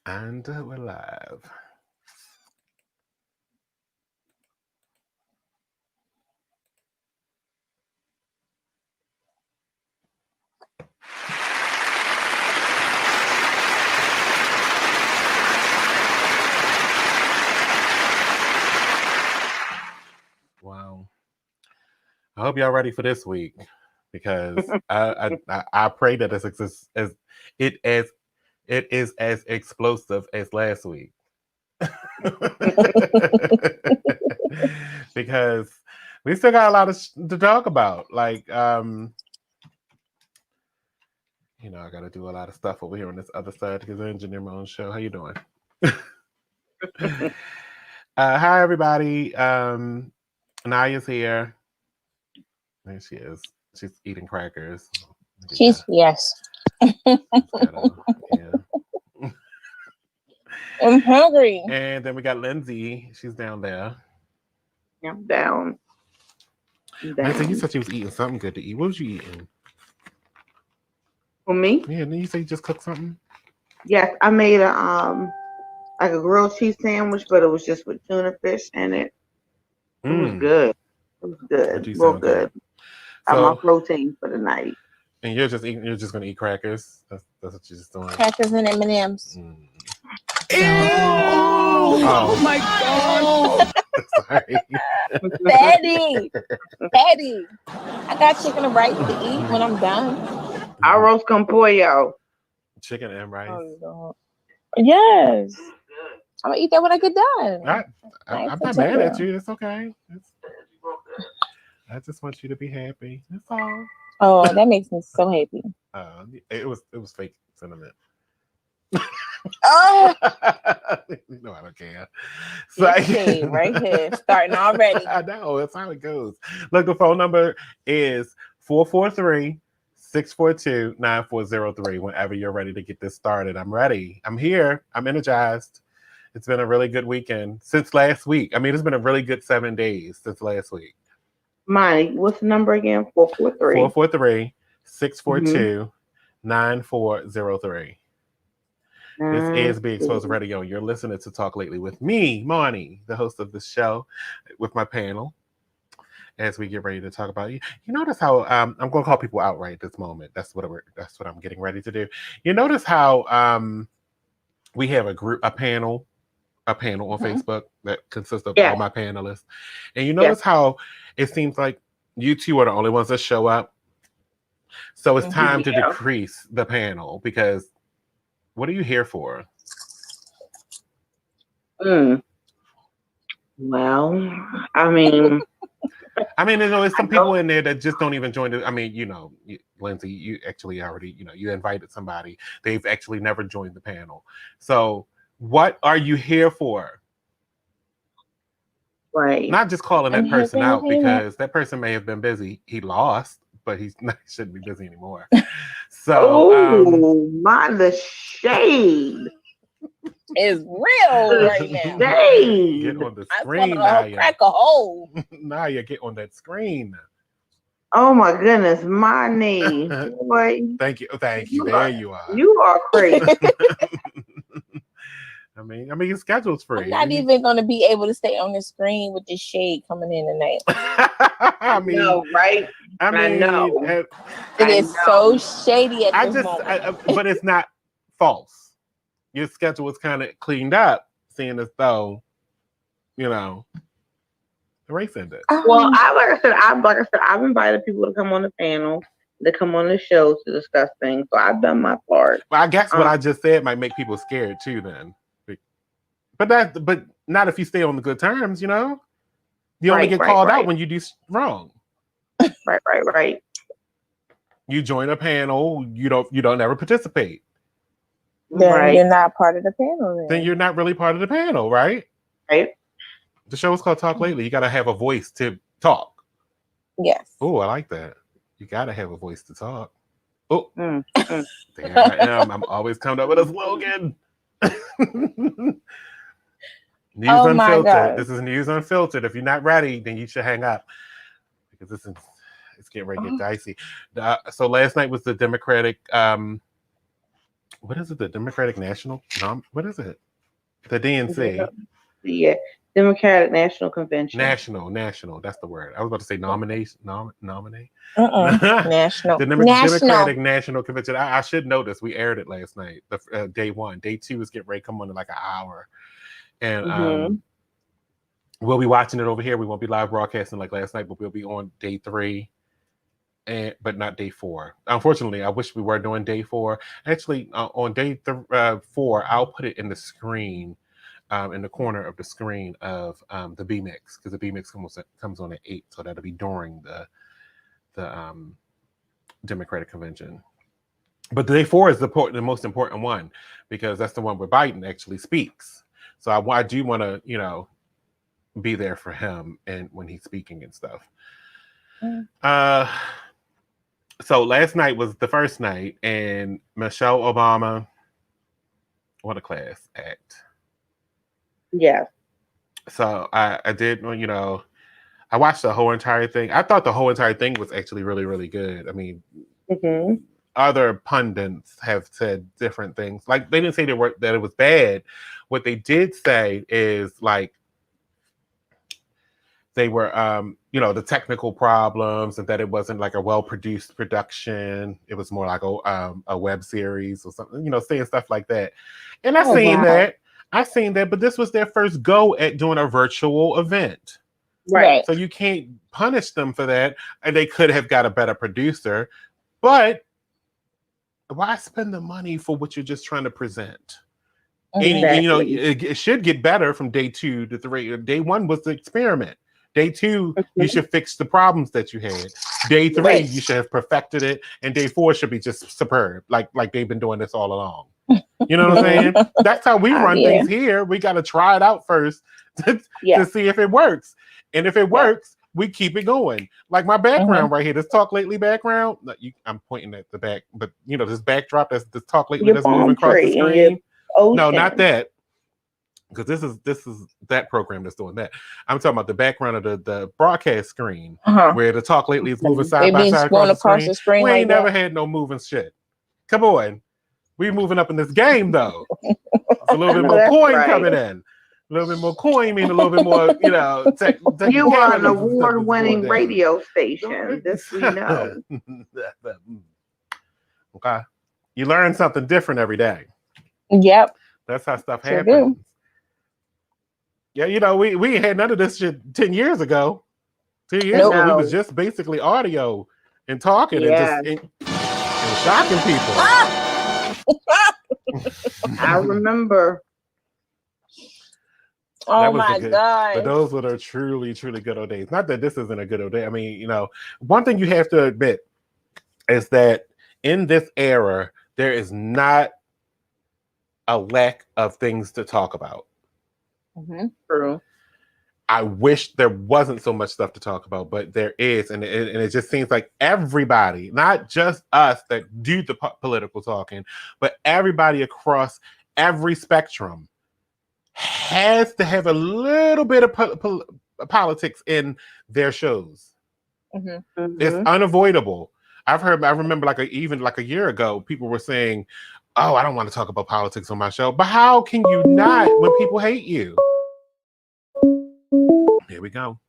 And we're live. Wow. I hope y'all ready for this week because I pray that it is as explosive as last week. Because we still got a lot to talk about. Like, I got to do a lot of stuff over here on this other side because I engineer my own show. How you doing? Hi, everybody. Naya's here. There she is. She's eating crackers. Yes. Yeah. I'm hungry. And then we got Lindsay. She's down there. I'm down. Lindsay, you said you was eating something good to eat. What was you eating? For me? Yeah, and then you say you just cooked something? Yes, I made a like a grilled cheese sandwich, but it was just with tuna fish in it. It was good. It was good. Real good. Got my protein for the night. And you're just gonna eat crackers? That's what you're just doing. Crackers and M&Ms. Oh my god. Sorry. Patty. I got chicken and rice to eat when I'm done. Arroz con pollo. Chicken and rice. Oh, yes. I'm gonna eat that when I get done. I'm not mad at you. It's okay. I just want you to be happy. That's all. Oh, that makes me so happy. It was fake sentiment. Oh, No, I don't care. So, right here, starting already. I know, that's how it goes. Look, the phone number is 443-642-9403. Whenever you're ready to get this started, I'm ready. I'm here. I'm energized. It's been a really good weekend since last week. I mean, it's been a really good 7 days since last week. Monny, what's the number again? 443-642-9403. This is Be Exposed Radio. You're listening to Talk Lately with me, Monny, the host of the show, with my panel. As we get ready to talk about you notice how I'm going to call people out right this moment. That's what I'm getting ready to do. You notice how we have a panel on Facebook that consists of all my panelists, and you notice how it seems like you two are the only ones that show up. So it's time to decrease the panel because. What are you here for? Well, I mean, there's some people in there that just don't even join Lindsay, you actually already, you invited somebody. They've actually never joined the panel. So what are you here for? Right. Not just calling that person out because that person may have been busy. He lost, but he shouldn't be busy anymore. So, the shade is real right now. Shade. Get on the screen, Naya. Crack a hole. Naya, get on that screen. Oh my goodness, Monny. Boy. Thank you. There you are. You are crazy. I mean, your schedule's free. I'm not even going to be able to stay on the screen with this shade coming in tonight. No, right? I know. It is so shady at this moment. But it's not false. Your schedule is kind of cleaned up, seeing as though, the race ended. Well, like I said, I've invited people to come on the panel, to come on the show to discuss things. So I've done my part. Well, I guess what I just said might make people scared too. Then. But not if you stay on the good terms, You only get called out when you do wrong. Right. You join a panel, you don't ever participate. Then you're not part of the panel. Then you're not really part of the panel, right? Right. The show is called Talk Lately. You got to have a voice to talk. Yes. Oh, I like that. You got to have a voice to talk. Oh, there I am. I'm always coming up with a slogan. News Unfiltered. This is News Unfiltered. If you're not ready, then you should hang up because it's getting ready to get dicey. So last night was the Democratic what is it? The Democratic National? What is it? The DNC. Yeah, Democratic National Convention. National. That's the word. I was about to say nominate. National. The National. Democratic National Convention. I should know this. We aired it last night. The day one. Day two is getting ready to come on in like an hour, and we'll be watching it over here. We won't be live broadcasting like last night, but we'll be on day 3. But not day 4. Unfortunately, I wish we were doing day 4. Actually, on day 4, I'll put it in the screen, in the corner of the screen of the B mix, because the B mix comes on at 8, so that'll be during the Democratic convention. But day 4 is the most important one, because that's the one where Biden actually speaks. So I do want to, be there for him and when he's speaking and stuff. So last night was the first night, and Michelle Obama, what a class act. Yeah. So I did, I watched the whole entire thing. I thought the whole entire thing was actually really, really good. I mean, other pundits have said different things. Like, they didn't say that it was bad. What they did say is, like, they were, the technical problems, and that it wasn't like a well-produced production. It was more like a web series or something, saying stuff like that. And I've seen that, but this was their first go at doing a virtual event. Right. So you can't punish them for that. And they could have got a better producer, but why spend the money for what you're just trying to present? Exactly. And, it should get better from day 2 to 3. Day 1 was the experiment. Day 2, you should fix the problems that you had. Day 3, you should have perfected it, and day 4 should be just superb, like they've been doing this all along. You know what I'm saying? That's how we run things here. We got to try it out first to see if it works, and if it works, we keep it going. Like my background right here, this Talk Lately background. I'm pointing at the back, but this backdrop, that's this Talk Lately that's moving across the screen. No, not that. Because this is that program that's doing that. I'm talking about the background of the broadcast screen, where the Talk Lately is moving side by side across the screen. We ain't never had no moving shit. Come on, we moving up in this game though. It's a little bit more coin coming in. A little bit more coin mean a little bit more, You are an award-winning radio station. This we know. Okay, you learn something different every day. Yep, that's how stuff happens. Yeah, we ain't had none of this shit 10 years ago. 2 years ago, we was just basically audio and talking and shocking people. I remember. Oh my God. But those were the truly, truly good old days. Not that this isn't a good old day. I mean, one thing you have to admit is that in this era, there is not a lack of things to talk about. True. I wish there wasn't so much stuff to talk about, but there is, and it just seems like everybody, not just us that do the political talking, but everybody across every spectrum has to have a little bit of politics in their shows. It's unavoidable. I remember even a year ago, people were saying, "Oh, I don't want to talk about politics on my show." But how can you not when people hate you? Here we go.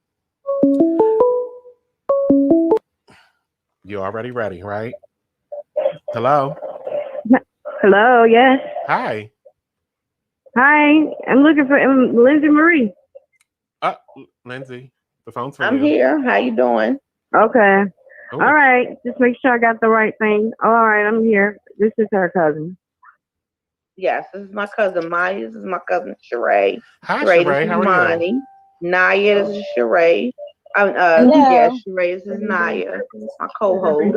You already ready, right? Hello? Hello, yes. Hi. Hi, I'm looking for Lindsay Marie. Lindsay, the phone's for I'm you. here. How you doing? Okay. Ooh. All right. Just make sure I got the right thing. All right, I'm here. This is her cousin. Yes, this is my cousin Maya. This is my cousin Sheree. Hi, Sheree. How are Monny. you? Naya, this is Sheree. Sheree, this is Naya, my co-host. I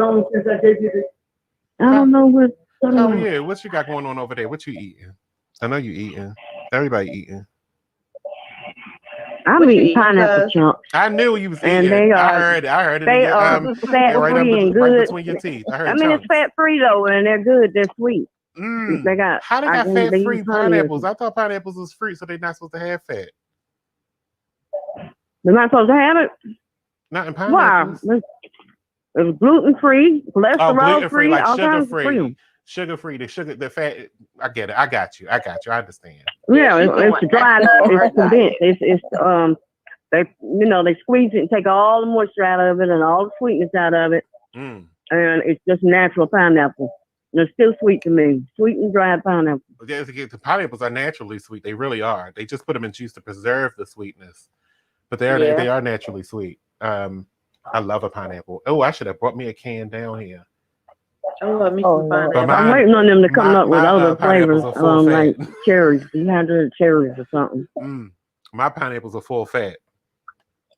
don't know what. How are you? What you got going on over there? What you eating? I know you eating. Everybody eating. I'm eating pineapple chunks. I knew you was eating. And they are, I heard it. They are fat-free and good. Right between your teeth. I heard it's fat-free though, and they're good. They're sweet. They got fat-free pineapples? I thought pineapples was free, so they're not supposed to have fat. They're not supposed to have it? Not in pineapples. Wow. It's gluten-free, cholesterol-free, gluten-free, like all kinds of sugar-free. sugar-free, the fat. I get it. I got you. I understand. Yeah, she's it's going dried active up. on her It's condensed. diet. It's they they squeeze it and take all the moisture out of it and all the sweetness out of it, Mm. and it's just natural pineapple. And it's still sweet to me, sweet and dried pineapple. The pineapples are naturally sweet. They really are. They just put them in juice to preserve the sweetness, but they Yeah. are naturally sweet. I love a pineapple. Oh, I should have brought me a can down here. I love me Oh, some Lord. But pineapple. I'm waiting on them to come up with my other pineapples flavors, are full like fat. cherries, dehydrated cherries or something. My pineapples are full fat.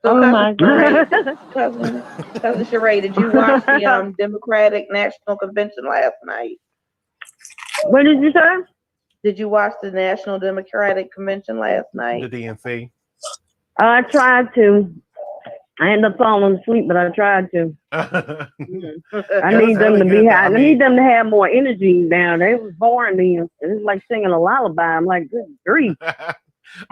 So Oh cousin my Sheree, God. cousin Sheree, did you watch the Democratic National Convention last night? What did you say? Did you watch the National Democratic Convention last The night? DNC. I tried to. I ended up falling asleep, but I tried to. I It was need them really to be good. high. I need them to have more energy now. They was boring me. It was like singing a lullaby. I'm like, good grief.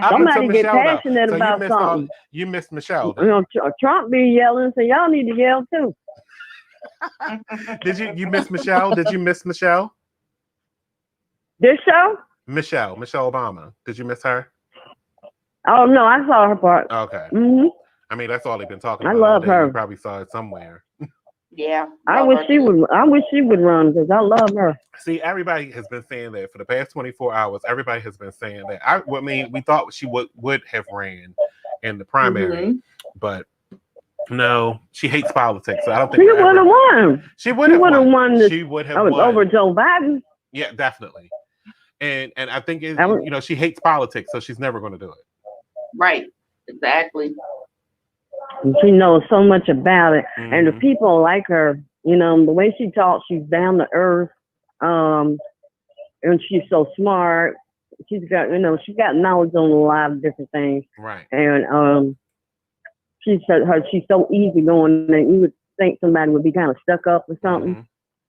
Up until Somebody get Michelle though. passionate So about something. you missed Michelle You then. know, Trump be yelling, so y'all need to yell too. Did you miss Michelle? Did you miss Michelle? This show? Michelle Obama. Did you miss her? Oh no, I saw her part. Okay. Hmm. I mean, that's all they've been talking I about all love day. her. You probably saw it somewhere. Yeah. I wish she would. I wish she would run because I love her. See, everybody has been saying that for the past 24 hours. Everybody has been saying that. I mean, we thought she would have ran in the primary, but no, she hates politics. So I don't think She would have won. She would have won. This, She would have I was won over Joe Biden. Yeah, definitely. And I think she hates politics, so she's never going to do it. Right. Exactly. She knows so much about it, and the Mhm. people like her. You know, the way she talks, she's down to earth, and she's so smart. She's got knowledge on a lot of different things, Right. and she's so easygoing that you would think somebody would be kind of stuck up or something. Mhm.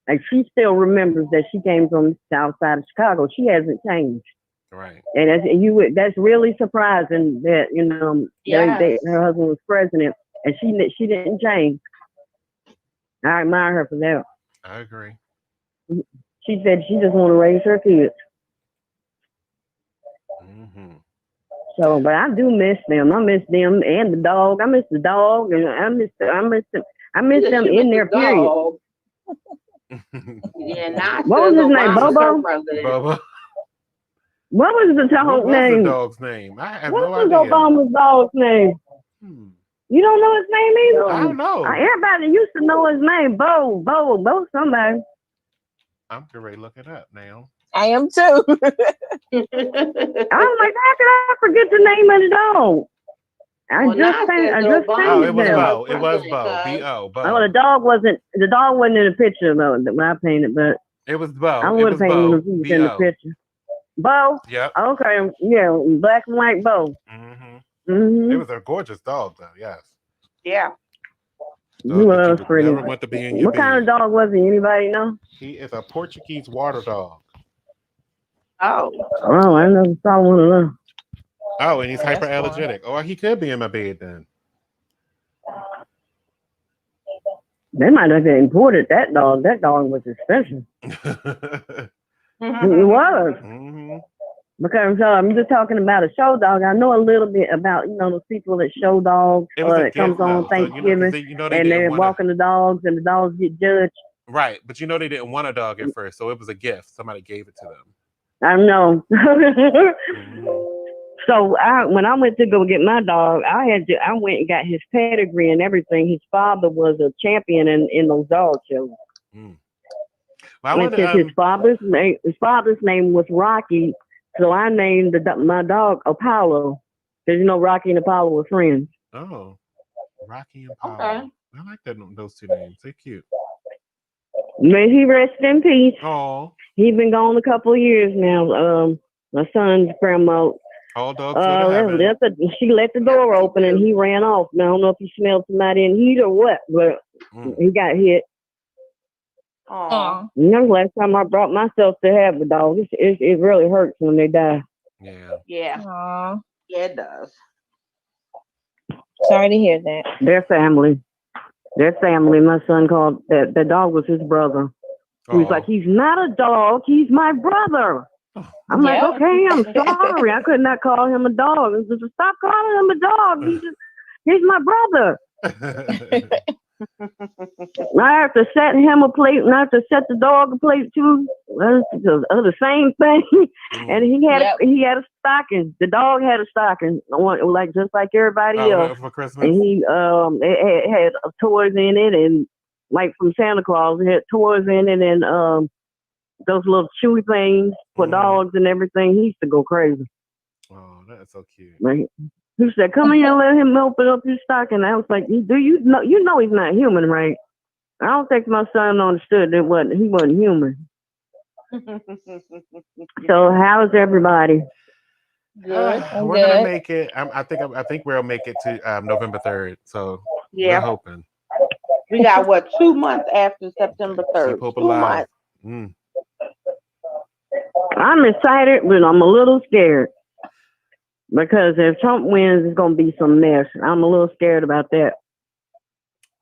Like she still remembers that she came from the south side of Chicago. She hasn't changed. Right. And that's really surprising that Yes. her husband was president and she didn't change. I admire her for that. I agree. She said she just want to raise her kids. Mhm. So, but I do miss them. I miss them and the dog. I miss the dog, and I miss them. I miss them in their period. Yeah, not What was his name? Bobo? Bobo. What was the dog What was name? the dog's name? I have What no was idea. Obama's dog's name? You don't know his name either? I don't know. Everybody used to know his name. Bo, somebody. I'm ready to look it up now. I am too. I was like, how could I forget the name of the dog? I just changed Oh, it was them. Bo. It was Bo. B-O. Bo. Oh, the dog wasn't in the picture though when I painted, but It was Bo. I It would was have painted Bo. him if he was in the picture. Bo? Yep. Okay, yeah, black and white Bo. It was a gorgeous dog, though. Yes. Yeah. He was pretty. Never want to be in your What kind of dog was he? Anybody know? He is a Portuguese water dog. Oh, I never saw one of them. Oh, and he's hyperallergenic. Oh, he could be in my bed then. They might have imported that dog. That dog was expensive. It was. Because I'm just talking about a show dog. I know a little bit about, those people that show dogs that comes on Thanksgiving and they're walking the dogs and the dogs get judged. Right. But they didn't want a dog at first. So it was a gift. Somebody gave it to them. I know. So when I went to go get my dog, I went and got his pedigree and everything. His father was a champion in those dog shows. His father's name was Rocky, so I named my dog Apollo because Rocky and Apollo were friends. Oh, Rocky and Apollo. Okay. I like those two names. They're cute. May he rest in peace. Oh, he's been gone a couple of years now. My son's grandma. All dogs go to heaven. She let the door open and he ran off. Now, I don't know if he smelled somebody in heat or what, but he got hit. Aww. Last time I brought myself to have a dog, it really hurts when they die. Yeah. Yeah. Aww. Yeah, it does. Sorry to hear that. Their family. My son called that dog was his brother. He was like, he's not a dog, he's my brother. I'm like, okay, I'm sorry. I could not call him a dog. Just stop calling him a dog. He's my brother. I have to set him a plate, and I have to set the dog a plate too. The same thing. And he had a stocking. The dog had a stocking, like just like everybody else. For Christmas. And he it had toys in it, and like from Santa Claus, it had toys in it, and those little chewy things for dogs and everything. He used to go crazy. Oh, that's so cute. Right. He said, "Come here and let him open up his stocking." I was like, "Do you know? You know he's not human, right?" I don't think my son understood that he wasn't human. So how's everybody? Good. We're gonna make it. I think we'll make it to November 3rd. So we're hoping. We got 2 months after September 3rd. 2 months. I'm excited, but I'm a little scared. Because if Trump wins, it's gonna be some mess. I'm a little scared about that.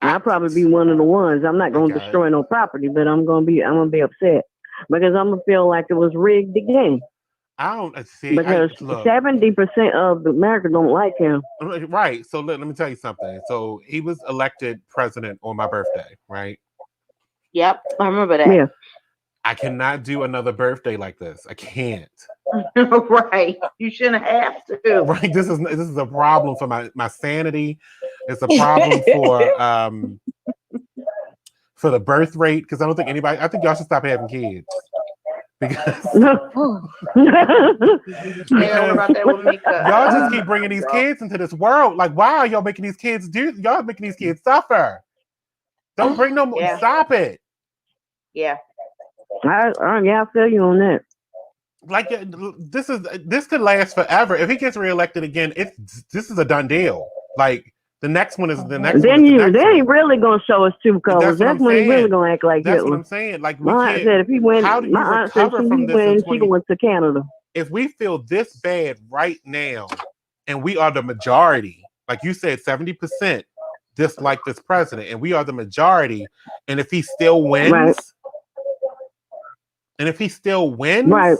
I'll probably be one of the ones. I'm not gonna destroy no property, but I'm gonna be upset because I'm gonna feel like it was rigged again. I don't see because 70% of America don't like him. Right. So let me tell you something. So he was elected president on my birthday, right? Yep, I remember that. Yeah. I cannot do another birthday like this. I can't. Right. You shouldn't have to. Right. This is a problem for my sanity. It's a problem for the birth rate, because I don't think anybody. I think y'all should stop having kids. Because y'all just keep bringing these kids into this world. Like, why are y'all making these kids y'all making these kids suffer? Don't bring no more. Yeah. Stop it. Yeah. I feel you on that. Like, this could last forever. If he gets reelected again, this is a done deal. Like, the next one is the next then one. Then he really gonna show us two colors. That's when he really gonna act like That's Hitler. what I'm saying. Like, my aunt said if he wins, how do you recover from this? She went to Canada. If we feel this bad right now, and we are the majority, like you said, 70% dislike this president, and we are the majority, and if he still wins, right. Right.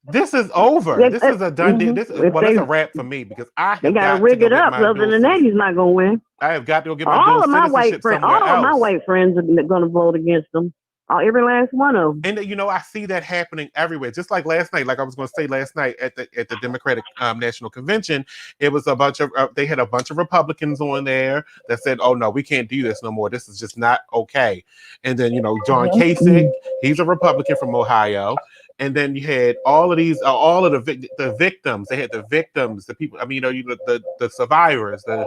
This is over. This is a done deal. That's a wrap for me, because they gotta rig it up. Other than that, he's not gonna win. I have got to go get my dual citizenship somewhere else. All of my white friends are gonna vote against them. Every last one of them. And I see that happening everywhere. Just like last night, like I was going to say last night at the Democratic National Convention, it was a bunch of they had a bunch of Republicans on there that said, "Oh no, we can't do this no more. This is just not okay." And then John Kasich, he's a Republican from Ohio. And then you had all of the victims. They had the victims, the people. I mean, the survivors, the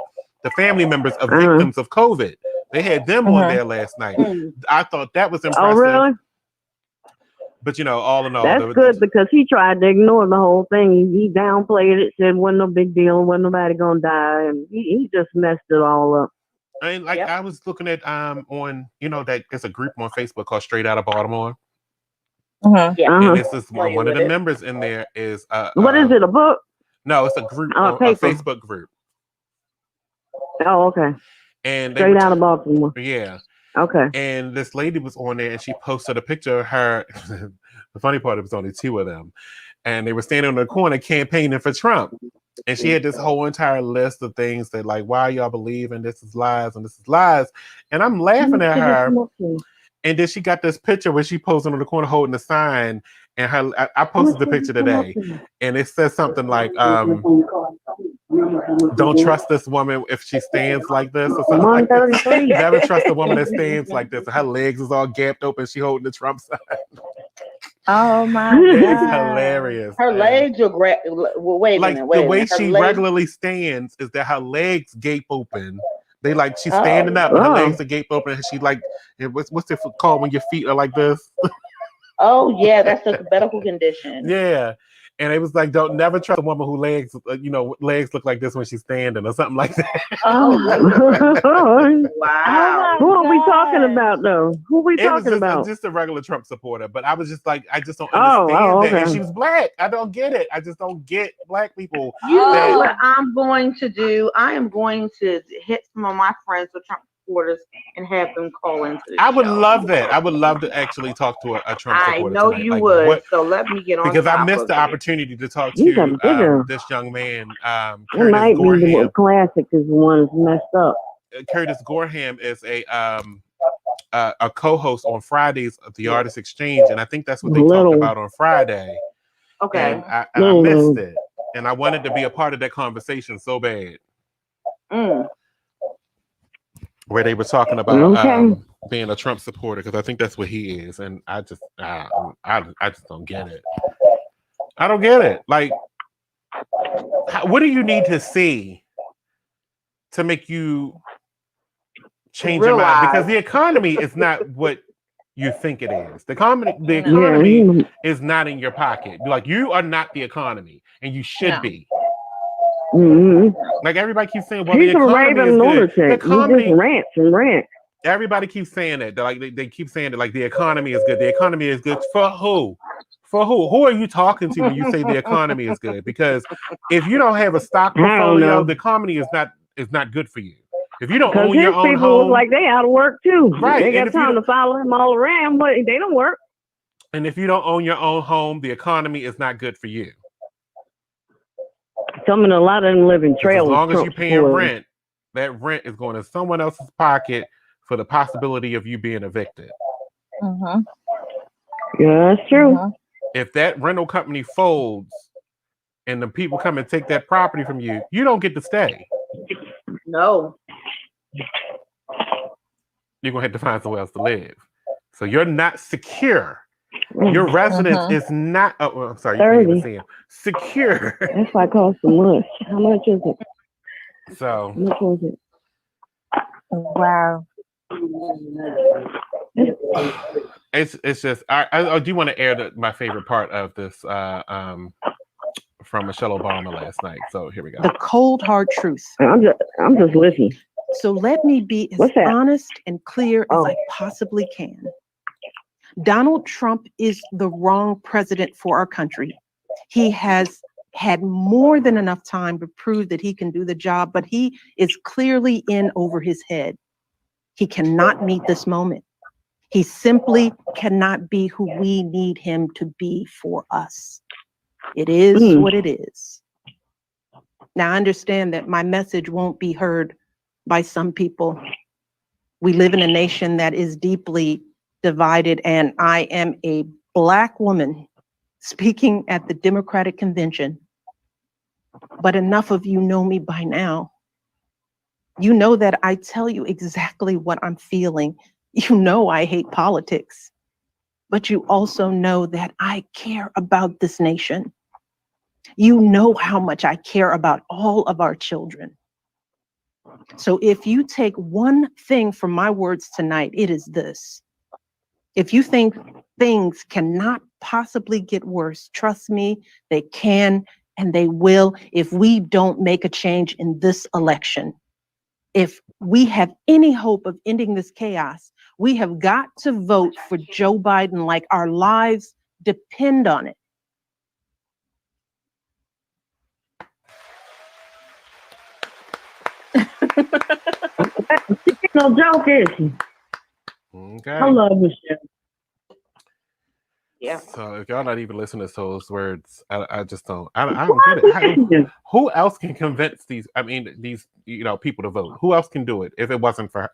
family members of victims of COVID. They had them on there last night. I thought that was impressive. Oh, really? But all in all, that's good, because he tried to ignore the whole thing. He downplayed it, said wasn't no big deal, wasn't nobody gonna die, and he just messed it all up. And I was looking at on that there's a group on Facebook called Straight Outta Baltimore. And this is one of the members in there is what is it, a book? No, it's a group, a Facebook group. Oh, okay. And Straight Outta Baltimore. Yeah. Okay. And this lady was on there, and she posted a picture of her. The funny part, it was only two of them, and they were standing on the corner campaigning for Trump. And she had this whole entire list of things that, like, why y'all believing this is lies and this is lies. And I'm laughing at her. And then she got this picture where she posing on the corner holding a sign, and I posted the picture today, and it says something like, "Don't trust this woman if she stands like this," or something like that. Never trust a woman that stands like this. Her legs is all gapped open. She holding the Trump sign. Oh my God! It's hilarious. Her legs are wait a minute. The way she regularly stands is that her legs gape open. They she's standing up, and her legs are gape open, and she what's it called when your feet are like this? Oh yeah, that's a medical condition. Yeah. And it was like, don't never trust a woman who legs look like this when she's standing, or something like that. Oh, wow! Who are we talking about, though? Who are we talking about? Just a regular Trump supporter. But I was just like, I just don't understand that. And she was black. I don't get it. I just don't get black people. You know what I'm going to do? I am going to hit some of my friends with Trump supporters and have them call into the I would show. love that. I would love to actually talk to a Trump supporter. I know tonight. you like, would. What, so let me get on because top I missed of the it. opportunity to talk to this young man, It Curtis might be the Gorham. classic is the one that's messed up. Curtis Gorham is a co-host on Fridays of the Artist Exchange, and I think that's what they talked about on Friday. Okay. And I missed it, and I wanted to be a part of that conversation so bad. Where they were talking about being a Trump supporter, because I think that's what he is, and I just don't get it. I don't get it. Like, what do you need to see to make you change your mind? Because the economy is not what you think it is. The economy is not in your pocket. Like, you are not the economy, and you should be. Mm-hmm. Like, everybody keeps saying, well, he's the economy is good. The economy, he just rants and rants. Everybody keeps saying that. Like, they keep saying that, like, the economy is good. The economy is good for who? For who? Who are you talking to when you say the economy is good? Because if you don't have a stock portfolio, the economy is not good for you. If you don't own your own home, look like they out of work too. Right. They got time to follow him all around, but they don't work. And if you don't own your own home, the economy is not good for you. A lot of them live in trailers. As long as you're paying rent, that rent is going to someone else's pocket for the possibility of you being evicted. Mm-hmm. Yeah, that's true. Mm-hmm. If that rental company folds and the people come and take that property from you, you don't get to stay. No. You're going to have to find somewhere else to live. So you're not secure. Your residence is not, I'm sorry, you can't even see him. Secure. That's why it costs so much. How much is it? So. How much was it? Wow. It's just, I do want to air my favorite part of this from Michelle Obama last night. So here we go. The cold hard truth. I'm just listening. So let me be as honest and clear as I possibly can. Donald Trump is the wrong president for our country. He has had more than enough time to prove that he can do the job, but he is clearly in over his head. He cannot meet this moment. He simply cannot be who we need him to be for us. It is what it is. Now, I understand that my message won't be heard by some people. We live in a nation that is deeply divided, and I am a Black woman speaking at the Democratic Convention. But enough of you know me by now. You know that I tell you exactly what I'm feeling. You know I hate politics, but you also know that I care about this nation. You know how much I care about all of our children. So if you take one thing from my words tonight, it is this. If you think things cannot possibly get worse, trust me, they can and they will if we don't make a change in this election. If we have any hope of ending this chaos, we have got to vote for Joe Biden like our lives depend on it. No joke, is she? Okay. I love Michelle. Yeah. So if y'all not even listening to those words, I just don't. I don't get it. Who else can convince these people to vote? Who else can do it if it wasn't her?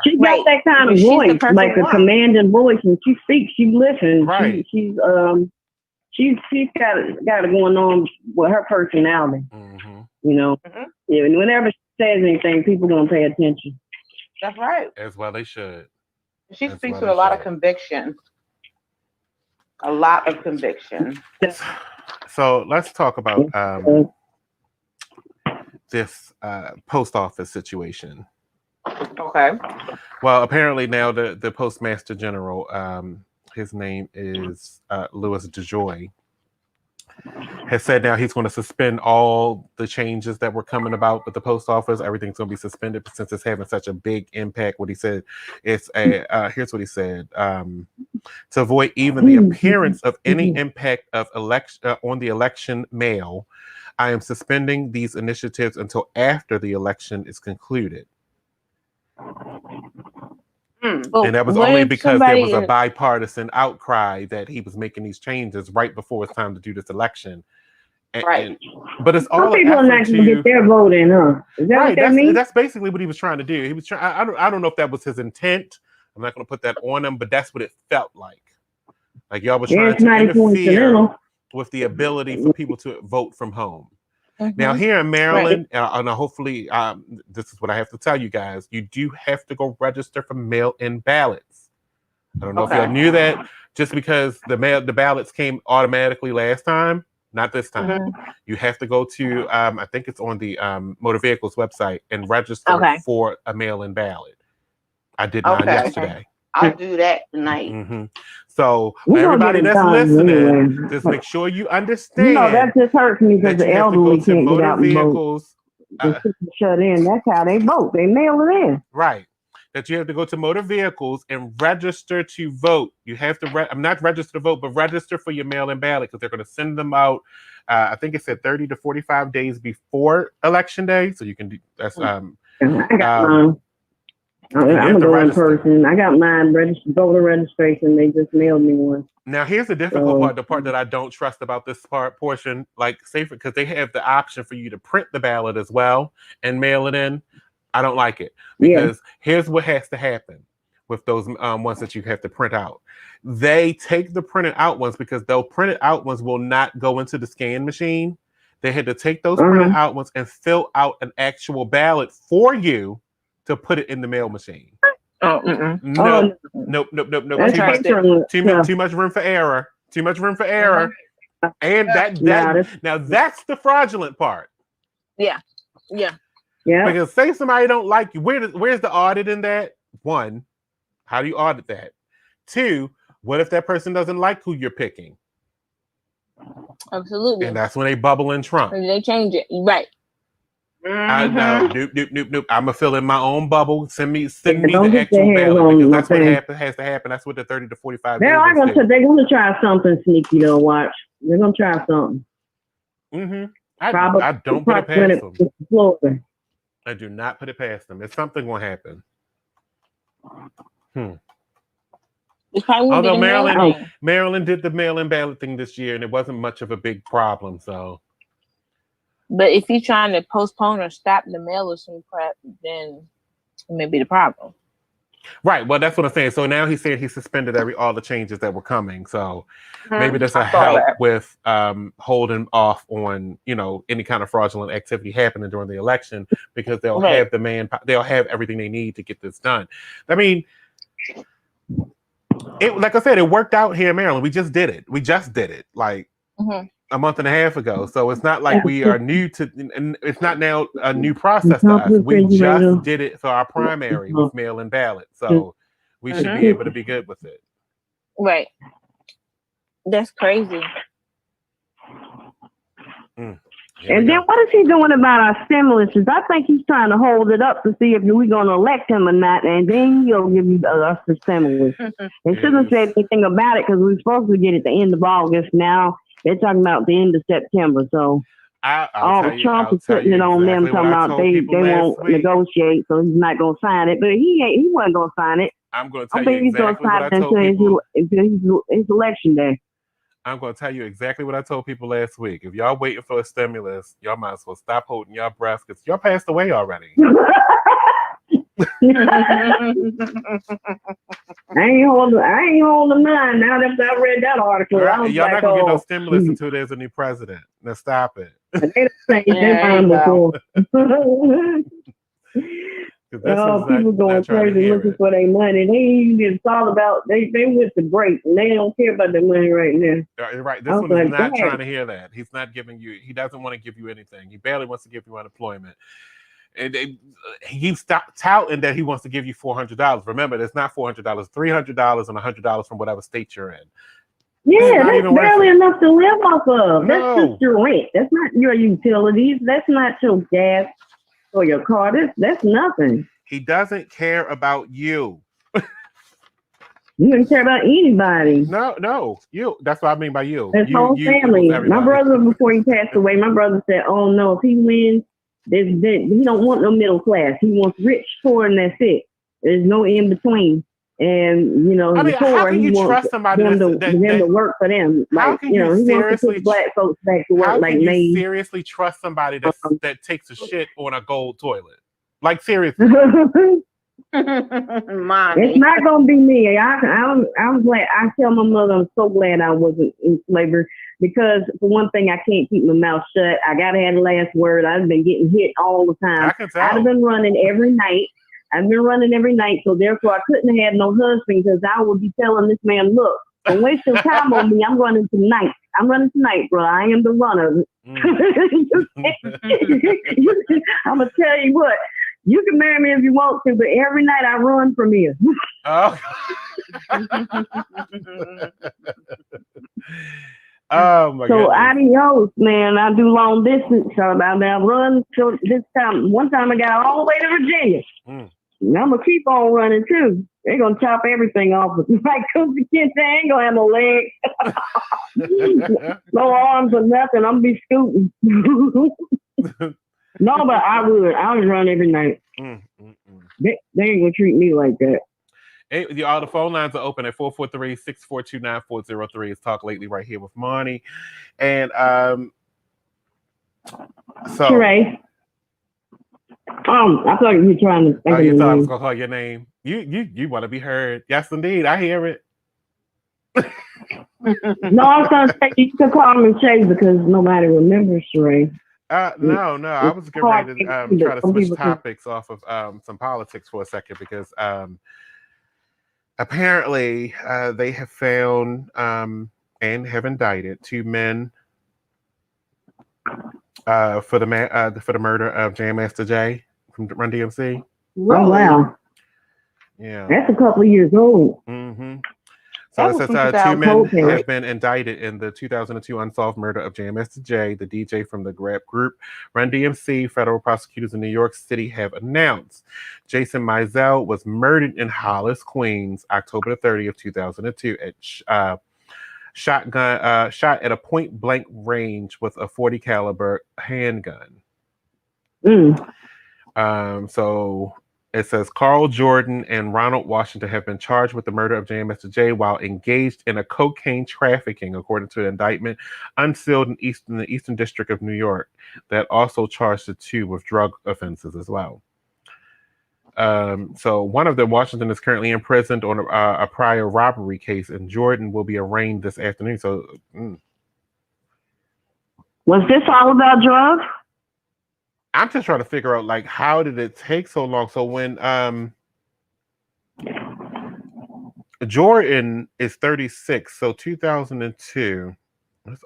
She got that kind of voice, like a commanding voice, and she speaks. She listens. Right. She's got it going on with her personality. Mm-hmm. You know. Mm-hmm. Yeah. And whenever she says anything, people gonna pay attention. That's right. As well they should. She speaks with a lot of conviction. A lot of conviction. So let's talk about this post office situation. Okay. Well, apparently now the Postmaster General, his name is Louis DeJoy, has said now he's going to suspend all the changes that were coming about with the post office. Everything's going to be suspended since it's having such a big impact. What he said is, here's what he said: to avoid even the appearance of any impact of on the election mail, I am suspending these initiatives until after the election is concluded. And that was only because there was a bipartisan outcry that he was making these changes right before it's time to do this election. But it's all people are not going to get their vote in, huh? Is that what that means? That's basically what he was trying to do. He was trying. I don't know if that was his intent. I'm not going to put that on him, but that's what it felt like. Like y'all were trying to interfere with the ability for people to vote from home. Now here in Maryland, and hopefully this is what I have to tell you guys, you do have to go register for mail-in ballots. I don't know if y'all knew that, just because the ballots came automatically last time, not this time. You have to go to, I think it's on the motor vehicles website and register for a mail-in ballot. I did mine yesterday. I'll do that tonight. So everybody that's listening, just make sure you understand. No, that just hurts me because the elderly can't get out and vote. Shut in. That's how they vote. They mail it in. Right. That you have to go to motor vehicles and register to vote. You have to. I'm not register to vote, but register for your mail-in ballot because they're going to send them out. I think it said 30 to 45 days before election day, so you can do. That's I got mine. I'm going in person. I got mine voter registration. They just mailed me one. Now here's the difficult part, the part that I don't trust about this portion. Like, say, because they have the option for you to print the ballot as well and mail it in. I don't like it because here's what has to happen with those ones that you have to print out. They take the printed out ones because those printed out ones will not go into the scan machine. They had to take those printed out ones and fill out an actual ballot for you to put it in the mail machine. Nope. Too much room for error. Too much room for error. And now that's the fraudulent part. Yeah. Because say somebody don't like you, where's the audit in that? One, how do you audit that? Two, what if that person doesn't like who you're picking? Absolutely. And that's when they bubble in Trump. And they change it. Right. Nope. I'm gonna fill in my own bubble. Send me the actual ballot because that's what has to happen. That's what the 30 to 45 days. They're gonna try something sneaky though. Watch. They're gonna try something. I don't put it past them. I do not put it past them. It's something gonna happen. Although Maryland did the mail-in ballot thing this year, and it wasn't much of a big problem. So. But if you're trying to postpone or stop the mail-in prep, then it may be the problem. Right. Well, that's what I'm saying. So now he said he suspended all the changes that were coming. So maybe that's a help with holding off on any kind of fraudulent activity happening during the election because they'll have they'll have everything they need to get this done. I mean, like I said, it worked out here in Maryland. We just did it. Like. A month and a half ago, so it's not like we are new to, and it's not now a new process to us. We just did it for our primary with mail-in ballot, so we should be able to be good with it. Right. That's crazy. And then what is he doing about our stimulus? I think he's trying to hold it up to see if we're going to elect him or not, and then he'll give us the stimulus. They shouldn't say anything about it because we were supposed to get it at the end of August. Now they're talking about the end of September. So Trump is putting it on them, talking about they won't negotiate, so he's not going to sign it. But he wasn't going to sign it. I'm going to tell you exactly what I told people. Until his election day. I'm going to tell you exactly what I told people last week. If y'all waiting for a stimulus, y'all might as well stop holding your breath because y'all passed away already. I ain't holding mine now that I read that article. Right. Y'all not gonna get no stimulus until there's a new president. Now stop it. They changed their mind before. People going crazy looking for their money. It's all about they went to break and they don't care about their money right now. Right. This one is not trying to hear that. He's not giving you. He doesn't want to give you anything. He barely wants to give you unemployment. And he stopped touting that he wants to give you $400. Remember, it's not $400, $300 and $100 from whatever state you're in. Yeah, that's barely enough to live off of. No. That's just your rent. That's not your utilities. That's not your gas or your car. That's nothing. He doesn't care about you. You don't care about anybody. No, you. That's what I mean by you. His whole family. My brother, before he passed away, my brother said, "Oh no, if he wins, He don't want no middle class. He wants rich, poor, and that's it. There's no in between. And I mean, how can you trust somebody them to work for them? How can you seriously black folks back to work how like can you me? seriously trust somebody that takes a shit on a gold toilet? Like seriously. It's not gonna be me. I'm glad. I tell my mother I'm so glad I wasn't in slavery because for one thing I can't keep my mouth shut. I gotta have the last word. I've been getting hit all the time. I can tell. I've been running every night. So therefore I couldn't have no husband because I would be telling this man, look, don't waste your time on me. I'm running tonight, bro. I am the runner. I'm gonna tell you what. You can marry me if you want to, but every night I run from you. Oh. Oh my God. So adios, man. I do long distance. So I run till this time. One time I got all the way to Virginia. And I'm gonna keep on running too. They're gonna chop everything off. Like Cookie Kid, they ain't gonna have no legs, no arms or nothing. I'm gonna be scooting. No, but I would run every night. They ain't gonna treat me like that. Hey, all the phone lines are open at 443-642-9403. It's Talk Lately right here with Monny. And so Sheree. I thought you were trying to think you thought I was gonna call your name. You want to be heard. Yes indeed, I hear it. No, I was gonna say you can call me Shay because nobody remembers Sheree. No, I was getting ready to try to switch topics off of some politics for a second because apparently they have found and have indicted 2 men for the murder of Jam Master Jay from Run DMC. Really? Oh wow! Yeah, that's a couple of years old. Mm-hmm. So it says 2 men have been indicted in the 2002 unsolved murder of Jam Master Jay, the DJ from the rap group Run DMC. Federal prosecutors in New York City have announced Jason Mizell was murdered in Hollis, Queens, October the 30th, 2002, at shot at a point blank range with a .40 caliber handgun. So it says Carl Jordan and Ronald Washington have been charged with the murder of Jam Master Jay while engaged in a cocaine trafficking, according to the indictment unsealed in the Eastern District of New York, that also charged the 2 with drug offenses as well. So one of them, Washington, is currently imprisoned on a prior robbery case, and Jordan will be arraigned this afternoon. So, was this all about drugs? I'm just trying to figure out, like, how did it take so long? So when Jordan is 36, so 2002, that's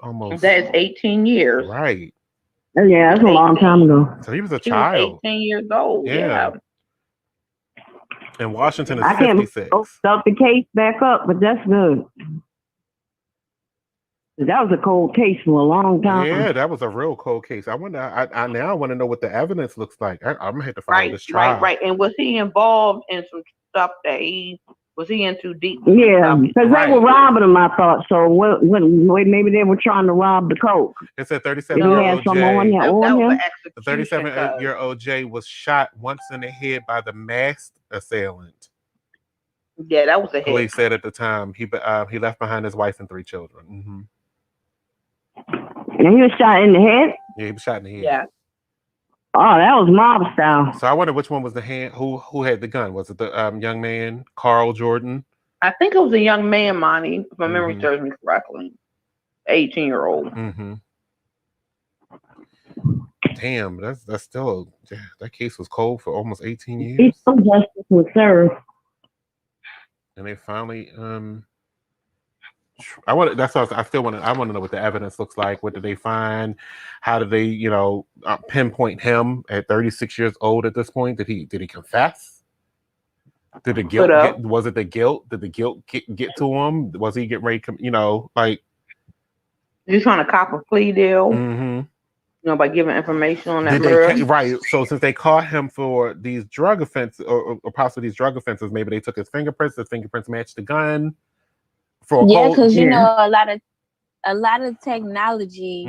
18 years. Right. Oh, yeah, that's a long time ago. So he was a child. 18 years old. Yeah. And Washington is 56. I can't start the case back up, but that's good. That was a cold case for a long time. Yeah, that was a real cold case. I wonder. I now want to know what the evidence looks like. I'm gonna have to follow this trial. Right. And was he involved in some stuff that was he in too deep? Yeah, because they were robbing him. I thought so. Maybe they were trying to rob the coke. It's a 37-year-old Jay. The 37-year-old Jay was shot once in the head by the masked assailant. Yeah, that was a hit. Police said at the time he left behind his wife and 3 children. Mm-hmm. And he was shot in the head? Yeah, he was shot in the head. Yeah. Oh, that was mob style. So I wonder which one was the hand. Who had the gun? Was it the young man, Carl Jordan? I think it was a young man, Monty, if my memory serves me correctly. 18-year-old. Mm-hmm. Damn, that's still that case was cold for almost 18 years. It's so justice was served. And they finally I want to know what the evidence looks like. What did they find? How did they, pinpoint him at 36 years old at this point? Did he confess? Did the guilt was it the guilt? Did the guilt get to him? Was he getting ready like he's trying to cop a plea deal? Mm-hmm. By giving information on that murder. Right. So since they caught him for these drug offenses or possibly these drug offenses, maybe they took his fingerprints. The fingerprints matched the gun. Because a lot of a lot of technology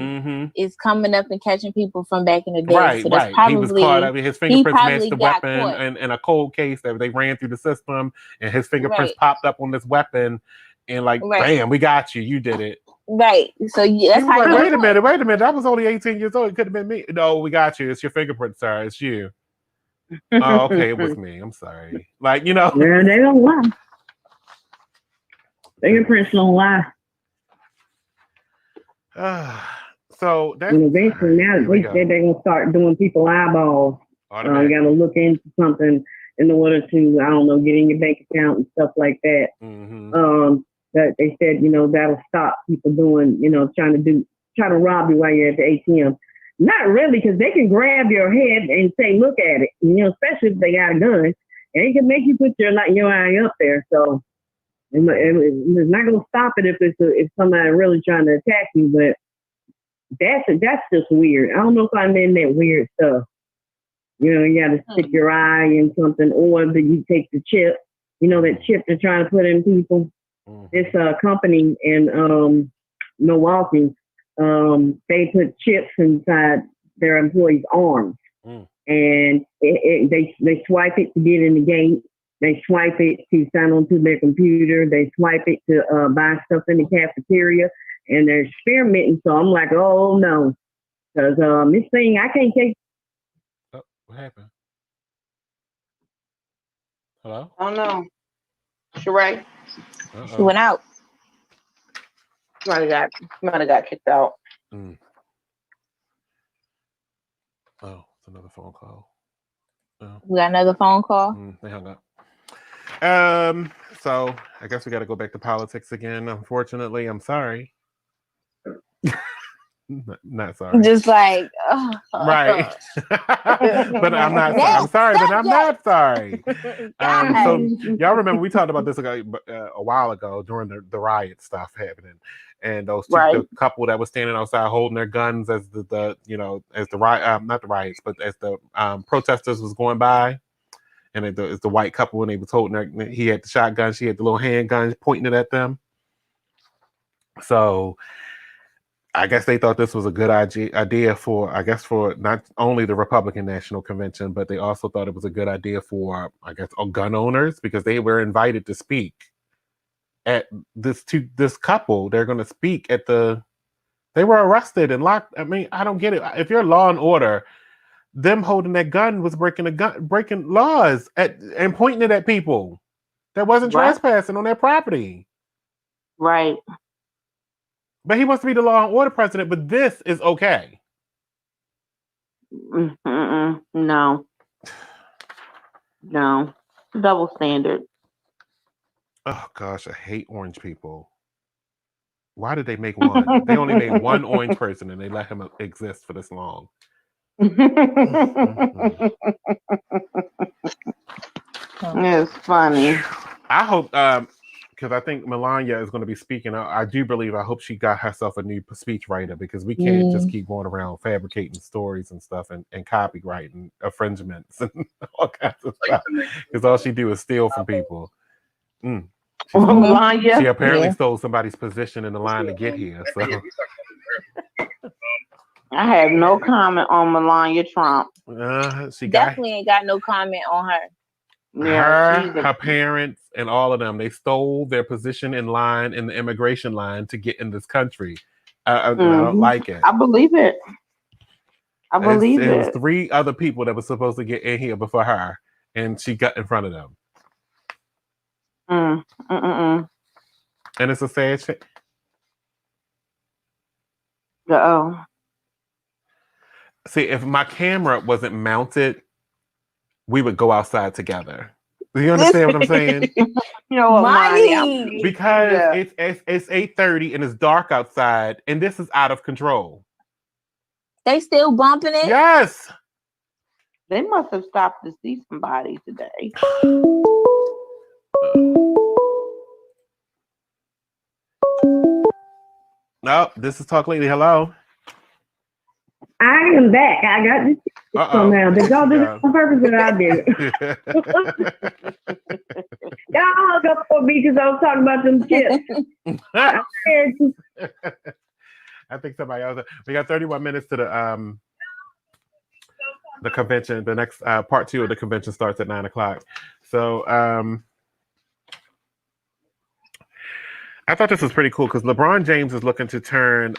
is coming up and catching people from back in the day. Right, so that's right. Probably, he was caught up. His fingerprints matched the got weapon and a cold case that they ran through the system, and his fingerprints Right. popped up on this weapon, and like, Right. bam, we got you. You did it. Right. So yeah, that's He was how like, you wait a minute. I was only 18 years old. It could have been me. No, we got you. It's your fingerprint, sir. It's you. Oh, okay, it was me. I'm sorry. Like, you know. Yeah, they don't lie. Fingerprints don't lie. So that's eventually now they said they're gonna start doing people eyeballs. You gotta look into something in order to, I don't know, get in your bank account and stuff like that. That they said, that'll stop people doing, trying to rob you while you're at the ATM. Not really, because they can grab your head and say, look at it, especially if they got a gun, and it can make you put your eye up there. So it's not going to stop it if somebody really trying to attack you, but that's just weird. I don't know if I'm in that weird stuff. You got to stick your eye in something, or that you take the chip, that chip they're trying to put in people. This company in Milwaukee, they put chips inside their employees' arms, and they swipe it to get in the gate. They swipe it to sign onto their computer. They swipe it to buy stuff in the cafeteria, and they're experimenting. So I'm like, oh no, because this thing I can't take. Oh, what happened? Hello? Oh no, Sheree. She went out. Might have got kicked out. Oh, it's another phone call. Oh. We got another phone call. They hung up. So I guess we got to go back to politics again. Unfortunately, I'm sorry. Not sorry. Just like, right. But I'm not. I'm sorry, but I'm not sorry. So y'all remember we talked about this a while ago during the riot stuff happening, and those the couple that was standing outside holding their guns as the riot, not the riots, but as the protesters was going by. And it's the white couple, and they was holding he had the shotgun, she had the little handgun pointing it at them. So I guess they thought this was a good idea for not only the Republican National Convention, but they also thought it was a good idea for, gun owners, because they were invited to speak at this couple. They're going to speak at they were arrested and locked. I mean, I don't get it. If you're law and order, them holding that gun was breaking laws and pointing it at people that wasn't trespassing on their property. Right. But he wants to be the law and order president, but this is okay. No. Double standard. Oh gosh, I hate orange people. Why did they make one? They only made one orange person and they let him exist for this long. It's funny. I hope, because I think Melania is going to be speaking. I hope she got herself a new speech writer, because we can't just keep going around fabricating stories and stuff and copywriting infringements and all kinds of stuff. Because all she do is steal from people. She apparently stole somebody's position in the line to get here. So. I have no comment on Melania Trump. She definitely ain't got no comment on her. Her parents, and all of them, they stole their position in the immigration line to get in this country. I don't like it. I believe it. It was 3 other people that were supposed to get in here before her, and she got in front of them. And it's a sad shit. See, if my camera wasn't mounted, we would go outside together. Do you understand what I'm saying? Money. Because it's 8:30 and it's dark outside, and this is out of control. They still bumping it? Yes. They must have stopped to see somebody today. No, this is Talk Lady. Hello. I am back. I got this somehow. Did y'all do this on purpose or I did it? Y'all hung up for me because I was talking about them chips. I think somebody else. We got 31 minutes to the convention. The next part 2 of the convention starts at 9:00. So I thought this was pretty cool because LeBron James is looking to turn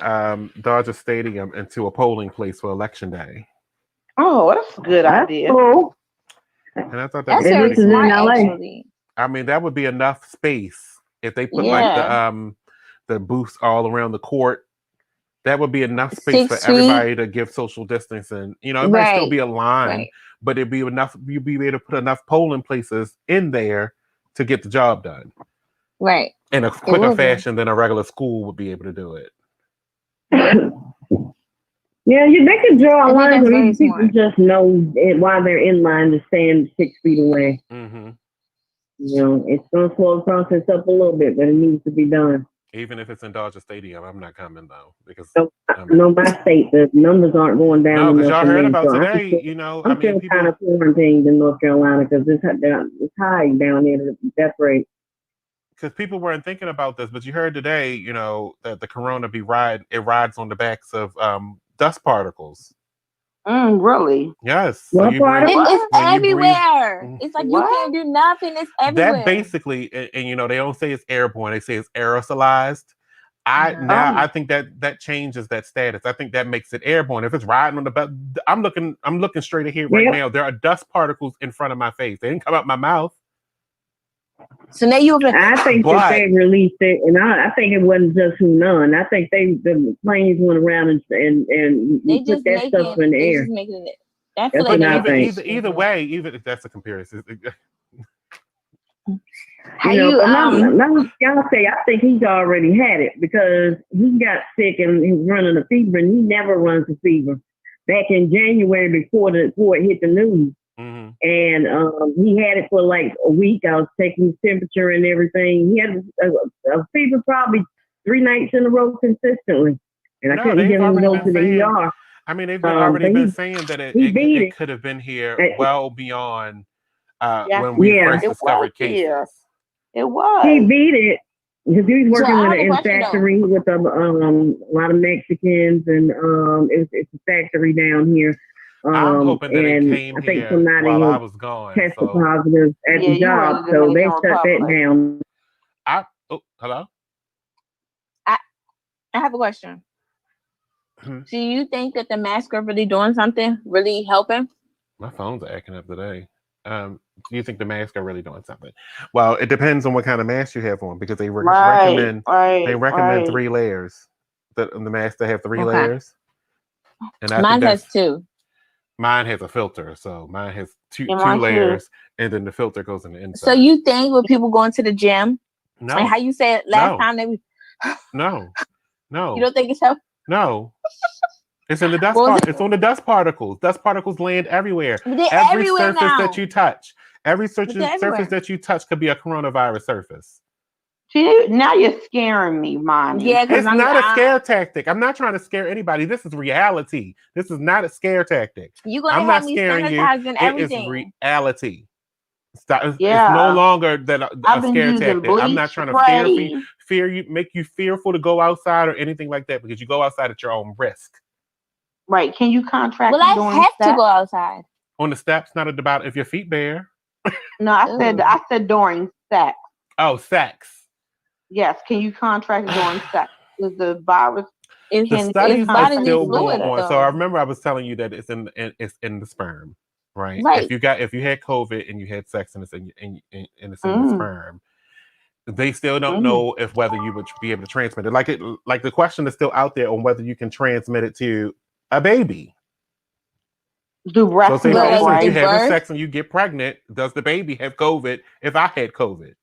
Dodger Stadium into a polling place for Election Day. Oh, that's a good idea. Cool. And I thought that That's was very pretty smart, cool. actually. I mean, that would be enough space if they put like the booths all around the court. That would be enough space 6 for everybody to give social distancing. You know, it might still be a line, but it'd be enough. You'd be able to put enough polling places in there to get the job done. Right. In a quicker fashion than a regular school would be able to do it. Yeah, they could draw a line where people just know while they're in line to stand 6 feet away. Mm-hmm. You know, it's going to slow the process up a little bit, but it needs to be done. Even if it's in Dodger Stadium, I'm not coming though because my state, the numbers aren't going down. No, because y'all heard about so today. You know, I'm still kind of quarantined in North Carolina because it's high down there, the death rate. Because people weren't thinking about this, but you heard today, you know, that the corona rides on the backs of dust particles. Really? Yes. So it's everywhere. It's like you can't do nothing. It's everywhere. That basically, and you know, they don't say it's airborne. They say it's aerosolized. I think that changes that status. I think that makes it airborne. If it's riding on the back, I'm looking straight ahead right now. There are dust particles in front of my face. They didn't come out my mouth. So now I think that they released it, and I think it wasn't just none. I think the planes went around and they put just that stuff in the air. Just making it. That's but like either way, even if that's a comparison. Y'all say I think he's already had it because he got sick and he was running a fever, and he never runs a fever. Back in January before it hit the news. Mm-hmm. And he had it for like a week. I was taking his temperature and everything. He had a fever probably 3 nights in a row consistently. And I couldn't get him to go to the ER. I mean, they've already been saying that it could have been here well beyond when we first discovered cases. It was. He beat it because he was working in a factory with a lot of Mexicans, and it's a factory down here. I'm hoping that it came here while I was gone. Tested positive at the job, so they shut that down. Hello? I have a question. Do you think that the masks are really doing something, really helping? My phone's acting up today. Do you think the masks are really doing something? Well, it depends on what kind of mask you have on because they recommend 3 layers. The masks that have 3 layers. And mine has 2. Mine has a filter, so mine has two layers, and then the filter goes in the inside. So you think when people go into the gym, like how you said last time, they no, you don't think it's helping? No, it's in the dust. It's on the dust particles. Dust particles land everywhere. Every surface that you touch, surface that you touch could be a coronavirus surface. See, now you're scaring me, Monny. Yeah, it's not a scare tactic. I'm not trying to scare anybody. This is reality. This is not a scare tactic. I'm not scaring you. Everything. It is reality. It's no longer that a scare tactic. I'm not trying to fear you, make you fearful to go outside or anything like that because you go outside at your own risk. Right? Can you contract? Well, I have to go outside on the steps. Not about if your feet bare. No, I said during sex. Oh, sex. Yes, can you contract during sex? Is the virus? The studies are still going on. So I remember I was telling you that it's in the sperm, right? If you had COVID and you had sex and it's in the sperm, they still don't know whether you would be able to transmit it. Like the question is still out there on whether you can transmit it to a baby. Do breast milk, if you have sex and you get pregnant, does the baby have COVID? If I had COVID.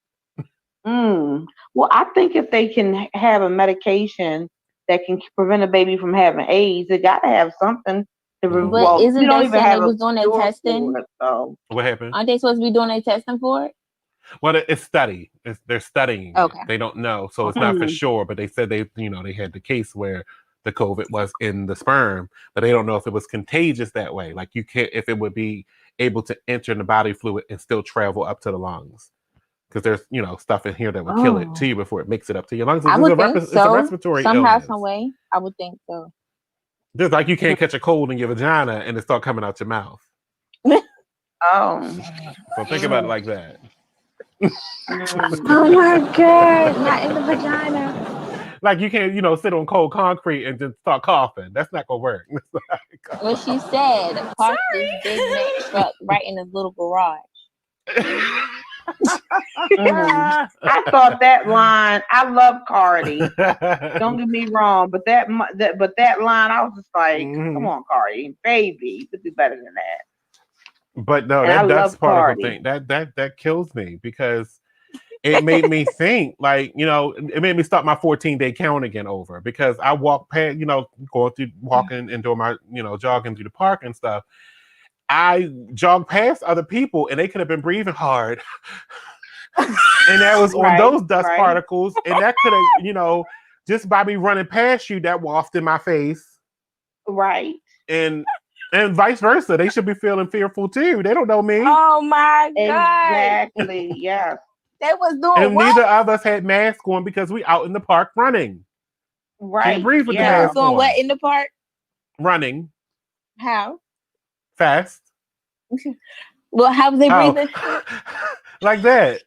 Well, I think if they can have a medication that can prevent a baby from having AIDS, they got to have something to prevent. But isn't they saying they was doing their testing? What happened? Aren't they supposed to be doing their testing for it? Well, it's study. They're studying. Okay. They don't know, so it's not for sure. But they said they had the case where the COVID was in the sperm, but they don't know if it was contagious that way. Like if it would be able to enter the body fluid and still travel up to the lungs. because there's stuff in here that would kill it to you before it makes it up to your lungs. I would think so. It's a respiratory somehow, illness. some way. I would think so. Just like you can't catch a cold in your vagina and it start coming out your mouth. Oh. So think about it like that. Oh my God! Not in the vagina. Like you can't, sit on cold concrete and just start coughing. That's not gonna work. What she said, park this big neck truck right in this little garage. I thought that line. I love Cardi. Don't get me wrong, but that line, I was just like, come on, Cardi, baby, you could do better than that. But no, that dust particle thing that kills me because it made me think like, it made me start my 14-day count again over going through walking and doing my, jogging through the park and stuff. I jogged past other people and they could have been breathing hard. And that was on those dust particles. And that could have, just by me running past you, that wafted in my face. Right. And vice versa. They should be feeling fearful too. They don't know me. Oh my God. Exactly. Yeah. They was doing and neither of us had masks on because we out in the park running. Right. Can't breathe with the They mask was doing on. what in the park? Running. How? Fast. Well, how was they breathing? Like that.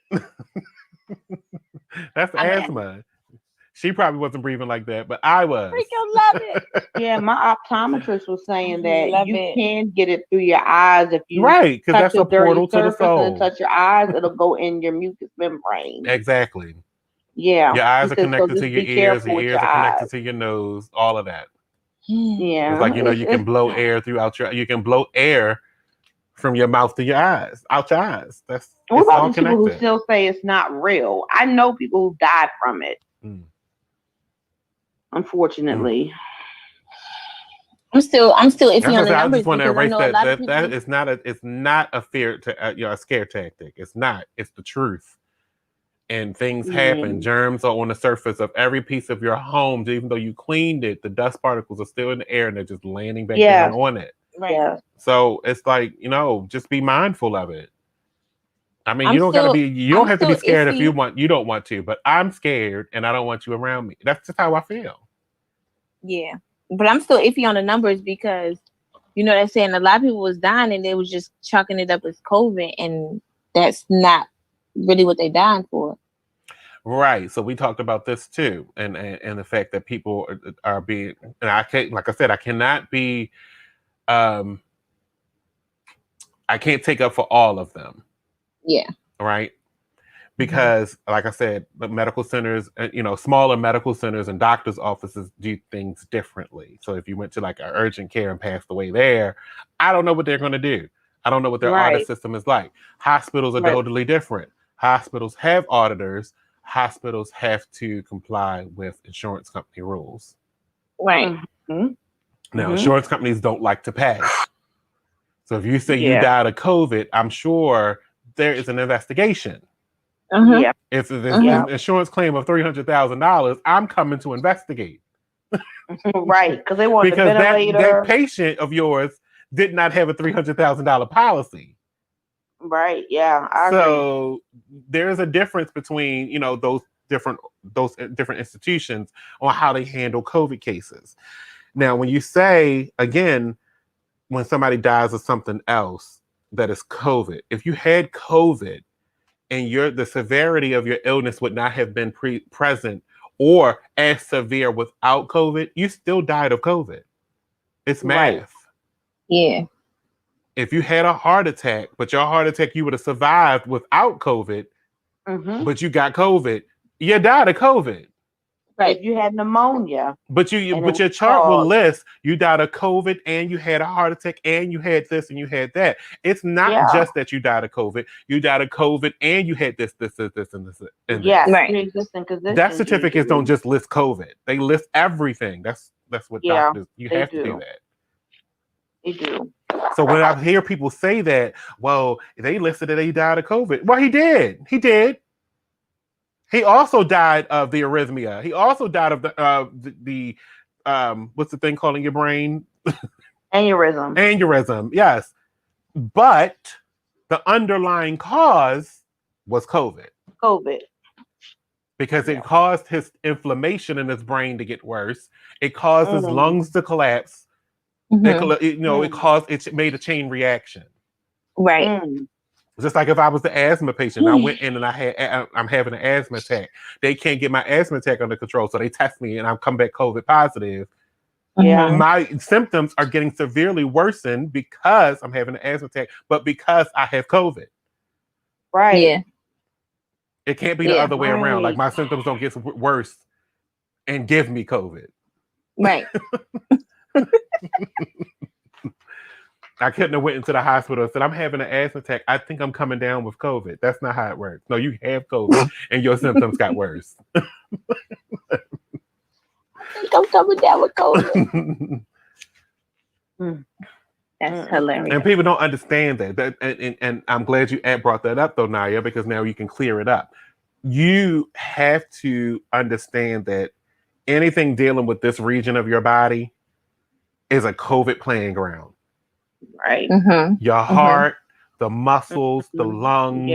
That's asthma. She probably wasn't breathing like that, but I was. Freaking love it. Yeah, my optometrist was saying that can get it through your eyes if you because that's a portal to the soul. And touch your eyes, it'll go in your mucous membrane. Exactly. Yeah. Your eyes are connected to your ears. Your ears are connected to your nose. All of that. Yeah. It's like you can blow air throughout you can blow air from your mouth to your eyes, out your eyes. What about the people who still say it's not real? I know people who died from it. Unfortunately. I'm still iffy on the numbers. I just want to erase that. People... That is not it's not a fear to a scare tactic. It's not. It's the truth. And things happen. Germs are on the surface of every piece of your home. Even though you cleaned it, the dust particles are still in the air and they're just landing back down on it. Right. Yeah. So it's like, just be mindful of it. I mean, you don't have to be scared if you don't want to, but I'm scared and I don't want you around me. That's just how I feel. Yeah. But I'm still iffy on the numbers because, they're saying a lot of people was dying and they was just chalking it up as COVID, and that's not really what they dying for. Right. So we talked about this too, and the fact that people are being, and I can't, like I said, I cannot be, I can't take up for all of them. Yeah. Right. Because, like I said, the medical centers, smaller medical centers and doctors' offices do things differently. So if you went to like an urgent care and passed away there, I don't know what they're going to do. I don't know what their audit system is like. Hospitals are totally different. Hospitals have auditors. Hospitals have to comply with insurance company rules. Right. Now, insurance companies don't like to pay. So if you say you died of COVID, I'm sure there is an investigation. Yeah. If there's an insurance claim of $300,000, I'm coming to investigate. Right, because they want because that patient of yours did not have a $300,000 policy. Right. Yeah. So there is a difference between those different institutions on how they handle COVID cases. Now, when you say again, when somebody dies of something else that is COVID, if you had COVID and the severity of your illness would not have been present or as severe without COVID, you still died of COVID. It's math. Right. Yeah. If you had a heart attack, but your heart attack, you would have survived without COVID, but you got COVID, you died of COVID. Right. If you had pneumonia. But your chart will list you died of COVID and you had a heart attack and you had this and you had that. It's not just that you died of COVID. You died of COVID and you had this, and this. And yes, this. Right. Pre-existing conditions. Death certificates don't just list COVID. They list everything. That's what doctors, you have to do that. They do. So when I hear people say that, well, they listed that he died of COVID. Well, he did. He did. He also died of the arrhythmia. He also died of the what's the thing called in your brain? Aneurysm. Aneurysm, yes. But the underlying cause was COVID. COVID? Because it caused his inflammation in his brain to get worse. It caused his lungs to collapse. It made a chain reaction. Right. Just like if I was the asthma patient, I went in and I'm having an asthma attack. They can't get my asthma attack under control, so they test me and I'm come back COVID positive. Yeah. My symptoms are getting severely worsened because I'm having an asthma attack, but because I have COVID. Right. Yeah. It can't be the other way around. Like my symptoms don't get worse and give me COVID. Right. I couldn't have went into the hospital and said, I'm having an asthma attack. I think I'm coming down with COVID. That's not how it works. No, you have COVID and your symptoms got worse. I think I'm coming down with COVID. That's hilarious. And people don't understand that. And I'm glad you brought that up, though, Naya, because now you can clear it up. You have to understand that anything dealing with this region of your body is a COVID playing ground. Right. Your heart, the muscles, the lungs,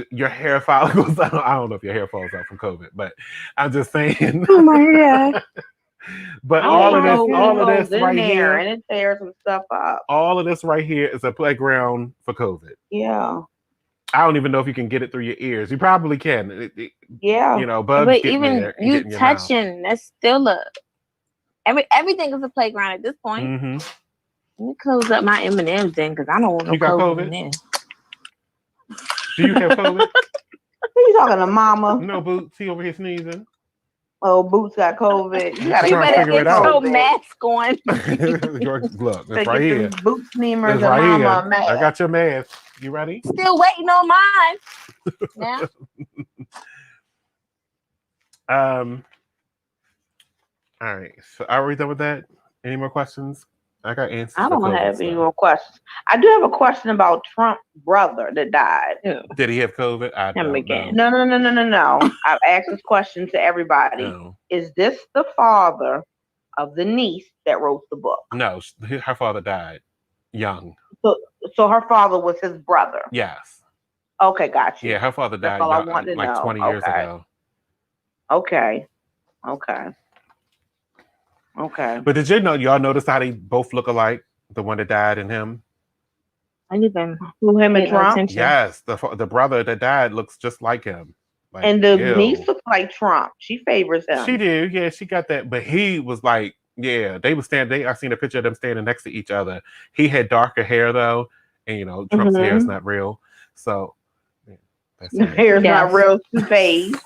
your hair follicles. I don't know if your hair falls out from COVID, but I'm just saying. Oh my God. But all of this right here, and it tears some stuff up. All of this right here is a playground for COVID. Yeah. I don't even know if you can get it through your ears. You probably can. Bugs but get even there you touching, that's still everything is a playground at this point. Let me close up my M&Ms then, because I don't want no COVID in there. Do you have COVID? Who you talking to, Mama? No, Boots. He over here sneezing. Oh, Boots got COVID. You better get your mask on. Look, that's right here. Boots sneamers and right Mama here. mask. I got your mask. You ready? Still waiting on mine. Now. All right. So are we done with that? Any more questions? I got answers. I don't have any more questions. I do have a question about Trump's brother that died. Did he have COVID? I don't know. No. I've asked this question to everybody. No. Is this the father of the niece that wrote the book? No, her father died young. So her father was his brother? Yes. Okay, got you. Yeah, her father died like 20 years ago. Okay. But did y'all notice how they both look alike? The one that died and him? I didn't him and Trump? Attention. Yes, the brother that died looks just like him. Like, and the niece looks like Trump. She favors him. She do, yeah, she got that. But he was like, yeah, they would stand. I seen a picture of them standing next to each other. He had darker hair though, and Trump's hair is not real. So hair is not real. Toupees.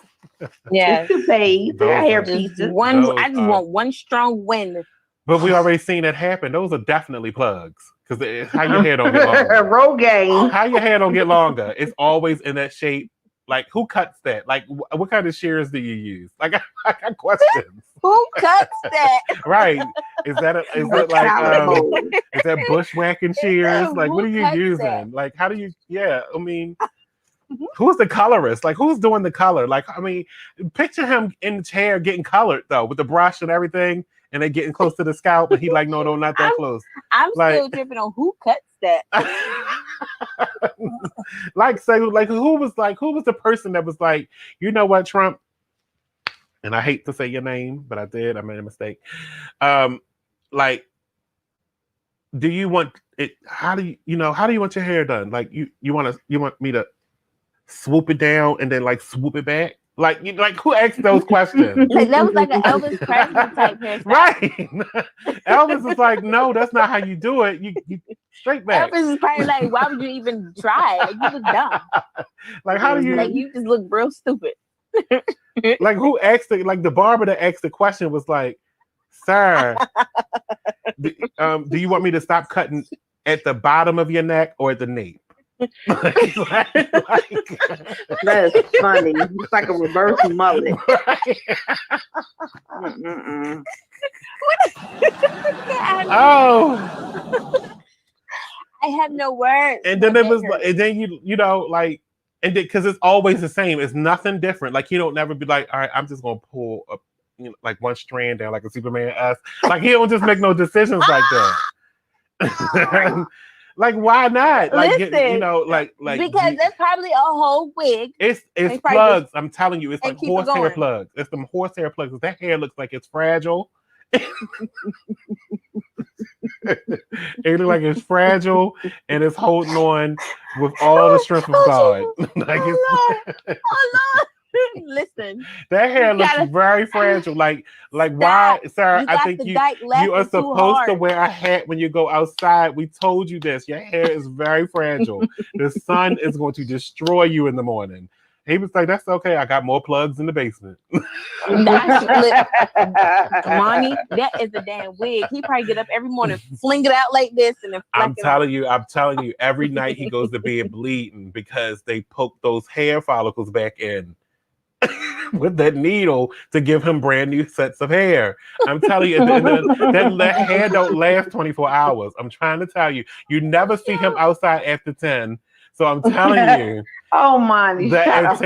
Yeah, toupees. Hair pieces. I just want one strong wind. But we already seen that happen. Those are definitely plugs. Because how your hair don't get longer? Rogaine. How your hair don't get longer? It's always in that shape. Like, who cuts that? Like, what kind of shears do you use? Like, I got questions. Who cuts that? Right? Is that bushwhacking shears? Like, what are you using? That? Like, how do you? Yeah, I mean, who's the colorist? Like, who's doing the color? Like, I mean, picture him in the chair getting colored though, with the brush and everything, and they getting close to the scalp, and he like, no, not that close. I'm still tripping on who cuts that. who was the person that was like, you know what, Trump? And I hate to say your name, but I did. I made a mistake. Like, do you want it? How do you want your hair done? Like, you want me to swoop it down and then like swoop it back? Like who asked those questions? That was like an Elvis Presley type hairstyle. Right. Elvis was like, no, that's not how you do it. You straight back. Elvis is probably like, why would you even try? Like, you look dumb. Like, how do you? Like, you just look real stupid. Like, who asked it? Like, the barber that asked the question was like, sir, do you want me to stop cutting at the bottom of your neck or at the nape? That is funny. It's like a reverse mullet. Oh, I have no words. And then because it's always the same. It's nothing different. Like, he don't never be like, all right, I'm just gonna pull up, like one strand down like a Superman S. Like, he don't just make no decisions like that. Like, why not? Like, listen, like because that's probably a whole wig. It's plugs. I'm telling you, it's like horsehair plugs. It's them horsehair plugs. That hair looks like it's fragile. It looks like it's fragile and it's holding on with all the strength of God. Like oh Lord. Listen, that hair looks very fragile. Like why, sir? I think you are supposed to wear a hat when you go outside. We told you this. Your hair is very fragile. The sun is going to destroy you in the morning. He was like, "That's okay. I got more plugs in the basement." Monny, that is a damn wig. He probably get up every morning, fling it out like this, and then I'm telling you, every night he goes to bed bleeding because they poke those hair follicles back in with that needle to give him brand new sets of hair. I'm telling you, that hair don't last 24 hours. I'm trying to tell you, you never see him outside after 10. So I'm telling you. Oh, Monty, shut up.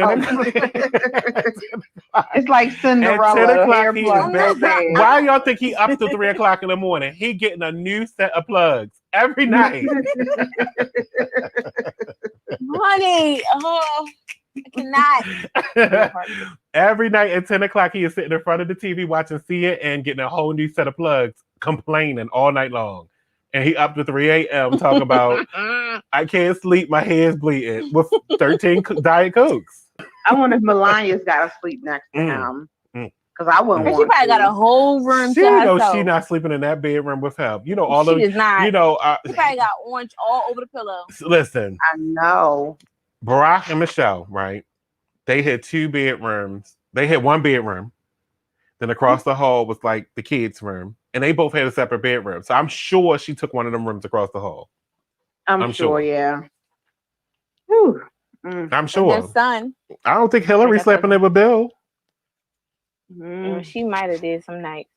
It's like Cinderella. Hair plugs. Why y'all think he up to 3 o'clock in the morning? He getting a new set of plugs every night. Honey, I cannot. Every night at 10 o'clock, he is sitting in front of the TV watching See It and getting a whole new set of plugs, complaining all night long. And he up to 3 a.m. talking about, I can't sleep, my head's bleeding, with 13 Diet Cokes. I wonder if Melania's got to sleep next to him. Because I wouldn't want she probably got a whole room to herself. She not sleeping in that bedroom with him. You know, all she is not. You know, she probably got orange all over the pillow. Listen. I know. Barack and Michelle, right? They had 2 bedrooms. They had 1 bedroom. Then across the hall was like the kids' room. And they both had a separate bedroom. So I'm sure she took one of them rooms across the hall. I'm sure, yeah. Whew. I'm sure. Their son. I don't think Hillary slept in there with Bill. She might have did some nights.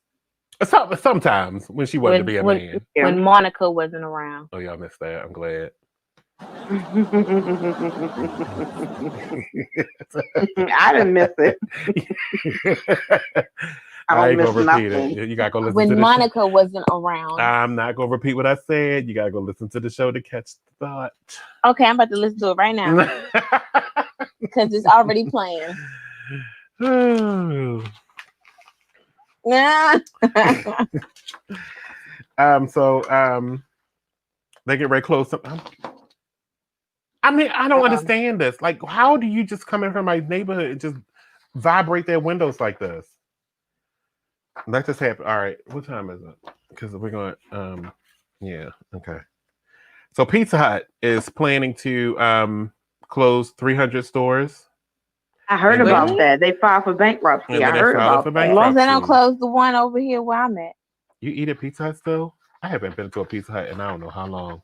Sometimes when she wanted to be a man. When Monica wasn't around. Oh, y'all missed that. I'm glad. I didn't miss it. I ain't gonna repeat it. You gotta go listen when to the Monica wasn't around. I'm not gonna repeat what I said. You gotta go listen to the show to catch the thought. Okay, I'm about to listen to it right now. Because it's already playing. They get very close. I mean, I don't understand this. Like, how do you just come in from my neighborhood and just vibrate their windows like this? That just happened. All right, what time is it? Because we're going. Yeah. Okay. So Pizza Hut is planning to close 300 stores. I heard about that. They filed for bankruptcy. I heard about that. As long as they don't close the one over here where I'm at. You eat at Pizza Hut still? I haven't been to a Pizza Hut in I don't know how long.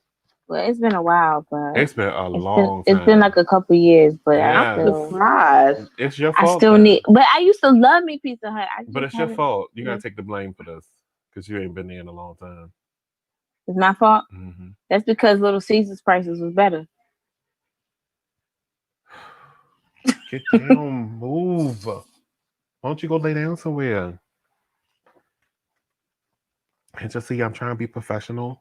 Well, it's been a while, but it's been a long time. It's been like a couple years, but yeah. I'm surprised. It's your fault. I still need, but I used to love me Pizza Hut. But it's your fault. You gotta take the blame for this because you ain't been there in a long time. It's my fault. Mm-hmm. That's because Little Caesar's prices was better. Get down, move. Why don't you go lay down somewhere? And just see, I'm trying to be professional.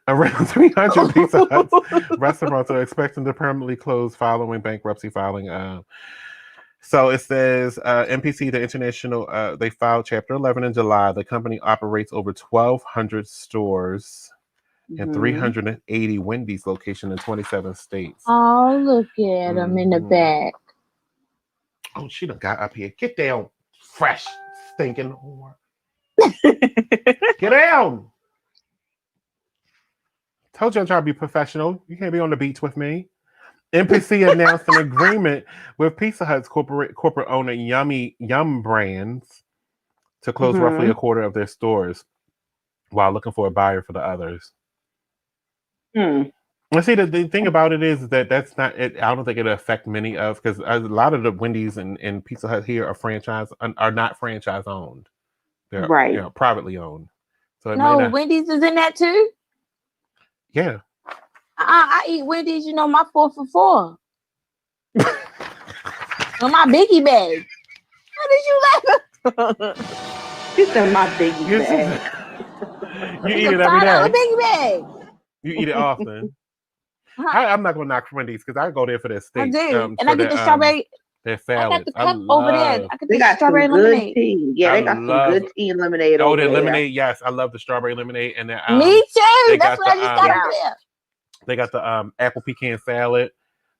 Around 300 Pizza Hut restaurants are expecting to permanently close following bankruptcy filing. So it says MPC, the international, they filed Chapter 11 in July. The company operates over 1,200 stores and 380 Wendy's locations in 27 states. Oh, look at them in the back. Oh, she done got up here. Get down, fresh, stinking whore. Get down. Told you I'm trying to be professional. You can't be on the beach with me. MPC announced an agreement with Pizza Hut's corporate owner Yum Brands to close roughly a quarter of their stores while looking for a buyer for the others. Well, see, the thing about it is that that's not it. I don't think it'll affect many of because a lot of the Wendy's and Pizza Hut here are not franchise owned. They're privately owned. So no, Wendy's is in that too. Yeah. I eat Wendy's, my 4 for $4. On my biggie bag. What did you laugh? You said my biggie bag. You eat it every day. Biggie bag. You eat it often. I'm not gonna knock Wendy's because I go there for their steak. I do, and I get the strawberry. Their salad. I got the cup over there. I got they got strawberry some lemonade. good tea. Yeah, they got some good tea and lemonade. Oh, over the there. lemonade. Yes, I love the strawberry lemonade and the. Me too. That's what I just got over there. They got the apple pecan salad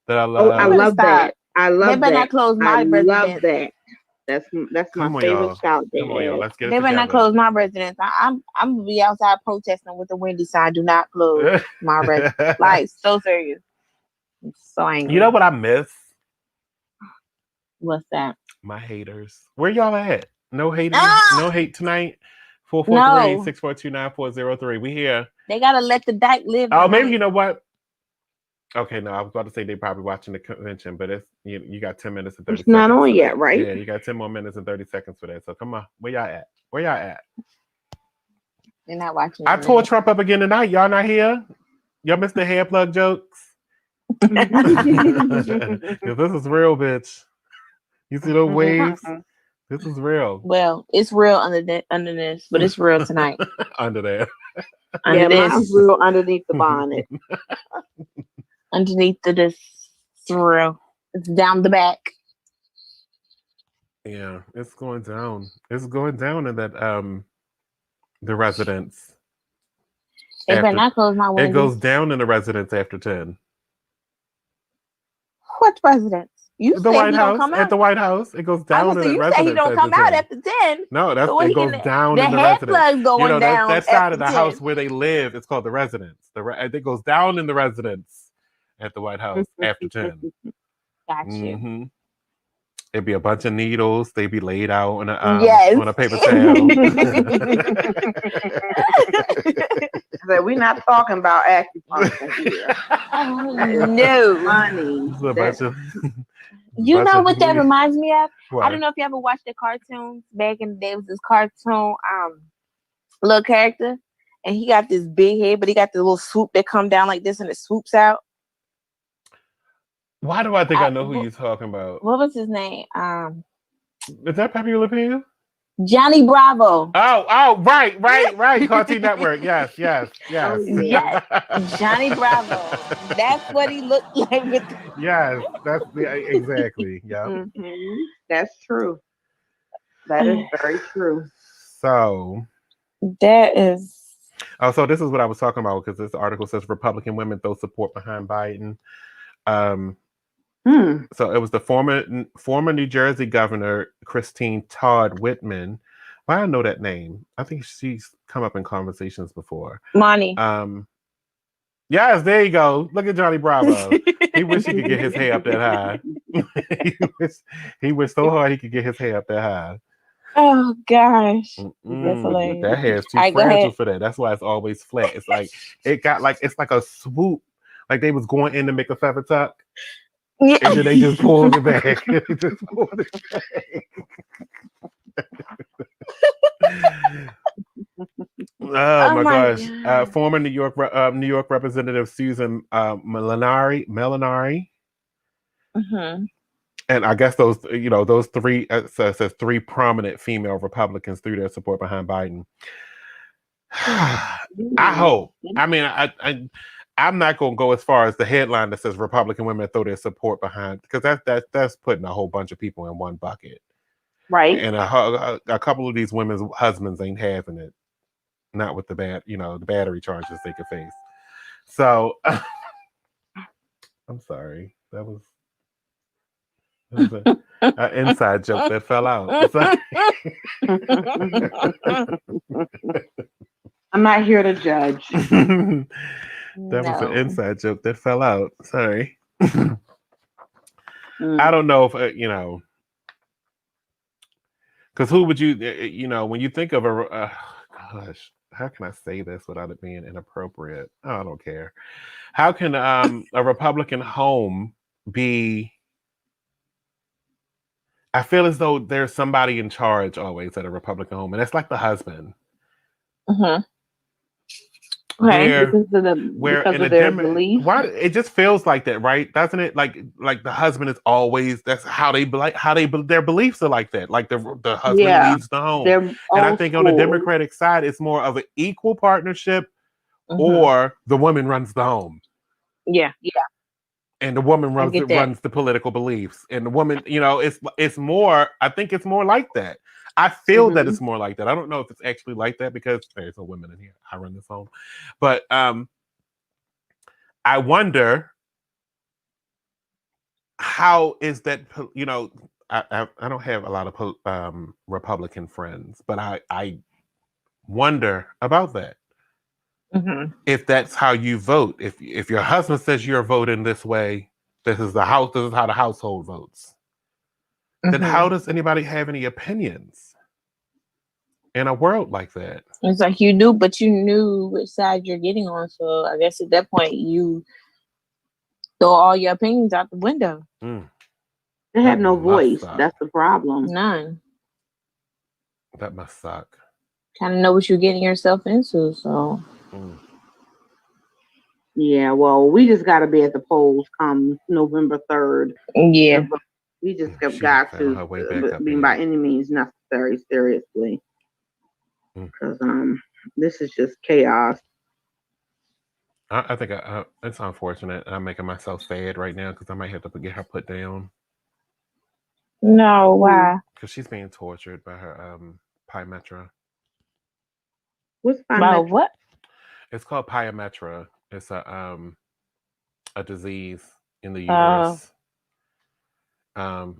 that I love. Oh, I love that. I love that. They better not close my residence. I love that. That's my favorite salad. Come on, y'all. Let's get it together. They better not close my residence. I'm gonna be outside protesting with the Wendy's sign. Do not close my residence. Like, so serious. I'm so angry. You know what I miss? What's that? My haters. Where y'all at? No haters. No hate tonight. 443-642-9403. We here. They gotta let the dyke live. Oh, maybe you know what? Okay, no, I was about to say they probably watching the convention, but it's you got 10 minutes and 30 seconds. It's not on yet, right? Yeah, you got 10 more minutes and 30 seconds for that. So come on, where y'all at? Where y'all at? They're not watching. I tore Trump up again tonight. Y'all not here? Y'all missed the hair plug jokes? This is real, bitch. You see those waves? This is real. Well, it's real under this, but it's real tonight. Under there. Mine's real underneath the bonnet. Underneath this, it's real. It's down the back. Yeah, it's going down. It's going down in that the residence. They better not close my window. It goes down in the residence after 10. What residence? You the White House at the White House. It goes down in the residence. You say he don't come out after 10. No, it goes down in the residence. Going down that side of the 10. house where they live, it's called the residence. It goes down in the residence at the White House after 10. Got you. It'd be a bunch of needles. They'd be laid out on a paper towel. So we're not talking about acupuncture here. No, money. You know what that reminds me of? What? I don't know if you ever watched the cartoons back in the day. It was this cartoon little character, and he got this big head, but he got the little swoop that come down like this, and it swoops out. Why do I think I know who you're talking about? What was his name? Is that Pepe Le Pew? Johnny Bravo. Oh, right. Cartoon Network. Yes. Yes. Johnny Bravo. That's what he looked like. Yes, that's exactly. Yeah. Mm-hmm. That's true. That is very true. So that is. Oh, so this is what I was talking about because this article says Republican women throw support behind Biden. So it was the former New Jersey governor, Christine Todd Whitman. Why I know that name? I think she's come up in conversations before. Monny. Yes, there you go. Look at Johnny Bravo. He wish he could get his hair up that high. he wished so hard he could get his hair up that high. Oh gosh. That's hilarious. That hair is too fragile for that. That's why it's always flat. It's like it's like a swoop. Like they was going in to make a feather tuck. Yeah. And then they just pulled it back. Oh my gosh. Former New York Representative Susan Melanari. Mm-hmm. And I guess those three says three prominent female Republicans threw their support behind Biden. I hope. I mean, I'm not going to go as far as the headline that says Republican women throw their support behind, because that's putting a whole bunch of people in one bucket, right? And a couple of these women's husbands ain't having it, not with the the battery charges they could face. So I'm sorry, that was an inside joke that fell out. I'm not here to judge. That was an inside joke that fell out. Sorry. I don't know if, because who would you, when you think of gosh, how can I say this without it being inappropriate? I don't care. How can a Republican home be, I feel as though there's somebody in charge always at a Republican home, and it's like the husband. Mm-hmm. Where because of their belief. Why it just feels like that, right? Doesn't it? Like the husband is always, that's how their beliefs are like that. Like the husband leads the home. And I think on the Democratic side, it's more of an equal partnership, or the woman runs the home. Yeah. And the woman runs the political beliefs. And the woman, it's more, I think it's more like that. I feel that it's more like that. I don't know if it's actually like that because there's no women in here. I run this home. But I wonder how is that, I don't have a lot of Republican friends, but I wonder about that. Mm-hmm. If that's how you vote, if your husband says you're voting this way, this is how the household votes. Then how does anybody have any opinions in a world like that? It's like you knew which side you're getting on. So I guess at that point you throw all your opinions out the window. They have no voice. That's the problem. None. That must suck. Kind of know what you're getting yourself into. So. Yeah, well, we just got to be at the polls come November 3rd. Yeah. We just have got to be by any means necessary, seriously. Because this is just chaos. I think it's unfortunate. I'm making myself sad right now because I might have to get her put down. No, why? Because she's being tortured by her pyometra. What's pyometra? What? It's called pyometra. It's a disease in the uterus.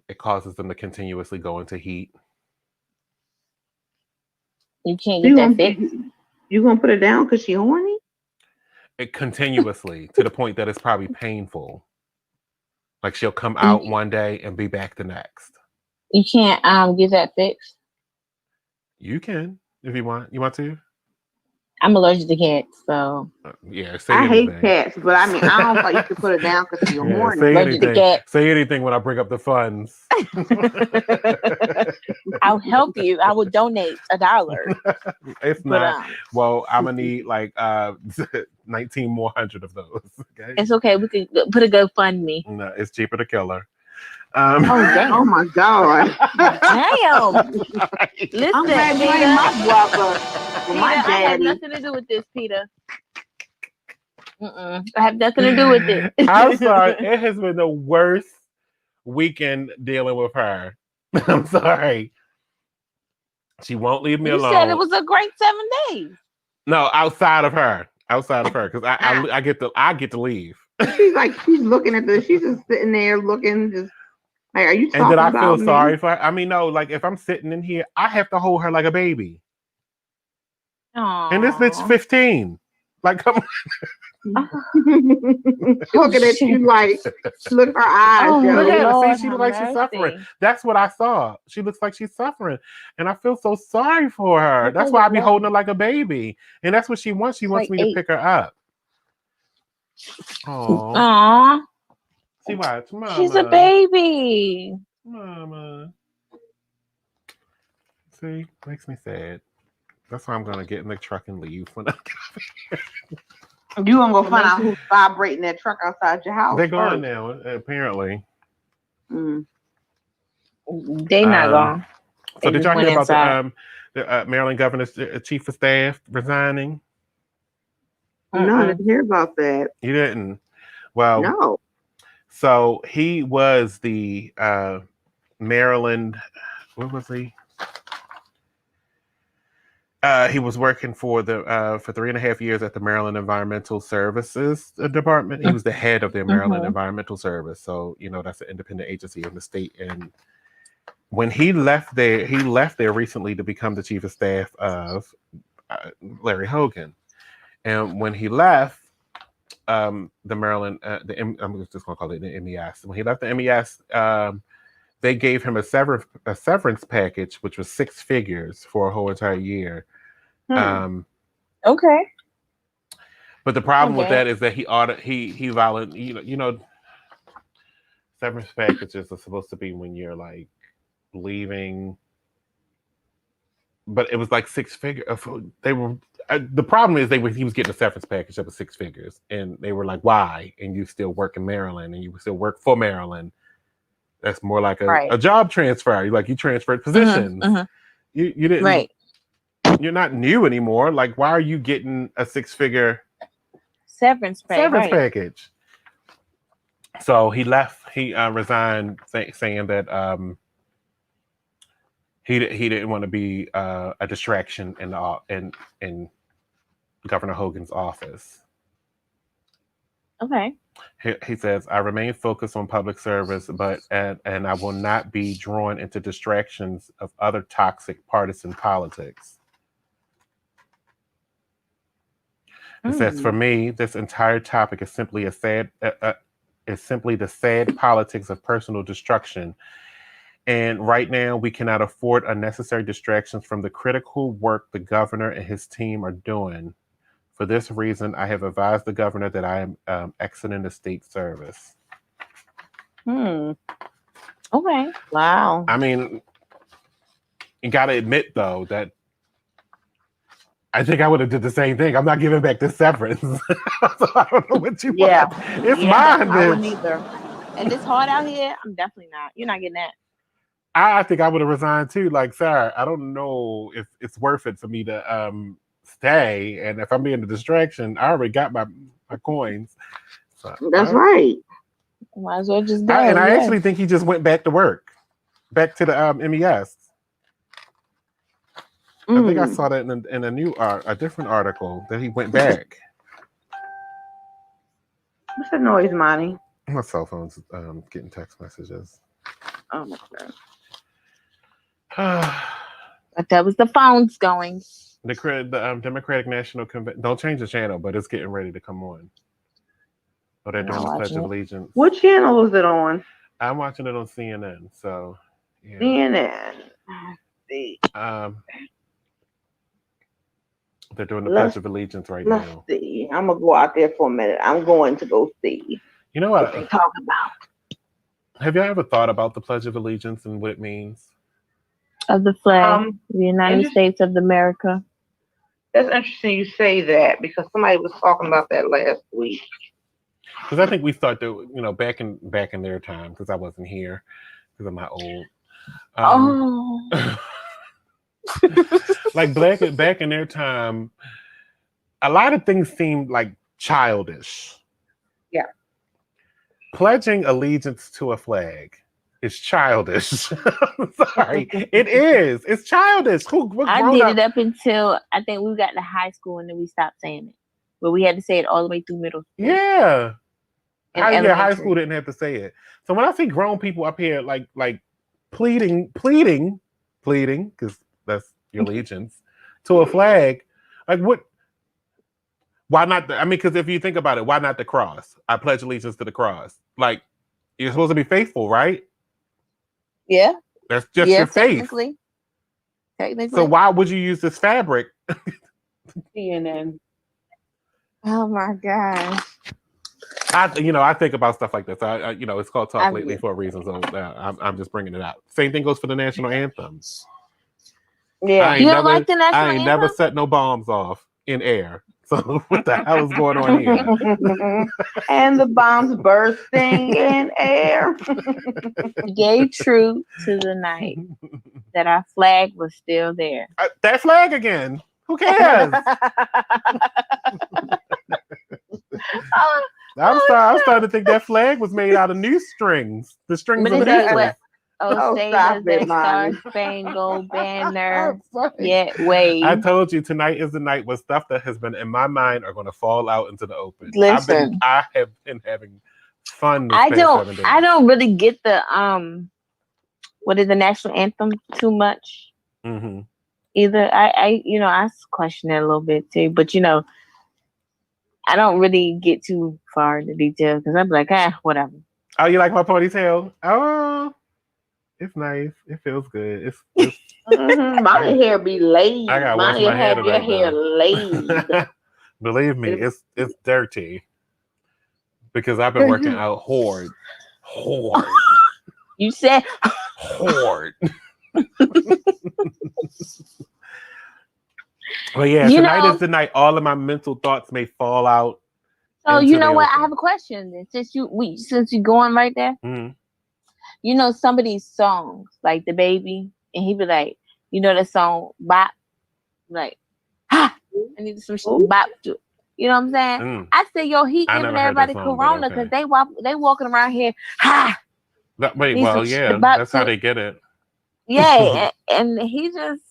It causes them to continuously go into heat. You can't get that fixed. You gonna put it down because she horny? It continuously to the point that it's probably painful. Like she'll come out one day and be back the next. You can't get that fixed. You can if you want. You want to? I'm allergic to cats, so yeah. I hate cats, but I mean, I don't think you should put it down because you're horny. Say anything when I bring up the funds. I'll help you. I will donate $1. It's not. Well, I'm gonna need like 19 more hundred of those. Okay. It's okay. We can put a GoFundMe. No, it's cheaper to kill her. Oh damn! Oh my god! Damn! Listen, I'm glad you ain't my brother. Peter, my daddy. I have nothing to do with this, Peter. I have nothing to do with it. I'm sorry. It has been the worst weekend dealing with her. I'm sorry. She won't leave me alone. You said it was a great 7 days. No, outside of her, because I get to leave. She's looking at this. She's just sitting there looking, just like, are you talking about me? And did I feel sorry for her? I mean, no. Like if I'm sitting in here, I have to hold her like a baby. Aww. And this bitch 15. Like, come on. Looking at you like, look her eyes. Oh, look at her. See, she looks like she's suffering. That's what I saw. She looks like she's suffering. And I feel so sorry for her. That's why I be holding her like a baby. And that's what she wants. She wants me to pick her up. Aww. See, watch, Mama. She's a baby. Mama. See, makes me sad. That's why I'm gonna get in the truck and leave when I get over here. You gonna go find out who's vibrating that truck outside your house? They're gone now, apparently. They not gone. So did y'all hear about the Maryland governor's chief of staff resigning? No, I didn't hear about that. You didn't? Well, no. So he was the Maryland. What was he? He was working for 3.5 years at the Maryland Environmental Services Department. He was the head of the Maryland Environmental Service. So, that's an independent agency in the state. And when he left there recently to become the chief of staff of Larry Hogan. And when he left the Maryland, I'm just going to call it the MES. When he left the MES, they gave him a severance package, which was 6 figures for a whole entire year. Okay. But the problem with that is that he volunteered. Severance packages are supposed to be when you're like leaving, but it was like 6 figures. They were. The problem is he was getting a severance package that was 6 figures, and they were like, "Why?" And you still work in Maryland, and you still work for Maryland. That's more like a job transfer. You transferred positions. You didn't. Right. You're not new anymore. Like, why are you getting a 6-figure severance package? So he left. He resigned, saying that he didn't want to be a distraction in Governor Hogan's office. Okay. He says, "I remain focused on public service, but and I will not be drawn into distractions of other toxic partisan politics." It says, "For me, this entire topic is simply is simply the sad politics of personal destruction. And right now, we cannot afford unnecessary distractions from the critical work the governor and his team are doing. For this reason, I have advised the governor that I am exiting the state service." Okay. Wow. I mean, you got to admit, though, that I think I would have did the same thing. I'm not giving back this severance. So I don't know what you want. It's mine, I wouldn't bitch. either. And it's hard out here. I'm definitely not. You're not getting that. I think I would have resigned too. Like, sir, I don't know if it's worth it for me to stay. And if I'm being a distraction, I already got my coins. So, That's right. Might as well just go. I actually think he just went back to work, back to the MES. I think I saw that in a new a different article that he went back. What's the noise, Monty? My cell phone's getting text messages. Oh my god. But that was the phones going. The Democratic National Convention. Don't change the channel, but it's getting ready to come on. Oh, they're doing the Pledge of Allegiance. What channel is it on? I'm watching it on CNN. So, yeah. CNN. Let's see. They're doing the Pledge of Allegiance right now. Let's see. I'm gonna go out there for a minute. I'm going to go see. You know what they talk about? Have you ever thought about the Pledge of Allegiance and what it means? Of the flag, the United States of America. That's interesting you say that because somebody was talking about that last week. Because I think we thought that, back in their time, because I wasn't here, because I'm not old. Like back in their time, a lot of things seemed like childish. Yeah. Pledging allegiance to a flag is childish. I'm sorry. It is. It's childish. I did it up until I think we got to high school and then we stopped saying it. But we had to say it all the way through middle school. Yeah. High school didn't have to say it. So when I see grown people up here like pleading, because that's your allegiance, to a flag, like what? Why not? Because if you think about it, why not the cross? I pledge allegiance to the cross. Like, you're supposed to be faithful, right? Yeah. That's just your faith. Technically. So why would you use this fabric? CNN. Oh my gosh. I think about stuff like this. It's called Talk Lately for a reason. So I'm just bringing it out. Same thing goes for the national anthems. Yeah, you don't like the national anthem? I ain't never set no bombs off in air. So what the hell is going on here? And the bombs bursting in air. Gave true to the night that our flag was still there. That flag again. Who cares? I'm starting to think that flag was made out of new strings. The strings of the say the Star-Spangled Banner yet wave. I told you tonight is the night where stuff that has been in my mind are going to fall out into the open. Listen, I have been having fun. I don't really get the what is the national anthem too much. Mm-hmm. Either I question it a little bit too, but I don't really get too far into detail because I'm like, whatever. Oh, you like my ponytail? Oh. It's nice. It feels good. It's my hair be laid. I gotta wash my hair have your hair laid. Believe me, it's dirty because I've been working out hard. You said hard. Well, yeah, tonight is the night all of my mental thoughts may fall out. So you know what? I have a question. Since you're going right there. Mm-hmm. Some of these songs, like The Baby, and he be like, that song, Bop? Like, I need some bop. You know what I'm saying? I said, yo, he giving everybody corona because they walking around here. Ha! That's how they get it. Yeah, and he just,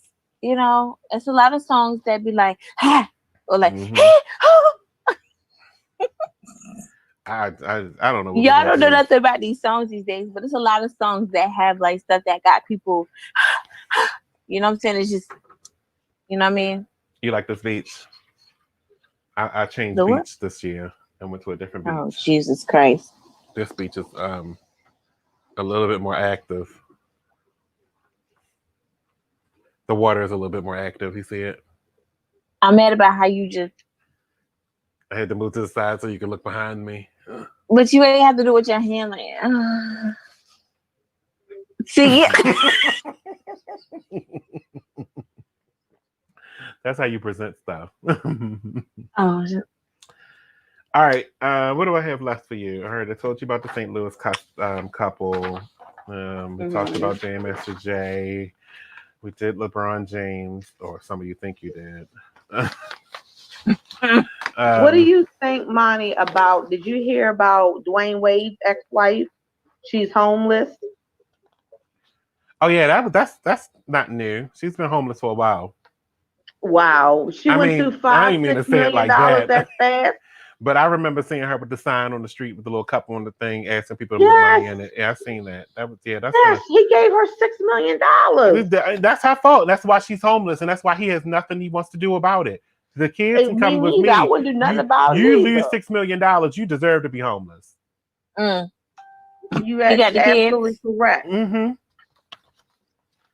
it's a lot of songs that be like, ha, or like, hey, oh. I don't know. Y'all don't know nothing about these songs these days, but it's a lot of songs that have like stuff that got people. You know what I'm saying? It's just, you know what I mean? You like this beach? I changed beach this year and went to a different beach. Oh, Jesus Christ! This beach is a little bit more active. The water is a little bit more active. You see it? I'm mad about how you just. I had to move to the side so you could look behind me. But you ain't have to do it with your hand like. See it? That's how you present stuff. Oh. All right. What do I have left for you? I told you about the St. Louis couple. We talked about J. Master J. We did LeBron James, or some of you think you did. What do you think, Monty, about? Did you hear about Dwayne Wade's ex-wife? She's homeless. Oh yeah, that's not new. She's been homeless for a while. Wow, she went through $5-6 million that fast. But I remember seeing her with the sign on the street with the little cup on the thing, asking people to put money in it. Yeah, I seen that. He gave her $6 million. That's her fault. That's why she's homeless, and that's why he has nothing he wants to do about it. The kids can come with me. I wouldn't do nothing about it. You lose $6 million, you deserve to be homeless. You got the absolutely kids? Correct. Mm-hmm.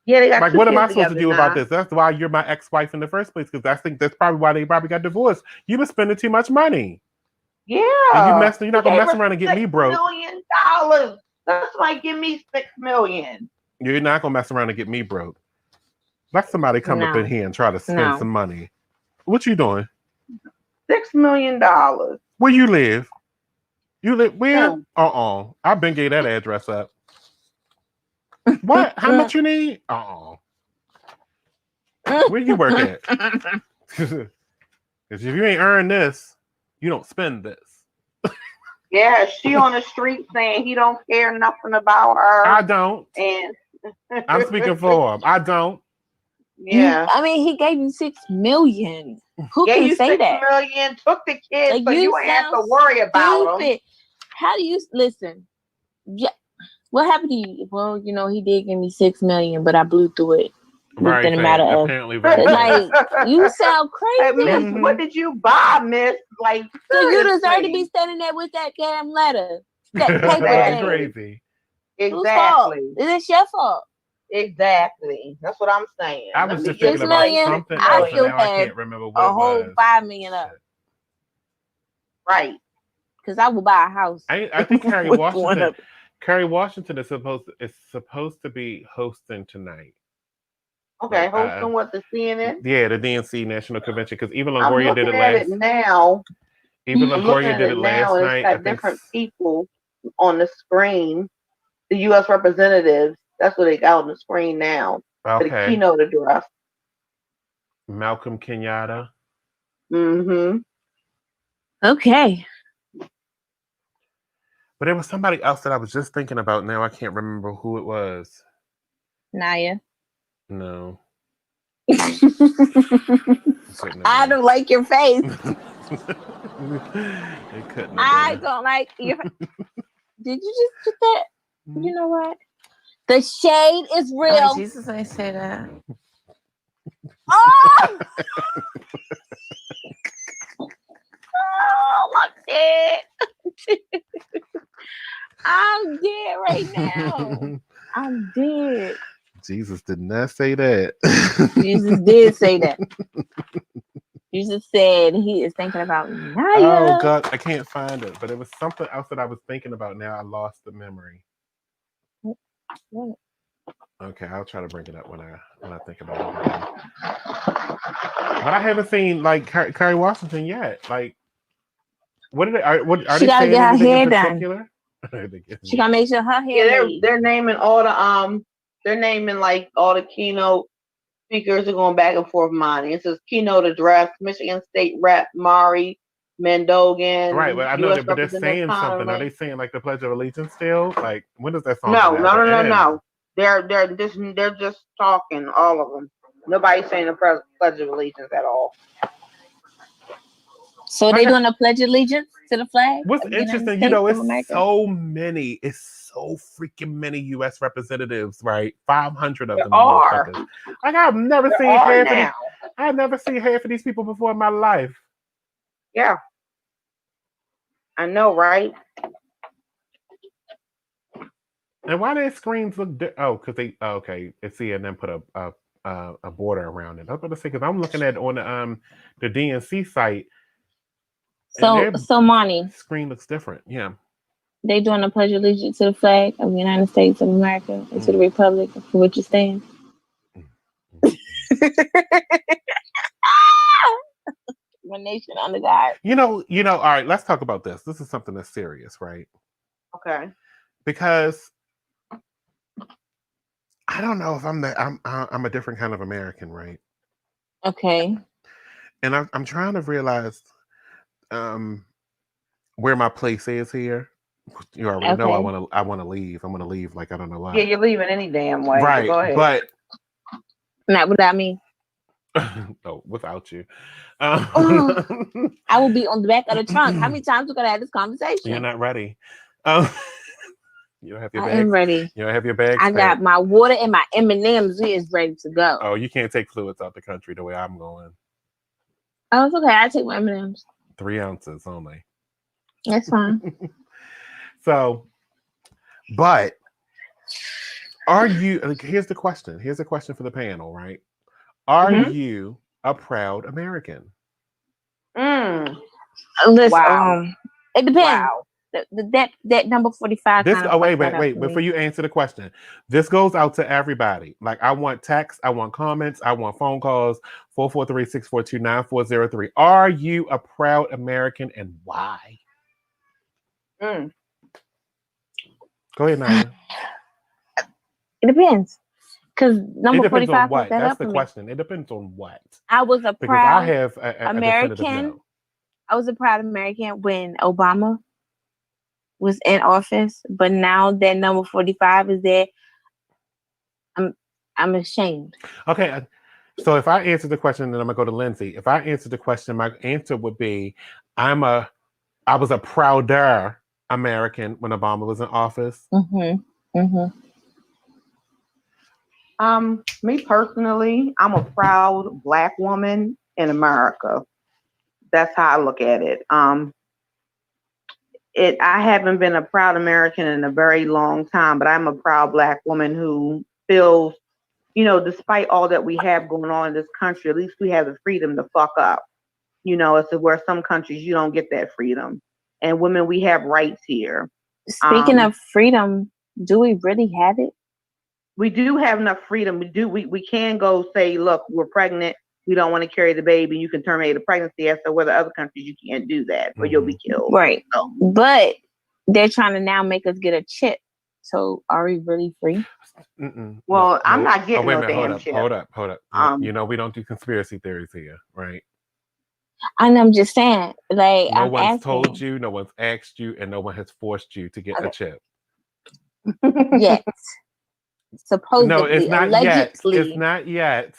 Yeah, they got like, what am I supposed to do about this? That's why you're my ex-wife in the first place, because I think that's probably why they got divorced. You've been spending too much money. Yeah. And you're not going to mess around and get me broke. $6 million. That's like, give me $6 million. You're not going to mess around and get me broke. Let somebody come up in here and try to spend some money. What you doing? $6 million. Where you live? You live where? I've been gave that address up. What? How much you need? Where you work at? Because if you ain't earned this, you don't spend this. Yeah, she on the street saying he don't care nothing about her. I don't. And I'm speaking for him. I don't. Yeah. He gave you $6 million. Who gave can you say $6 that? million, took the kids, like, so you ain't have to worry about them. How do you listen? Yeah. What happened to you? Well, he did give me $6 million, but I blew through it. Within a matter of apparently like you sound crazy. Hey, miss, what did you buy, miss? Like, so you deserve to be standing there with that damn letter. That paper That's crazy. Exactly. It's your fault. Exactly. That's what I'm saying. I was just thinking about something else, and now I can't remember what a whole $5 million up. Right. Because I will buy a house. I think Kerry Washington is supposed to be hosting tonight. Okay, hosting what, the CNN? Yeah, the DNC National Convention. Because even LaGuardia did it last. Now, even LaGuardia did it last night. It's got different people on the screen. The U.S. representatives. That's what they got on the screen now. Okay. For the keynote address. Malcolm Kenyatta. Mm-hmm. Okay. But there was somebody else that I was just thinking about. Now I can't remember who it was. Naya. No. I don't like your face. It couldn't. I don't like your. Did you just put that? You know what? The shade is real. Oh, Jesus, I say that. Oh! Oh, I'm dead. I'm dead right now. I'm dead. Jesus did not say that. Jesus did say that. Jesus said he is thinking about Naya. Oh God, I can't find it. But it was something else that I was thinking about. Now I lost the memory. What? Okay, I'll try to bring it up when I think about it again. But I haven't seen like Kerry Washington yet. Like, what are they? Are she they gotta saying get her hair done? She gotta make sure her hair. Yeah, they're naming all the They're naming like all the keynote speakers are going back and forth. Monty. It says keynote address. Michigan State Rep. Mari Mendogan, Right, but I know U.S. that, but they're Representative saying something. Are Conway. they saying like the Pledge of Allegiance still? Like, when does that song No. end? They're just talking, all of them. Nobody's saying the Pledge of Allegiance at all. So they doing a Pledge of Allegiance to the flag? What's of the United interesting, States of it's America? so freaking many U.S. representatives, right? 500 of There them are. motherfuckers. Like, I've never There seen are half of now. these. I've never seen half of these people before in my life. Yeah. I know, right? And why do their screens look? Because they okay. See, and then put a border around it. I was going to say because I'm looking at on the DNC site. So Monty, screen looks different. Yeah. they doing a Pledge of Allegiance to the flag of the United States of America and to the Republic for which it stands. One nation under God. All right, let's talk about this. This is something that's serious, right? Okay. Because I don't know if I'm a different kind of American, right? Okay. And I'm trying to realize where my place is here. You already know I want to leave. I'm going to leave like I don't know why. Yeah, you're leaving any damn way. Right, Go ahead. but not without me. No, without you. I will be on the back of the trunk. How many times we gonna have this conversation? You're not ready. You don't have your bags. I am ready. You don't have your bags. I got my water and my M&Ms is ready to go. Oh, you can't take fluids out the country the way I'm going. Oh, it's okay. I take my M&Ms. 3 ounces only. That's fine. So, but are you? Here's the question. Here's a question for the panel, right? Are you a proud American? Listen, Wow. It depends. Wow. That number 45. Wait. Before you answer the question, this goes out to everybody. Like, I want texts, I want comments, I want phone calls. 443-642-9403. Are you a proud American and why? Mm. Go ahead, Naya. It depends. Because number 45 on what? That's the me. question. It depends on what. I was a because proud I have a American. No. I was a proud American when Obama was in office, but now that number 45 is there, I'm ashamed. Okay, so if I answer the question, then I'm gonna go to Lindsay. If I answer the question, my answer would be, I was a prouder American when Obama was in office. Me personally, I'm a proud Black woman in America. That's how I look at it. I haven't been a proud American in a very long time, but I'm a proud Black woman who feels, despite all that we have going on in this country, at least we have the freedom to fuck up. As to where some countries you don't get that freedom. And women, we have rights here. Speaking of freedom, do we really have it? We do have enough freedom. We can go say, look, we're pregnant. We don't want to carry the baby. You can terminate the pregnancy. As to whether other countries you can't do that, or you'll be killed. Right. So. But they're trying to now make us get a chip. So are we really free? Well, I'm not getting no damn chip. Hold up. We don't do conspiracy theories here, right? And I'm just saying, like, no one's told you, no one's asked you, and no one has forced you to get a chip. Yes. Supposedly, no, it's not allegedly. yet. It's not yet.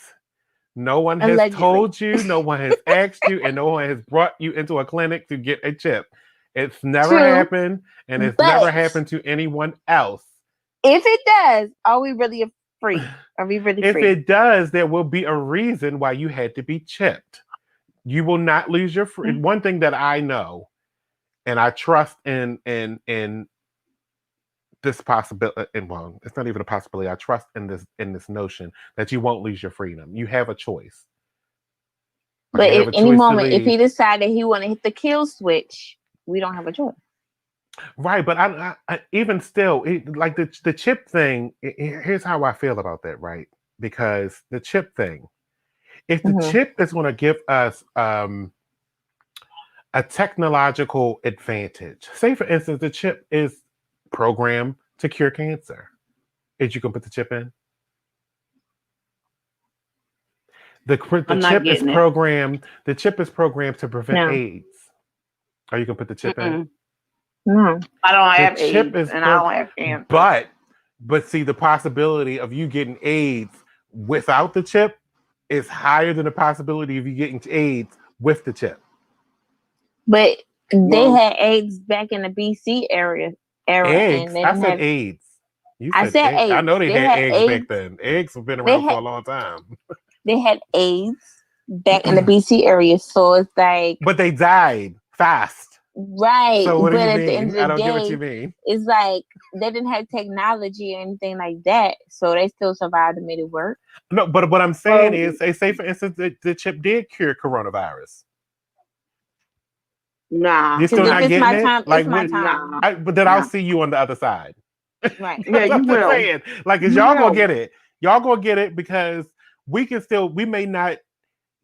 No one has told you, no one has asked you, and no one has brought you into a clinic to get a chip. It's never happened, and it's never happened to anyone else. If it does, are we really free? Are we really free? If it does, there will be a reason why you had to be chipped. You will not lose your free. One thing that I know, and I trust in this possibility, and well, it's not even a possibility. I trust in this notion that you won't lose your freedom. You have a choice. But at any moment, if he decided he want to hit the kill switch, we don't have a choice. Right, but I even still, like the chip thing. Here's how I feel about that, right? Because the chip thing, if the chip is going to give us a technological advantage, say for instance, the chip is programmed to cure cancer, is you can put the chip in. The chip is programmed to prevent AIDS. Are you gonna put the chip in? No. I don't The have chip AIDS, is and I don't have cancer. but see, the possibility of you getting AIDS without the chip is higher than the possibility of you getting AIDS with the chip. But they had AIDS back in the BC era, Eggs. and they I didn't said have. AIDS. You I said said eggs. I AIDS. know they had had eggs back then. Eggs have been around for a long time. They had AIDS back in the BC area, so it's like. But they died fast. Right. So what but do you at mean? the end of the I don't day, get what you mean. It's like they didn't have technology or anything like that, so they still survived and made it work. No, but what I'm saying is, say for instance, the chip did cure coronavirus. Nah. You're still not getting it? Time, like, it's my time. But then I'll see you on the other side. Right. Yeah, you will. Saying. Like, is y'all gonna get it? Y'all gonna get it because we may not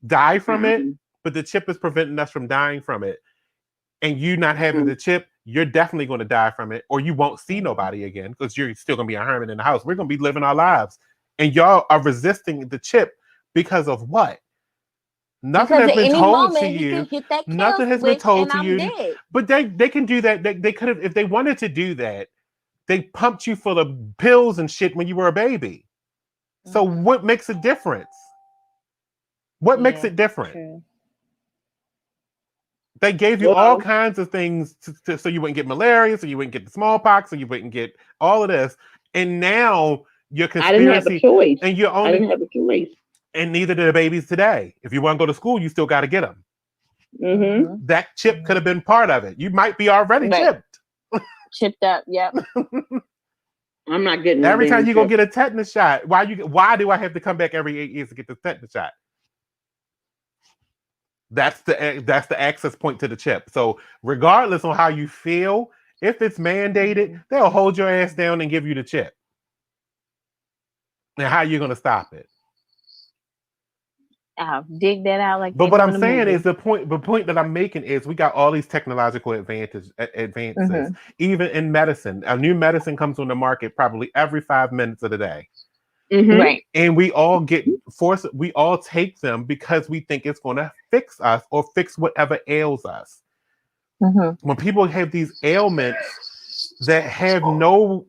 die from it, but the chip is preventing us from dying from it. And you not having the chip, you're definitely going to die from it, or you won't see nobody again because you're still going to be a hermit in the house. We're going to be living our lives. And y'all are resisting the chip because of what? Nothing has been told to you. Nothing has been told to you. But they can do that. They could have, if they wanted to do that, they pumped you full of pills and shit when you were a baby. So what makes it different? What makes it different? True. They gave you all kinds of things so you wouldn't get malaria, so you wouldn't get the smallpox, so you wouldn't get all of this. And now your conspiracy. I didn't have a choice. And you're only, I didn't have a choice. And neither do the babies today. If you want to go to school, you still got to get them. Mm-hmm. That chip could have been part of it. You might be already chipped. Chipped up, yep. I'm not getting every time you go get a tetanus shot. Why do I have to come back every 8 years to get the tetanus shot? That's the access point to the chip. So regardless on how you feel, if it's mandated, they'll hold your ass down and give you the chip. Now, how are you going to stop it? I'll dig that out like. But what I'm saying is the point that I'm making is we got all these technological advances, even in medicine. A new medicine comes on the market probably every 5 minutes of the day. Mm-hmm. Right. And we all we all take them because we think it's going to fix us or fix whatever ails us. Mm-hmm. When people have these ailments that have no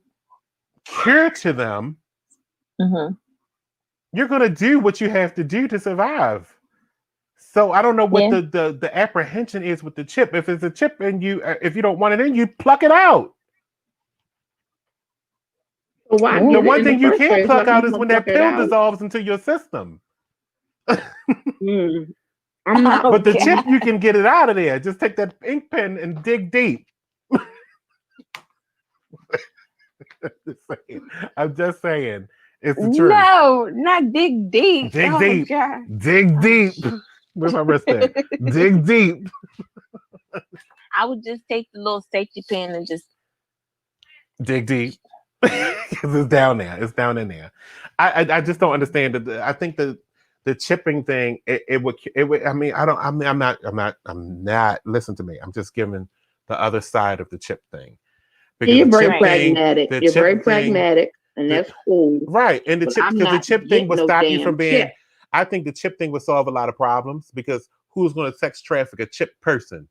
cure to them, you're going to do what you have to do to survive. So I don't know what the apprehension is with the chip. If it's a chip in you, if you don't want it in you, pluck it out. The one thing you can't pluck out is when that pill dissolves into your system. I'm not. But the chip, you can get it out of there. Just take that ink pen and dig deep. I'm just saying. It's the truth. No, not dig deep. Dig deep. Dig deep. Where's my wrist at? Dig deep. I would just take the little safety pin and just dig deep. Because it's down there. It's down in there. I just don't understand it. I think the chipping thing, it would I mean, I'm not listen to me. I'm just giving the other side of the chip thing. Because you're very pragmatic. You're very pragmatic, and that's cool. Right. And because the chip thing would stop you from being I think the chip thing would solve a lot of problems because who's going to sex traffic a chip person?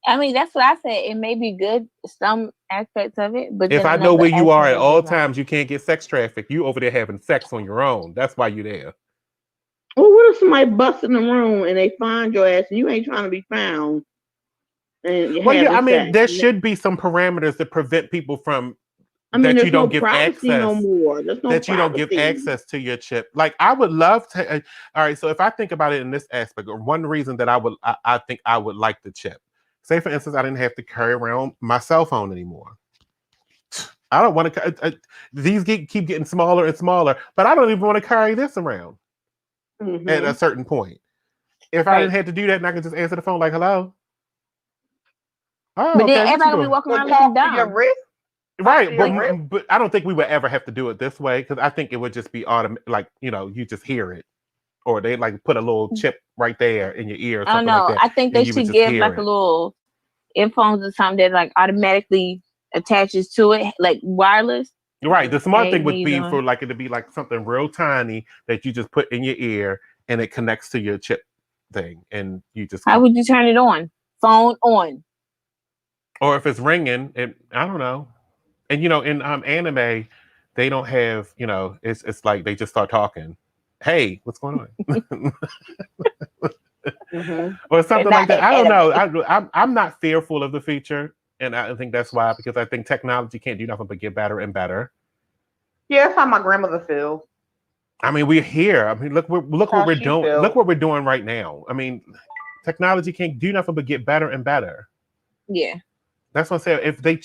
I mean, that's what I said. It may be good, some aspects of it, but if I know where you are at all times, you can't get sex trafficked. You over there having sex on your own. That's why you're there. Well, what if somebody busts in the room and they find your ass and you ain't trying to be found? There should be some parameters that prevent people from that you don't give access no more. That you don't give access to your chip. Like I would love to. All right, so if I think about it in this aspect, or one reason that I think I would like the chip. Say, for instance, I didn't have to carry around my cell phone anymore. I don't want to. These keep getting smaller and smaller, but I don't even want to carry this around at a certain point. If I didn't have to do that, and I could just answer the phone like, "Hello." Oh, but then everybody be walking around looking dumb. Right, but I don't think we would ever have to do it this way because I think it would just be automatic. Like you just hear it. Or they like put a little chip right there in your ear or something like that. I think they should give like a little earphones or something that like automatically attaches to it, like wireless. Right. The smart thing would be for like it to be like something real tiny that you just put in your ear and it connects to your chip thing, and you just. How would you turn it on? Phone on. Or if it's ringing, I don't know. And in anime, they don't have it's like they just start talking. Hey, what's going on? Or something like that. I don't know. I'm not fearful of the future, and I think that's why, because I think technology can't do nothing but get better and better. Yeah, that's how my grandmother feels. I mean, we're here. I mean, look what we're doing. Feels. Look what we're doing right now. I mean, technology can't do nothing but get better and better. Yeah. That's what I'm saying. If they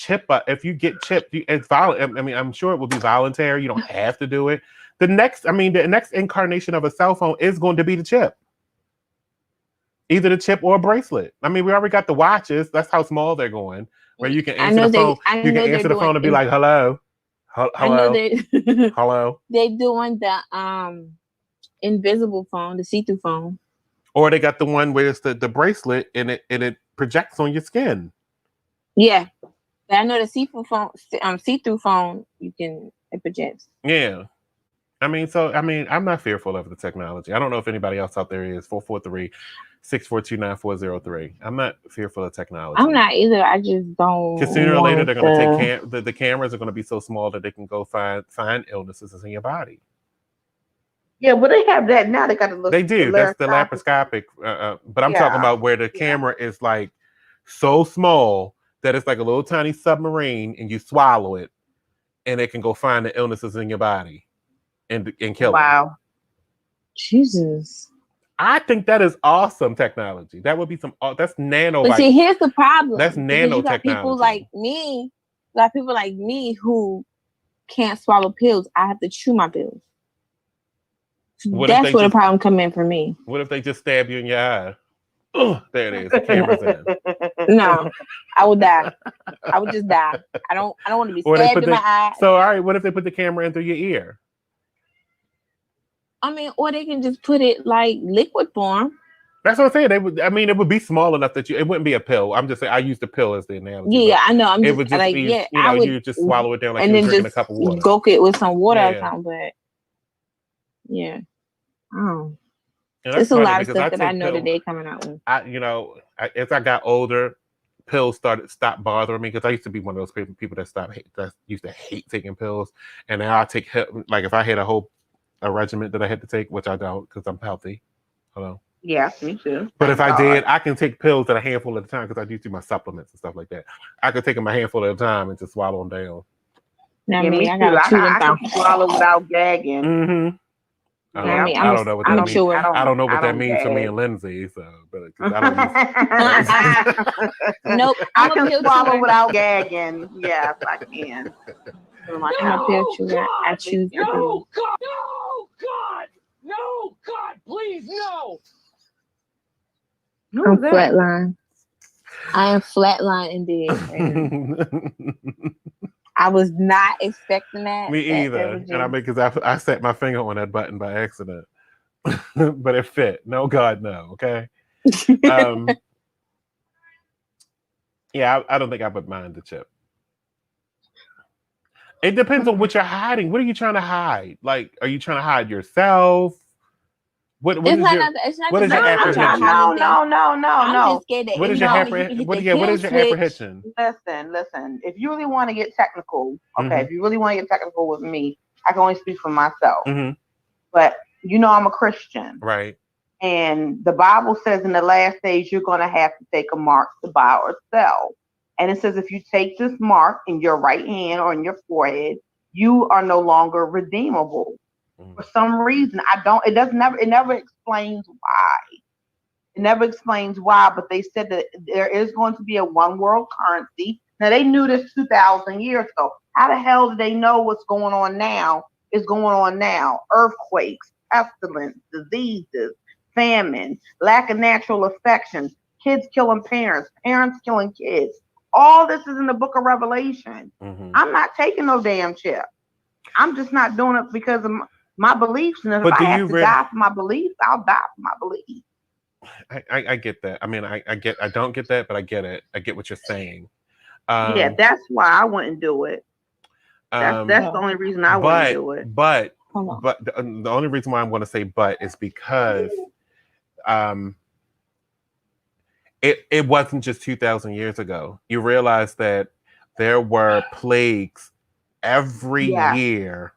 if you get chipped, it's violent. I mean, I'm sure it will be voluntary. You don't have to do it. The next incarnation of a cell phone is going to be the chip. Either the chip or a bracelet. I mean, we already got the watches. That's how small they're going. Where you can answer the phone. You can answer the phone and be like, "Hello, hello, I know hello." They're doing the invisible phone, the see-through phone. Or they got the one where it's the bracelet and it projects on your skin. Yeah, but I know the see-through phone, it projects. Yeah. I mean, I'm not fearful of the technology. I don't know if anybody else out there is. 443-642-9403. I'm not fearful of technology. I'm not either. I just don't. Because sooner or later, they're going to take the cameras are going to be so small that they can go find illnesses in your body. Yeah, but they have that now. They got to look. They do. That's the laparoscopic. But I'm talking about where the camera is like so small that it's like a little tiny submarine, and you swallow it, and it can go find the illnesses in your body. And kill them. Wow. Jesus. I think that is awesome technology. That would be that's nano. But see, here's the problem. That's nanotechnology. You got people like me. You got people like me who can't swallow pills. I have to chew my pills. That's where the problem come in for me. What if they just stab you in your eye? Oh, there it is. The camera's in. No, I would die. I would just die. I don't want to be stabbed in my eye. So, all right, what if they put the camera in through your ear? I mean, or they can just put it like liquid form. That's what I'm saying. It would be small enough that it wouldn't be a pill. I'm just saying, I use the pill as the analogy. Yeah, I know. It would just like, be, you just swallow it down like you're drinking a cup of water. Gulp it with some water or something, but yeah. Oh. It's a lot of stuff that I know that they're coming out with. As I got older, pills stopped bothering me, because I used to be one of those people that used to hate taking pills, and now I take, like, if I had a regimen that I had to take, which I don't because I'm healthy. Hello. Yeah, me too. But if I did, I can take pills at a handful at a time, because I do my supplements and stuff like that. I could take them a handful at a time and just swallow them down. Now, me, I got to swallow without gagging. Mm-hmm. I don't know what that means. I don't know what that means for me and Lindsay. So, but I don't. Nope. I can swallow without gagging. Yes, I can. I'm a pill chewer. I choose. No, God, no, God, no, God, please, no. I'm flatline. I am flatline indeed. I was not expecting that. Me either. And because I set my finger on that button by accident. But it fit. No, God, no. Okay. Yeah, I don't think I would mind the chip. It depends on what you're hiding. What are you trying to hide? Like, are you trying to hide yourself? What is your apprehension? No. What is your apprehension? Listen. If you really want to get technical, okay, if you really want to get technical with me, I can only speak for myself. Mm-hmm. But I'm a Christian. Right. And the Bible says in the last days, you're going to have to take a mark to buy or sell. And it says if you take this mark in your right hand or in your forehead, you are no longer redeemable. For some reason, it never explains why. It never explains why, but they said that there is going to be a one world currency. Now, they knew this 2,000 years ago. How the hell do they know what's going on now is going on now? Earthquakes, pestilence, diseases, famine, lack of natural affection, kids killing parents, parents killing kids. All this is in the book of Revelation. Mm-hmm. I'm not taking no damn chip. I'm just not doing it because of my beliefs. And if I have to die for my beliefs, I'll die for my beliefs. I get that. I mean, I don't get that, but I get it. I get what you're saying. Yeah, that's why I wouldn't do it. That's the only reason I wouldn't do it. But the only reason why I'm going to say but is because it wasn't just 2,000 years ago. You realize that there were plagues every year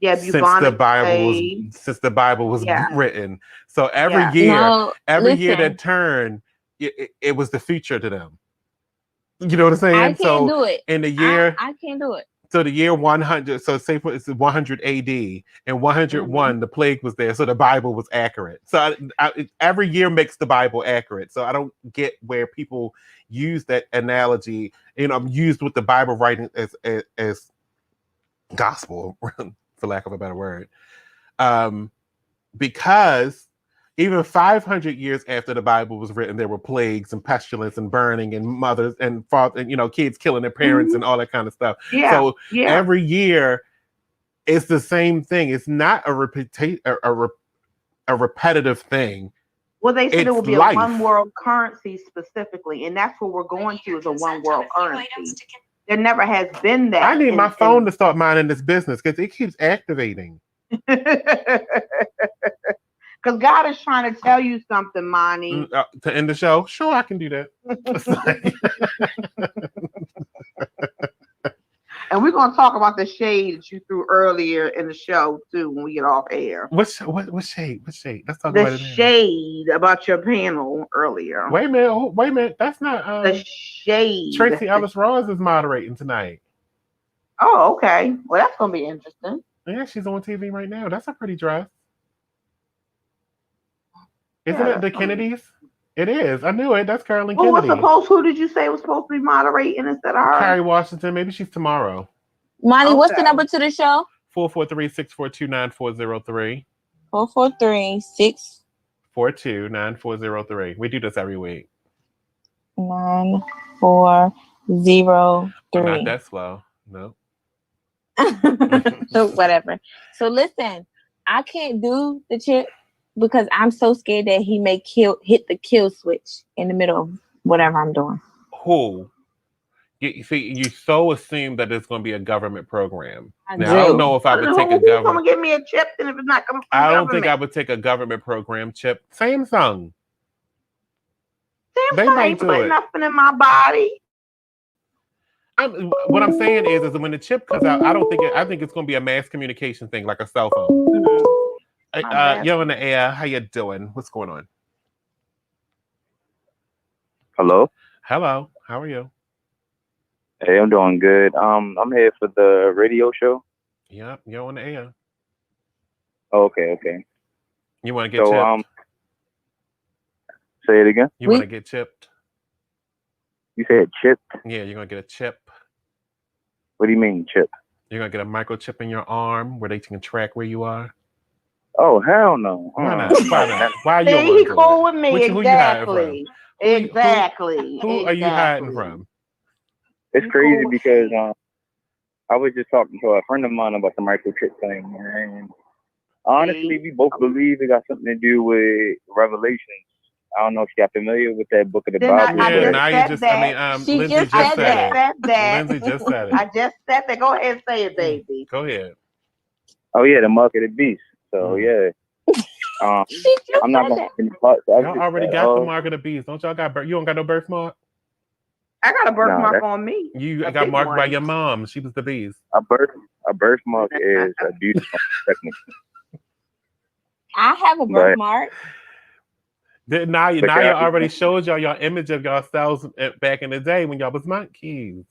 since the Bible was written. So every year that turned, it was the future to them. You know what I'm saying? I can't do it. In the year, I can't do it. So the year 100, so say it's 100 AD, and 101, the plague was there, so the Bible was accurate. So every year makes the Bible accurate. So I don't get where people use that analogy, used with the Bible writing as gospel, for lack of a better word, because even 500 years after the Bible was written, there were plagues and pestilence and burning and mothers and father, and kids killing their parents and all that kind of stuff. So every year it's the same thing. It's not a repetitive thing. Well, they said it will be a one world currency specifically, and that's what we're going to, is a one world currency. There never has been that. I need my phone to start minding this business because it keeps activating. Because God is trying to tell you something, Monny. To end the show? Sure, I can do that. And we're going to talk about the shade that you threw earlier in the show, too, when we get off air. What shade? What shade? Let's talk the about it. The shade about your panel earlier. Wait a minute. That's not... the shade. Tracy Ellis Ross is moderating tonight. Oh, okay. Well, that's going to be interesting. Yeah, she's on TV right now. That's a pretty dress. Isn't it the Kennedys? It is. I knew it. That's Carolyn Kennedy. Who did you say was supposed to be moderating instead of her? Carrie Washington. Maybe she's tomorrow. Monty, what's the number to the show? 443-642-9403. 443-642-9403. We do this every week. 9403. Not that slow. No. So whatever. So listen, I can't do the chip because I'm so scared that he may hit the kill switch in the middle of whatever I'm doing. Who? You see, you so assume that it's going to be a government program. I don't know if I would take a government. Someone give me a chip, and if it's not coming from I don't think I would take a government program chip. Samsung. They might do it. Nothing in my body. What I'm saying is when the chip comes out, I think it's going to be a mass communication thing, like a cell phone. You're on the air. How you doing? What's going on? Hello. How are you? Hey, I'm doing good. I'm here for the radio show. Yeah, you're on the air. Okay. You want to get chipped? Say it again. You want to get chipped? You said chipped? Yeah, you're gonna get a chip. What do you mean chip? You're gonna get a microchip in your arm where they can track where you are. Oh, hell no. Why not? Why are you? He cool with me. Exactly. Who are you hiding from? It's crazy because I was just talking to a friend of mine about the microchip thing, and honestly, we both believe it got something to do with Revelations. I don't know if you got familiar with that book of the Bible. Yeah, now you just, Lindsay just said it. Lindsay just said it. I just said that. Go ahead and say it, baby. Go ahead. Oh, yeah, the mark of the beast. So, yeah. I'm not going to y'all already got the mark of the beast. Don't y'all got you don't got no birthmark? I got a birthmark on me. You got marked by your mom. She was the beast. A birthmark is a beautiful technique. I have a birthmark. Now you already showed y'all your image of yourselves back in the day when y'all was monkeys.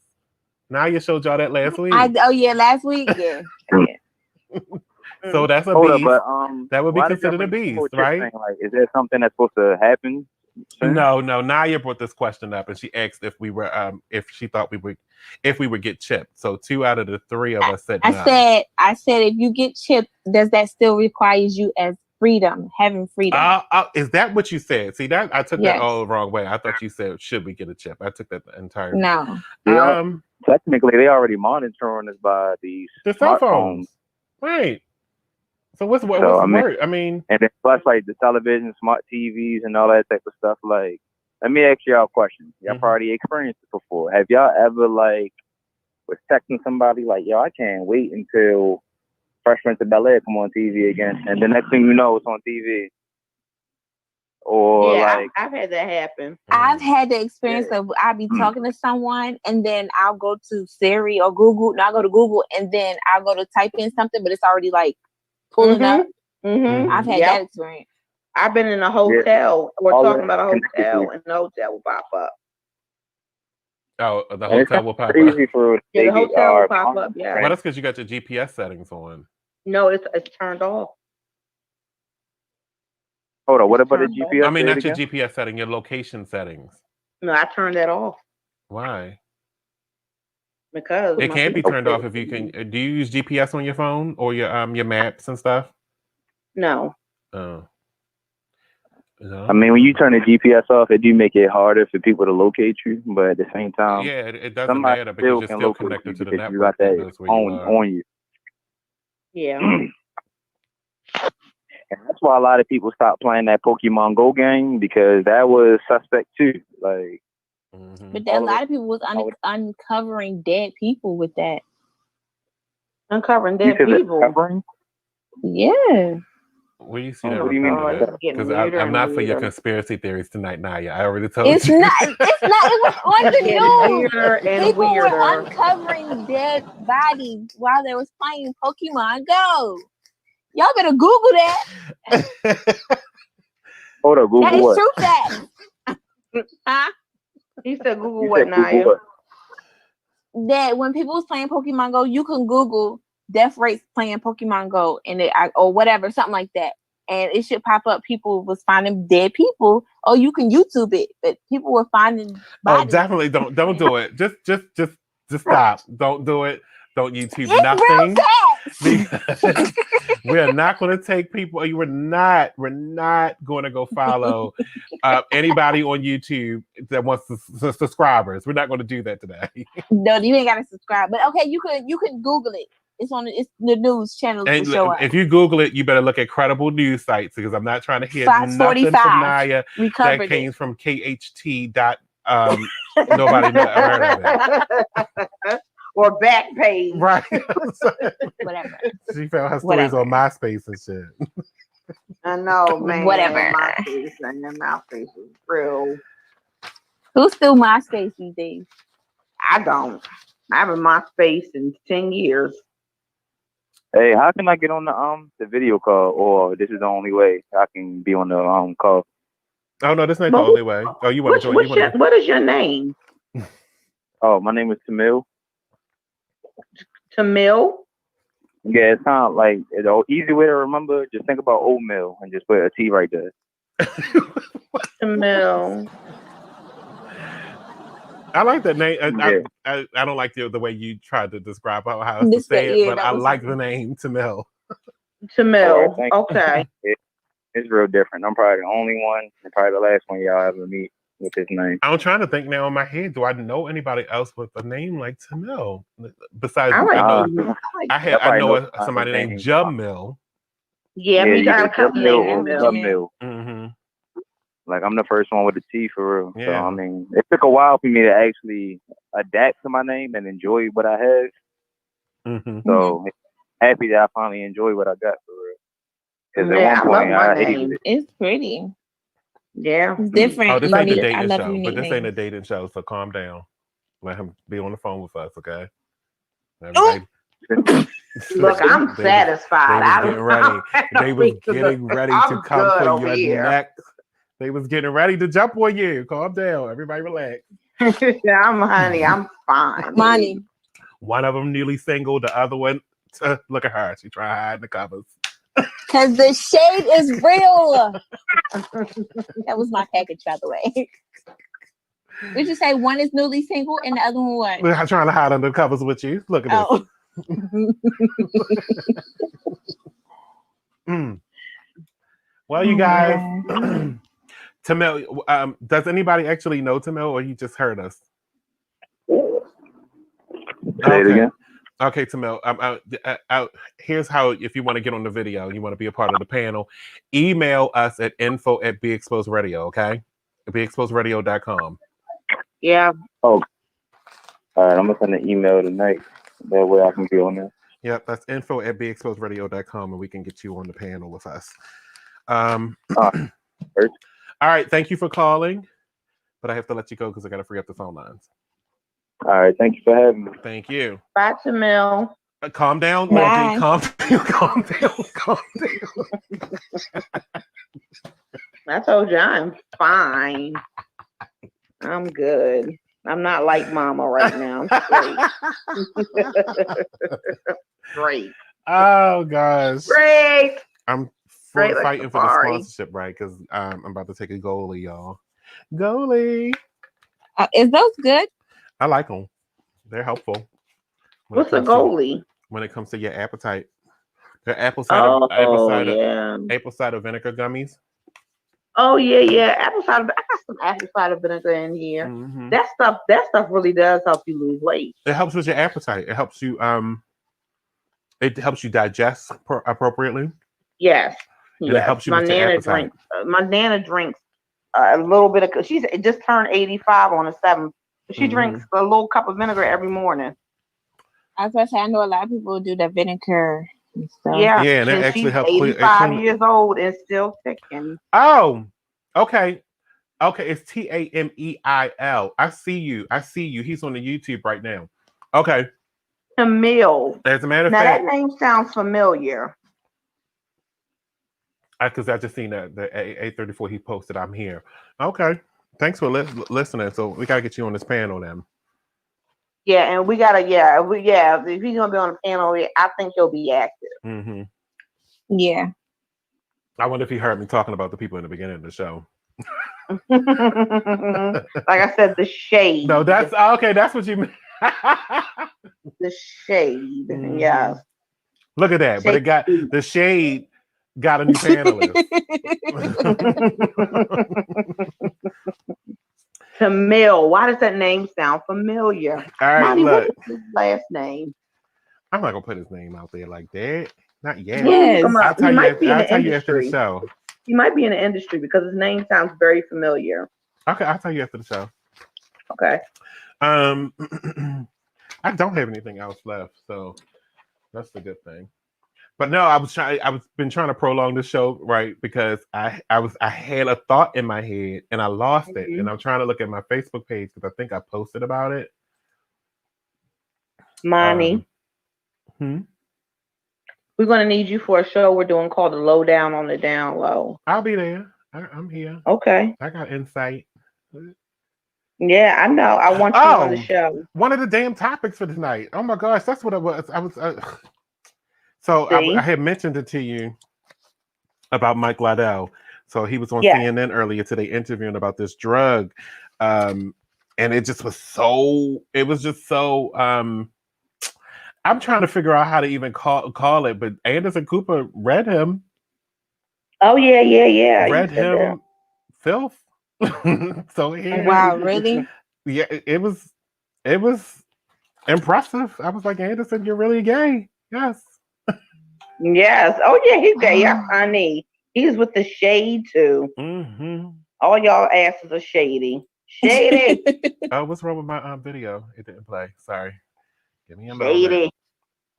Now you showed y'all that last week. Last week, yeah. So that's a beast. But, that would be considered a beast, right? Like, is that something that's supposed to happen? No. Naya brought this question up, and she asked if we were, if she thought we would get chipped. So 2 out of the 3 of us said no. I said, if you get chipped, does that still requires you as having freedom? Is that what you said? See, that I took that all the wrong way. I thought you said, should we get a chip? I took that the entire. No. Technically, they already monitoring us by the cell phones, right? So what's the word? I mean, and then plus like the television, smart TVs, and all that type of stuff. Like, let me ask y'all a question. Y'all probably experienced it before. Have y'all ever was texting somebody like, "Yo, I can't wait until Fresh Prince of Bel-Air come on TV again," and the next thing you know, it's on TV. or yeah, like I've had that happen. I've had the experience of I'll be talking to someone and then I'll go to Siri or Google. No, I'll go to Google and then I'll go to type in something, but it's already like pulling up. I've had that experience. I've been in a hotel or talking about a hotel and the hotel will pop up. Oh, the hotel will pop up. Yeah, the hotel will pop up. Yeah. Well, that's because you got your GPS settings on. No, it's turned off. Hold on, what about the GPS? I mean, not your GPS setting, your location settings. No, I turned that off. Why? Because it can't be turned off if you can. Do you use GPS on your phone or your maps and stuff? No. Oh. No. I mean, when you turn the GPS off, it do make it harder for people to locate you. But at the same time, yeah, it doesn't matter because you're still connected to the network. You got that on you. Yeah. And that's why a lot of people stopped playing that Pokemon Go game because that was suspect too. Like, but a lot of people was uncovering dead people with that. Uncovering dead people. Yeah. Where do you see that? Because I'm not for your conspiracy theories tonight, Naya. I already told you. It's not. It was on the news. People were uncovering dead bodies while they was playing Pokemon Go. Y'all better Google that. Hold up, Google that is what? true fact. Huh? He said Google what, Naya? That when people was playing Pokemon Go, you can Google death rates playing Pokemon Go and or whatever, something like that. And it should pop up. People was finding dead people. Oh, you can YouTube it, but people were finding bodies. Oh, definitely don't do it. Just stop. Don't do it. Don't YouTube it's nothing. We are not going to take people. We're not going to go follow anybody on YouTube that wants subscribers. We're not going to do that today. No, you ain't got to subscribe. But okay, you can Google it. It's the news channels will show up. If you Google it, you better look at credible news sites because I'm not trying to hear nothing from Naya that came from KHT. Nobody ever heard of it. Or Backpage. Right. Whatever. She found her stories on MySpace and shit. I know, man. Whatever. MySpace is real. Who's still MySpace these days? I don't. I haven't MySpace in 10 years. Hey, how can I get on the video call? Or this is the only way I can be on the call? Oh no, this ain't the only way. Oh, you want to join? What is your name? Oh, my name is Tamil. Tamil? Yeah, it's kind of like the easy way to remember. Just think about oatmeal and just put a T right there. Tamil. I like that name. I don't like the way you tried to describe how to say it, but I like the name Tamil. Tamil. Okay. It's real different. I'm probably the only one, and probably the last one y'all ever meet with his name. I'm trying to think now in my head. Do I know anybody else with a name like Tamil? Besides, I know somebody named Jamil. Yeah, we got a couple names. Mm-hmm. Like I'm the first one with a T for real. Yeah. So I mean, it took a while for me to actually adapt to my name and enjoy what I had. Mm-hmm. So happy that I finally enjoy what I got for real. Because at one point I hated it. It's pretty. Yeah, it's different. Oh, this ain't a dating show, but this ain't a dating show, so calm down. Let him be on the phone with us, okay? Look, I'm satisfied. They was getting ready to come for your neck. They was getting ready to jump on you. Calm down. Everybody relax. I'm fine. Money. One of them newly single. The other one, look at her. She trying to hide in the covers. Because the shade is real. That was my package, by the way. Did you say one is newly single and the other one what? I'm trying to hide under the covers with you. Look at this. Well, you guys, Tamil, does anybody actually know Tamil, or you just heard us? Say it again. Okay, Tamil. Here's how, if you want to get on the video, you want to be a part of the panel, email us at info@BeExposedRadio, okay? BeExposedRadio.com. Yeah. Oh. All right, I'm going to send an email tonight. That way I can be on there. Yep, that's info@BeExposedRadio.com, and we can get you on the panel with us. All right. Thank you for calling. But I have to let you go because I got to free up the phone lines. All right. Thank you for having me. Thank you. Bye, Jamil. Calm down, Bye. Calm down. I told you I'm fine. I'm good. I'm not like Mama right now. I'm straight. Great. Oh gosh. Great. I'm Great, fighting like for the Safari. sponsorship, right? Because I'm about to take a goalie, y'all. Goalie. Is those good? I like them. They're helpful. What's a goalie? When it comes to your appetite. They're apple cider vinegar gummies. Oh yeah. Apple cider. I got some apple cider vinegar in here. Mm-hmm. That stuff really does help you lose weight. It helps with your appetite. It helps you digest appropriately. Yes. And it helps you with your appetite. My Nana drinks a little bit of. She's just turned 85 on the 7th. She drinks a little cup of vinegar every morning. I was gonna say I know a lot of people do the vinegar and stuff. Yeah, and it actually she's helps 85 years old and still ticking. Oh, okay. Okay, it's Tameil. I see you. He's on the YouTube right now. Okay. Tamil. As a matter of fact. Now that name sounds familiar. Because I just seen that the 834 he posted, I'm here. Okay. Thanks for listening. So we gotta get you on this panel then. Yeah, and we gotta if he's gonna be on the panel, I think he'll be active. Mm-hmm. Yeah. I wonder if he heard me talking about the people in the beginning of the show. Like I said, the shade. No, that's okay. That's what you mean. The shade. Mm-hmm. Yeah. Look at that. Shade. But it got the shade got a new panelist. Tamil. Why does that name sound familiar? All right, Monty, look. what is his last name? I'm not gonna put his name out there like that. Not yet. Yes. I'll tell you after the show. He might be in the industry because his name sounds very familiar. Okay, I'll tell you after the show. Okay. I don't have anything else left, so that's the good thing. But no, I've been trying to prolong the show, right? Because I had a thought in my head and I lost it, and I'm trying to look at my Facebook page because I think I posted about it. Monny. We're gonna need you for a show we're doing called The Lowdown on the Down Low. I'll be there. I'm here. Okay. I got insight. Yeah, I know. I want you on the show. One of the damn topics for tonight. Oh my gosh, that's what it was. I had mentioned it to you about Mike Lydell. So he was on CNN earlier today interviewing about this drug. And it just was so, I'm trying to figure out how to even call it, but Anderson Cooper read him. Oh yeah. Read him filth. So wow, really? Yeah, it was impressive. I was like, Anderson, you're really gay. Yes. Yes. Oh yeah, he's gay. Yeah, honey. He's with the shade too. Mm-hmm. All y'all asses are shady. Shady. Oh, what's wrong with my video? It didn't play. Sorry. Give me a shady. moment.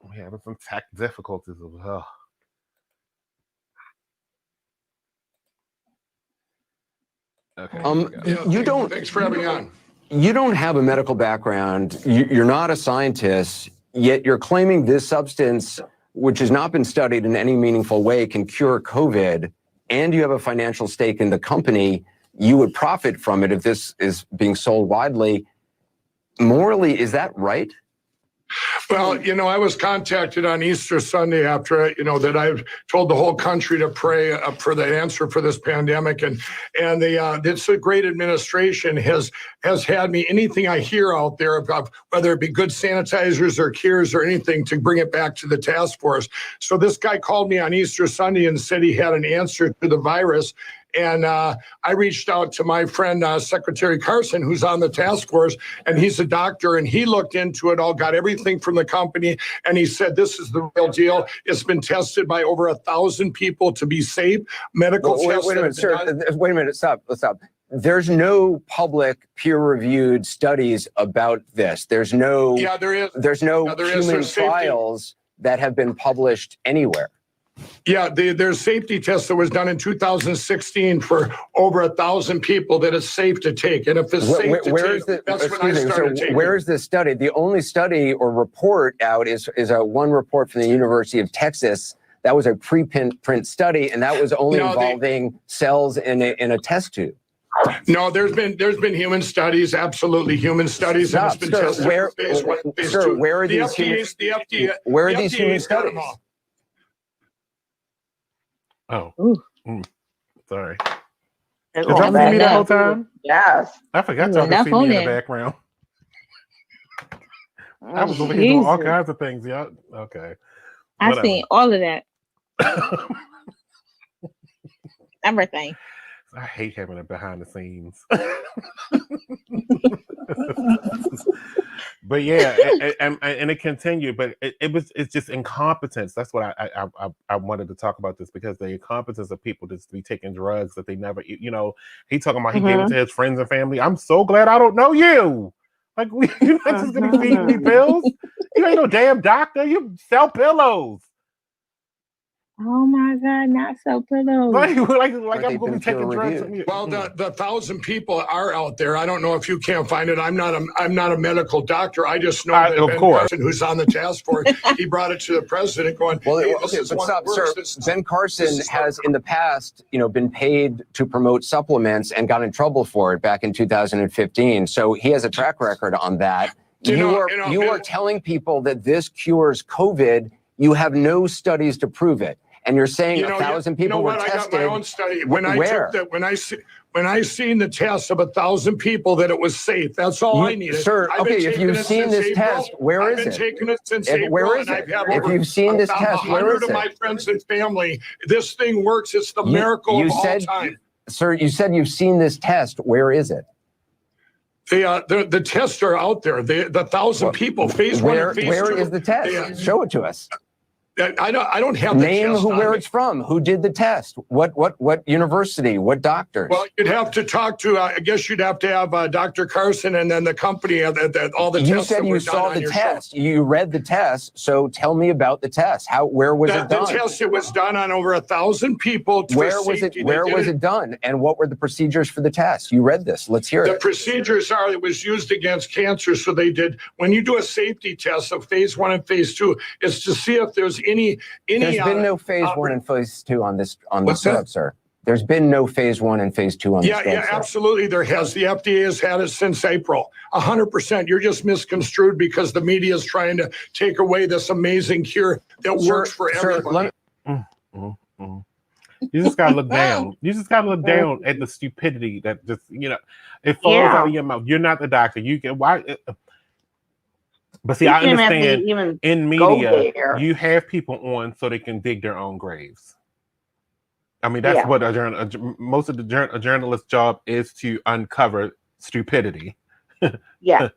We're having some tech difficulties as well. Okay. You don't. Thanks for having me on. You don't have a medical background. You're not a scientist, yet you're claiming this substance, which has not been studied in any meaningful way, can cure COVID, and you have a financial stake in the company. You would profit from it if this is being sold widely. Morally, is that right? Well, I was contacted on Easter Sunday after, that I've told the whole country to pray for the answer for this pandemic. And it's a great administration has had me, anything I hear out there about whether it be good sanitizers or cures or anything, to bring it back to the task force. So this guy called me on Easter Sunday and said he had an answer to the virus. And I reached out to my friend, Secretary Carson, who's on the task force, and he's a doctor, and he looked into it all, got everything from the company, and he said, this is the real deal. It's been tested by over 1,000 people to be safe. Medical tests. Wait a minute, sir. Wait a minute. Stop. There's no public peer-reviewed studies about this. There's no. Yeah, there is. There's no human trials that have been published anywhere. Yeah, there's safety tests that was done in 2016 for over 1,000 people that it's safe to take. And if it's safe to take, that's when I started taking. Where is this study? The only study or report out is a one report from the University of Texas. That was a preprint study, and that was only involving cells in a test tube. No, there's been human studies, absolutely human studies, and it's been tested for phase 1 and phase 2. Where are these human studies? Oh, sorry. Did y'all see me the whole time? Yes. I forgot y'all could see me in the background. I was over here doing all kinds of things, y'all. Okay. I seen all of that. Everything. I hate having it behind the scenes. But yeah, and it continued, but it's just incompetence. That's what I wanted to talk about this, because the incompetence of people just be taking drugs that they never, he talking about he gave it to his friends and family. I'm so glad I don't know you. Like, you're not just gonna be feeding me pills. You ain't no damn doctor. You sell pillows. Oh my God, not so pillows. Like I'm going to be taking drugs from you. Well, the 1,000 people are out there. I don't know if you can't find it. I'm not a medical doctor. I just know that Ben Carson, who's on the task force, he brought it to the president going, well, hey, okay, but stop, sir. Ben Carson has in the past, been paid to promote supplements and got in trouble for it back in 2015. So he has a track record on that. You are telling people that this cures COVID. You have no studies to prove it. And you're saying 1,000 people were tested. I got my own study. When I seen the test of 1,000 people that it was safe, that's all I needed. Sir, okay, if you've seen this test, where is it? I've been taking it since April. Where is it? If you've seen this test, where is it? 100 of my friends and family, this thing works. It's the miracle of all time. Sir, you said you've seen this test. Where is it? The tests are out there. The 1,000 people, phase 1 and phase 2. Where is the test? Show it to us. I don't have the name test where it's from. Who did the test? What university? What doctors? Well, you'd have to talk to. I guess you'd have to have Dr. Carson and then the company. All the tests. You said you saw the test. You read the test. So tell me about the test. Where was it done? The test, it was done on over 1,000 people. Where was it done? And what were the procedures for the test? You read this. Let's hear it. The procedures are it was used against cancer. So they did when you do a safety test of phase 1 and phase 2, it's to see if there's any. There's been no phase 1 and phase 2 on this drug, sir. There's been no phase 1 and phase 2 on this drug. Yeah, absolutely. There has. The FDA has had it since April. 100%. You're just misconstrued because the media is trying to take away this amazing cure that works for everybody. You just gotta look down. You just gotta look down at the stupidity that just it falls out of your mouth. You're not the doctor. You can why. But see, I understand in media, you have people on so they can dig their own graves. I mean, that's what most of a journalist's job is, to uncover stupidity. Yeah.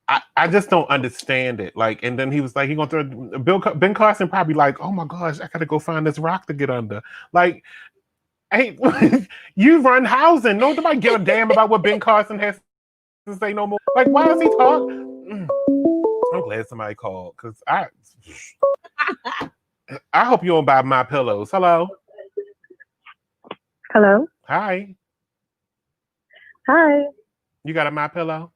I just don't understand it. Like, and then he was like, he going throw Ben Carson probably like, oh my gosh, I gotta go find this rock to get under. Like, hey, you run housing. Nobody give a damn about what Ben Carson has to say no more. Like, why does he talk? I'm glad somebody called, because I hope you don't buy my pillows. Hello. Hi. You got a My Pillow?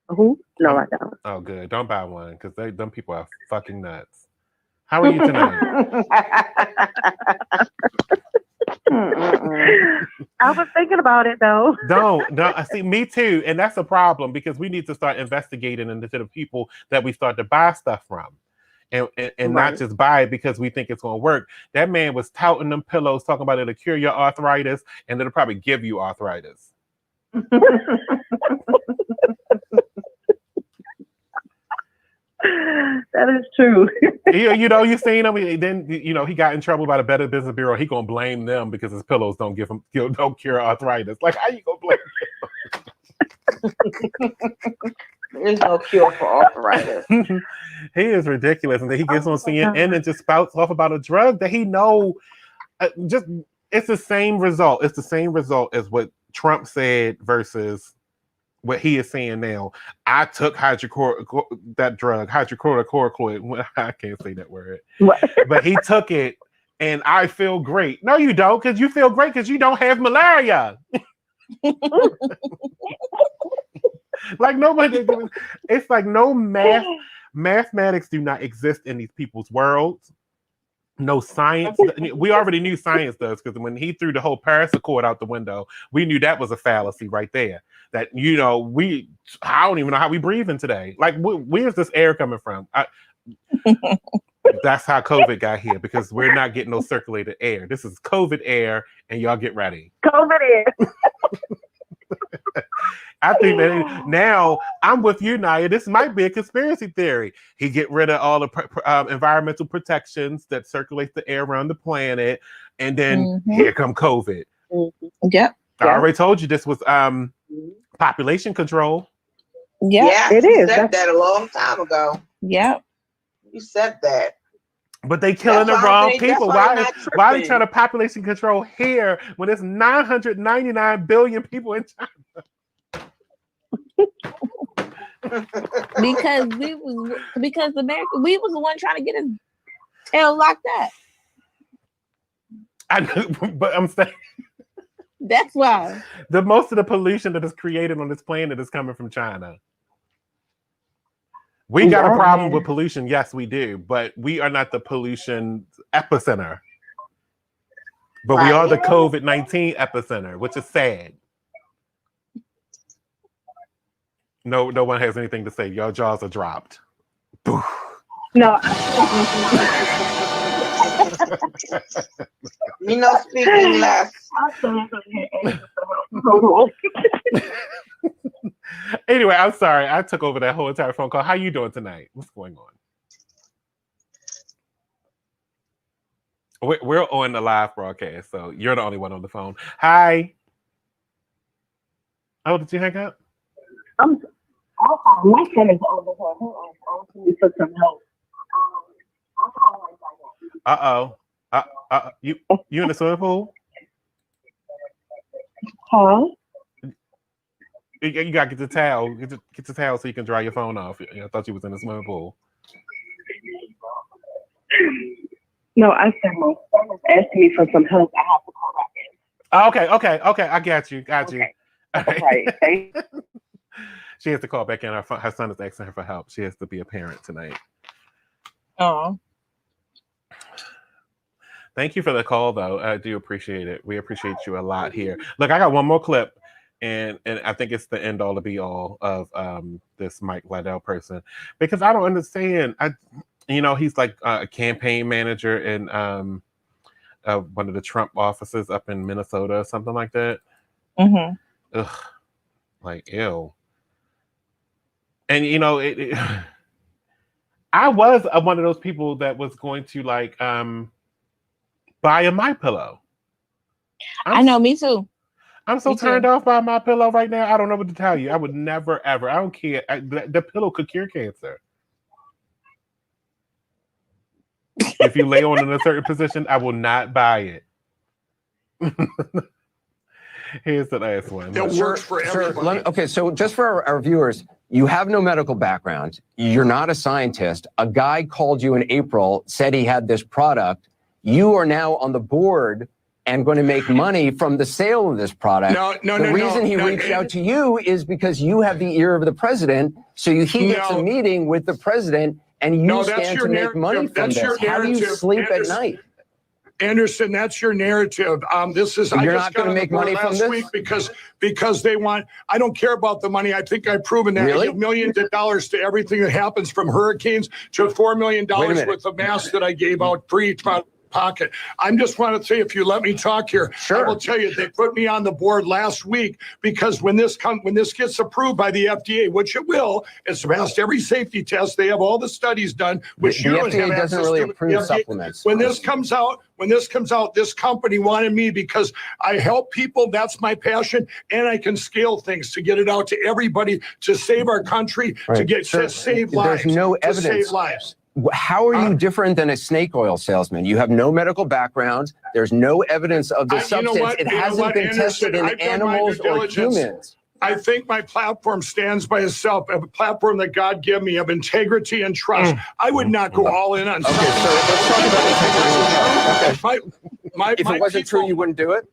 Who? No, I don't. Oh, good. Don't buy one, because them people are fucking nuts. How are you tonight? I was thinking about it though. No, I see. Me too, and that's a problem, because we need to start investigating into the people that we start to buy stuff from, and not just buy it because we think it's going to work. That man was touting them pillows, talking about it'll cure your arthritis, and it'll probably give you arthritis. That is true. You seen him. Then he got in trouble by the Better Business Bureau. He gonna blame them because his pillows don't cure arthritis. Like, how you gonna blame them? There's no cure for arthritis. He is ridiculous, and then he gets on CNN and just spouts off about a drug that he know. It's the same result. It's the same result as what Trump said versus what he is saying now. I took that drug, hydrochloroquine. I can't say that word. But he took it and I feel great. No, you don't, because you feel great because you don't have malaria. Like nobody, it's like no mathematics do not exist in these people's worlds. No science. We already knew science does, because when he threw the whole Paris Accord out the window, we knew that was a fallacy right there. That, I don't even know how we breathing today. Like, where's this air coming from? That's how COVID got here, because we're not getting no circulated air. This is COVID air, and y'all get ready. COVID air. I think that now I'm with you, Naya. This might be a conspiracy theory. He get rid of all the environmental protections that circulate the air around the planet, and then here come COVID. Yep. I already told you this was population control. Yeah, it is. You said that a long time ago. Yep. You said that. But they killing the wrong people. Why are they trying to population control here when there's 999 billion people in China? Because America, we was the one trying to get his tail locked up. I know, but I'm saying that's why most of the pollution that is created on this planet is coming from China. We got a problem with pollution, yes, we do, but we are not the pollution epicenter. But we are the COVID-19 epicenter, which is sad. No one has anything to say. Your jaws are dropped. No. Speaking less. Anyway, I'm sorry. I took over that whole entire phone call. How you doing tonight? What's going on? We're on the live broadcast, so you're the only one on the phone. Hi. Oh, did you hang up? My son is over here. Hold on. I'm for some help. You in the swimming pool? Huh? You gotta get the towel. Get the towel so you can dry your phone off. I thought you was in the swimming pool. No, I said my son is asking me for some help. I have to call back in. Okay. I got you. Okay. All right. She has to call back in. Her son is asking her for help. She has to be a parent tonight. Oh. Thank you for the call, though. I do appreciate it. We appreciate you a lot here. Look, I got one more clip, and I think it's the end all to be all of this Mike Liddell person, because I don't understand. He's like a campaign manager in one of the Trump offices up in Minnesota or something like that. Mm-hmm. Ugh, like ew. And I was one of those people that was going to buy a MyPillow. I know, me too. I'm so turned off by MyPillow right now. I don't know what to tell you. I would never ever. I don't care. The pillow could cure cancer. If you lay on in a certain position, I will not buy it. Here's the last one. It works for everybody. Okay, so just for our viewers, you have no medical background. You're not a scientist. A guy called you in April, said he had this product. You are now on the board and going to make money from the sale of this product. The reason he reached out to you is because you have the ear of the president. So he gets a meeting with the president, and you stand to make money from this. How do you sleep at night? Anderson, that's your narrative. You're not going to make money from this? Week because they want. I don't care about the money. I think I've proven that. Really? I give millions of dollars to everything that happens, from hurricanes to $4 million worth of masks that I gave out free pocket. I just want to say, if you let me talk here, sure. I will tell you, they put me on the board last week because when this gets approved by the FDA, which it will, it's passed every safety test. They have all the studies done, which the FDA doesn't really approve supplements. When this comes out, this company wanted me because I help people. That's my passion, and I can scale things to get it out to everybody, to save our country, to save lives. There's no evidence. To save lives. How are you different than a snake oil salesman? You have no medical background. There's no evidence of the substance. It hasn't been tested in animals or humans. I think my platform stands by itself. A platform that God gave me of integrity and trust. I would not go all in on something. Okay, so let's talk about integrity. Okay. If it wasn't true, you wouldn't do it?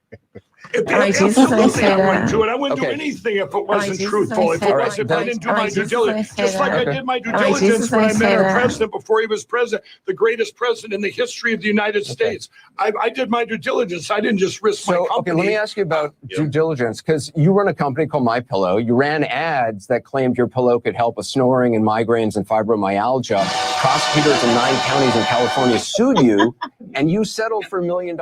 Absolutely, I wouldn't do it. I wouldn't do anything if it wasn't truthful. If I didn't do my due diligence, just like I did my due diligence when I met our president before he was president, the greatest president in the history of the United States. I did my due diligence. I didn't just risk my company. Okay, let me ask you about due diligence, because you run a company called My Pillow. You ran ads that claimed your pillow could help with snoring and migraines and fibromyalgia. Prosecutors in 9 counties in California sued you, and you settled for $1 million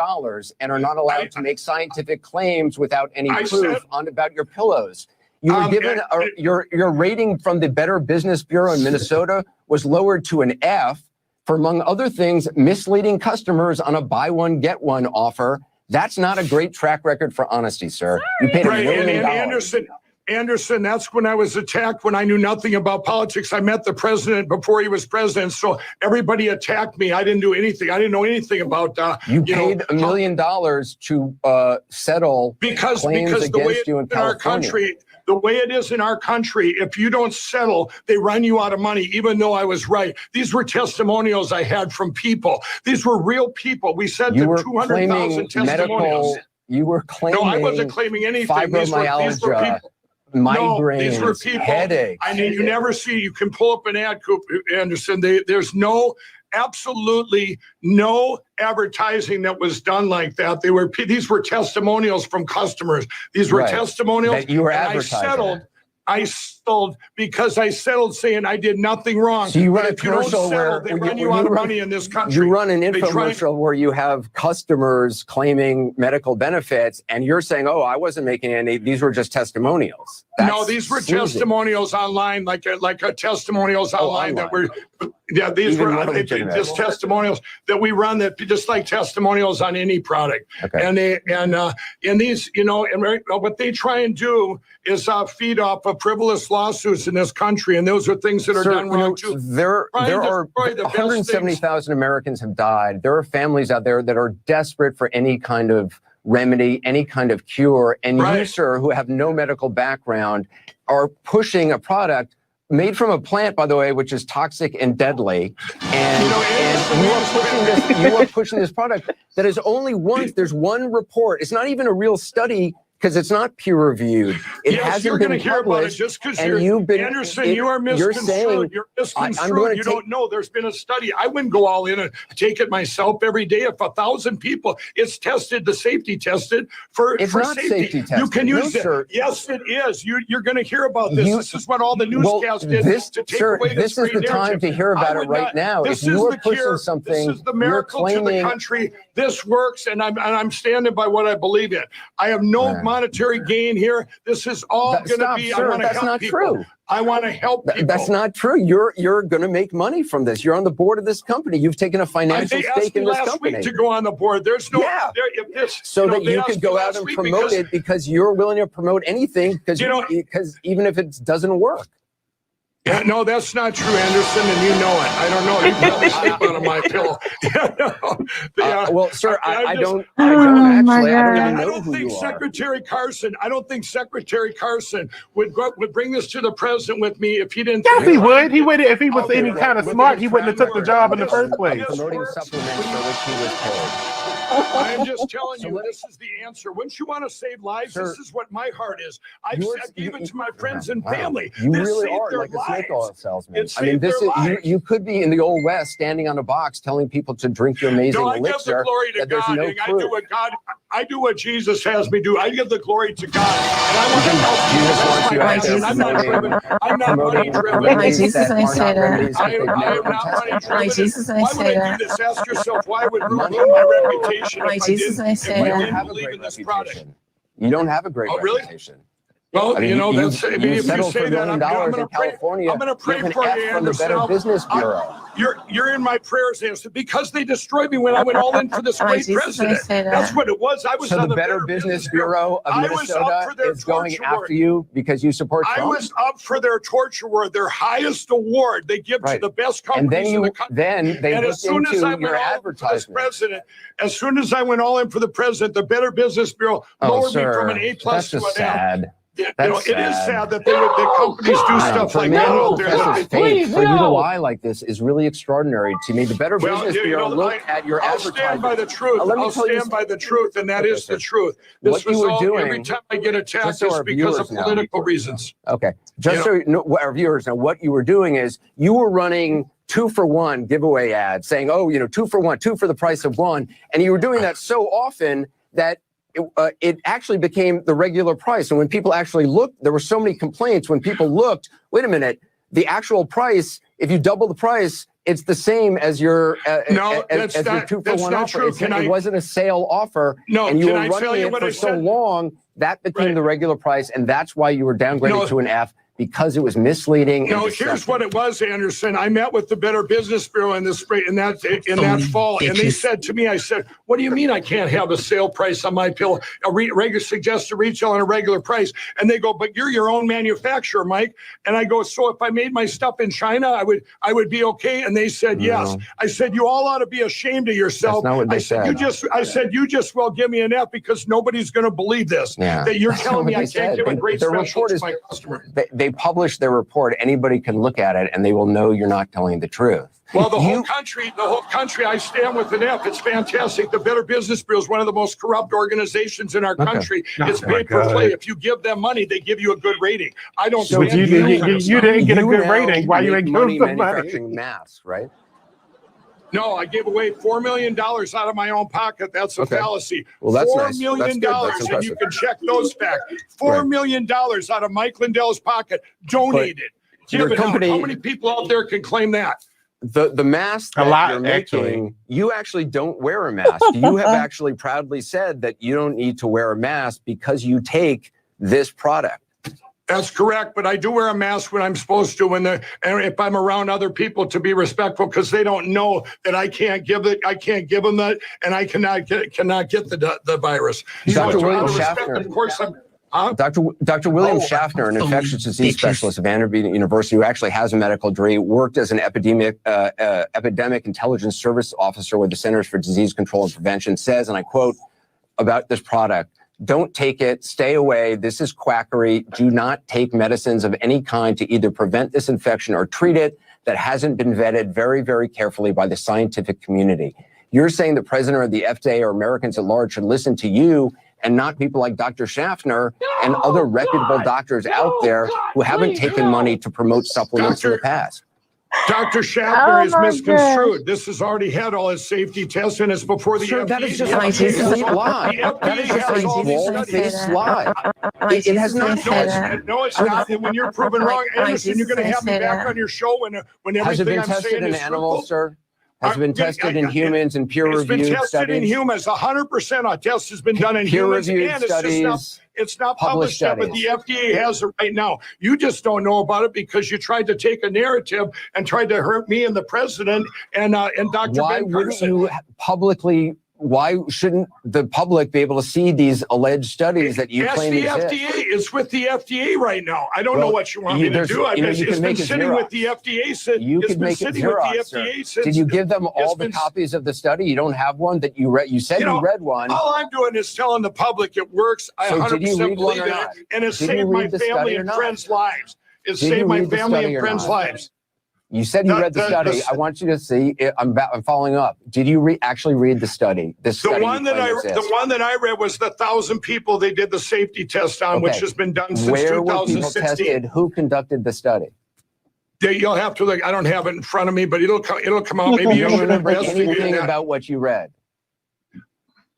and are not allowed to make scientific claims without any proof about your pillows. You were given your rating from the Better Business Bureau in Minnesota was lowered to an F for, among other things, misleading customers on a buy one get one offer. That's not a great track record for honesty, sir. You paid $1 million. Anderson, that's when I was attacked, when I knew nothing about politics. I met the president before he was president, so everybody attacked me. I didn't do anything. I didn't know anything about you paid $1 million to settle claims against you in California. The way it is in our country, if you don't settle, they run you out of money, even though I was right. These were testimonials I had from people. These were real people. We sent them 200,000 testimonials. You were claiming No, I wasn't claiming anything. Fibromyalgia, these were people. migraines, these were people, headaches. I mean, you never see, you can pull up an ad, Anderson. There's absolutely no advertising that was done like that. These were testimonials from customers. These were testimonials that you were advertising. I settled because I settled saying I did nothing wrong. So you run a commercial where they run you out of money in this country. You run an infomercial where you have customers claiming medical benefits, and you're saying, "Oh, I wasn't making any. These were just testimonials." No, these were testimonials online, like a testimonials online that were. Yeah, these were just testimonials that we run, that just like testimonials on any product. Okay. And these, what they try and do is feed off of frivolous lawsuits in this country, and those are things that are done wrong too. There are 170,000 Americans have died. There are families out there that are desperate for any kind of remedy, any kind of cure, and you, sir, who have no medical background, are pushing a product made from a plant, by the way, which is toxic and deadly, and you are pushing this product that is only there's one report. It's not even a real study, because it's not peer reviewed. It hasn't been published. Just because Anderson, you are misconstrued. You're misconstrued. You don't know. There's been a study. I wouldn't go all in and take it myself every day. If 1,000 people, it's tested, the safety tested for safety. Tested. You can use it. Sir. Yes, it is. You're going to hear about this. This is what all the newscasts did to take away this is the time to hear about it right now. This if you is are pushing something, this is the miracle to the country. This works, and I'm standing by what I believe in. I have no monetary gain here. This is all going to be. Sir, that's not true. I want to help people. That's not true. You're going to make money from this. You're on the board of this company. You've taken a financial stake in this company. Last week to go on the board. There's no. That you could go out and promote it, because you're willing to promote anything, because even if it doesn't work. Yeah, no, that's not true, Anderson, and you know it. I don't know. You probably sleep on My Pillow. Well, sir, I don't even know who you are. I don't think Secretary Carson would bring this to the president with me if he didn't. Yes, he would. He would. If he was any kind of smart, he wouldn't have took the job in the first place. Promoting supplements for which he was paid. I'm just telling you, this is the answer. Wouldn't you want to save lives? This is what my heart is. I gave it to my friends and family. You really are like a snake oil salesman. I mean, you could be in the Old West standing on a box telling people to drink your amazing elixir. I give the glory to God. I do what Jesus has me do. I give the glory to God. And I want to help. I'm not money driven. My Jesus, I say that. I am not money driven. My Jesus, I say that. Why would I do this? Ask yourself, why would my reputation? My Jesus, I say that. Believe in this product. You don't have a great reputation. Well, if you say that, I'm going to pray for you, from the Better Business Bureau. You're in my prayers, Anderson, because they destroyed me when I went all in for this great president. That's what it was. I was on the Better Business Bureau of Minnesota is going after you because you support Trump? I was up for their torture award, their highest award they give to the best companies in the country. Then they looked into your advertisement. As soon as I went all in for the president, the Better Business Bureau lowered me from an A+ to an F. It is sad that the companies do stuff like that out there. For you to lie like this is really extraordinary to me. The Better Business Bureau look at your advertising. I'll stand by the truth. I'll stand by the truth, and that is the truth. This was all, every time I get attacked, it's because of political reasons. Okay. Just so our viewers know, what you were doing is you were running 2-for-1 giveaway ads saying, oh, 2 for 1, 2 for the price of 1. And you were doing that so often that it actually became the regular price. And when people actually looked, there were so many complaints when people looked, wait a minute, the actual price, if you double the price, it's the same as your your 2-for-1 offer. It wasn't a sale offer. No, and you were running it for so long, that became the regular price. And that's why you were downgraded to an F. Because it was misleading. No, here's what it was, Anderson. I met with the Better Business Bureau in that fall, and they said to me, I said, "What do you mean I can't have a sale price on my pill? Suggested retail on a regular price?" And they go, "But you're your own manufacturer, Mike." And I go, "So if I made my stuff in China, I would be okay?" And they said, "Yes." I said, "You all ought to be ashamed of yourself." That's not what they said. You just well give me an F because nobody's going to believe this. Yeah. That you're telling me I can't give a great special to my customer. They publish their report. Anybody can look at it and they will know you're not telling the truth. Well, the whole country, I stand with an F. It's fantastic. The Better Business Bureau is one of the most corrupt organizations in our country. It's pay per play. If you give them money, they give you a good rating. I don't. So you didn't get a good rating. Why you ain't money giving them manufacturing masks, right? No, I gave away $4 million out of my own pocket. That's a fallacy. Well, that's $4 nice. million, That's and you can check those facts. $4 million out of Mike Lindell's pocket donated. Given out. How many people out there can claim that? The mask that you're making, you actually don't wear a mask. You have actually proudly said that you don't need to wear a mask because you take this product. That's correct, but I do wear a mask when I'm supposed to, and if I'm around other people, to be respectful, because they don't know that I can't give them that, and I cannot get the virus. Dr. William Schaffner, of course, Dr. William Schaffner, an infectious disease specialist at Vanderbilt University, who actually has a medical degree, worked as an epidemic intelligence service officer with the Centers for Disease Control and Prevention, says, and I quote about this product, "Don't take it, stay away, this is quackery, do not take medicines of any kind to either prevent this infection or treat it that hasn't been vetted very, very carefully by the scientific community." You're saying the president or the FDA or Americans at large should listen to you and not people like Dr. Schaffner and other reputable doctors out there who haven't taken money to promote supplements in the past. Dr. Schaffner is misconstrued. This has already had all its safety tests, and it's before the FDA. That is just a lie. That is just a wall-faced lie. It has not. No, it's not. And when you're proven wrong, Anderson, you're going to have me back on your show when everything Has it been I'm saying tested in is animals, sir? Has it been tested in humans and peer-reviewed studies? It's been tested in humans. 100% of tests has been done in humans. Peer-reviewed studies. It's not published yet, but the FDA has it right now. You just don't know about it because you tried to take a narrative and tried to hurt me and the president and Dr. Why Ben wouldn't you publicly? Why shouldn't the public be able to see these alleged studies that you claim exist? The FDA. It's with the FDA right now. I don't know what you want me to do. It's been sitting with the FDA. You could make it Xerox. Did you give them all the copies of the study? You don't have one that you read. You said you read one. All I'm doing is telling the public it works. I 100% believe it, and it saved my family and friends' lives. It saved my family and friends' lives. You said you read the study. I want you to see. I'm following up. Did you actually read the study? The one that I read was the 1,000 people they did the safety test on, which has been done since 2016. Where were people tested? Who conducted the study? You'll have to look. I don't have it in front of me, but it'll come out. Maybe you should investigate anything about what you read.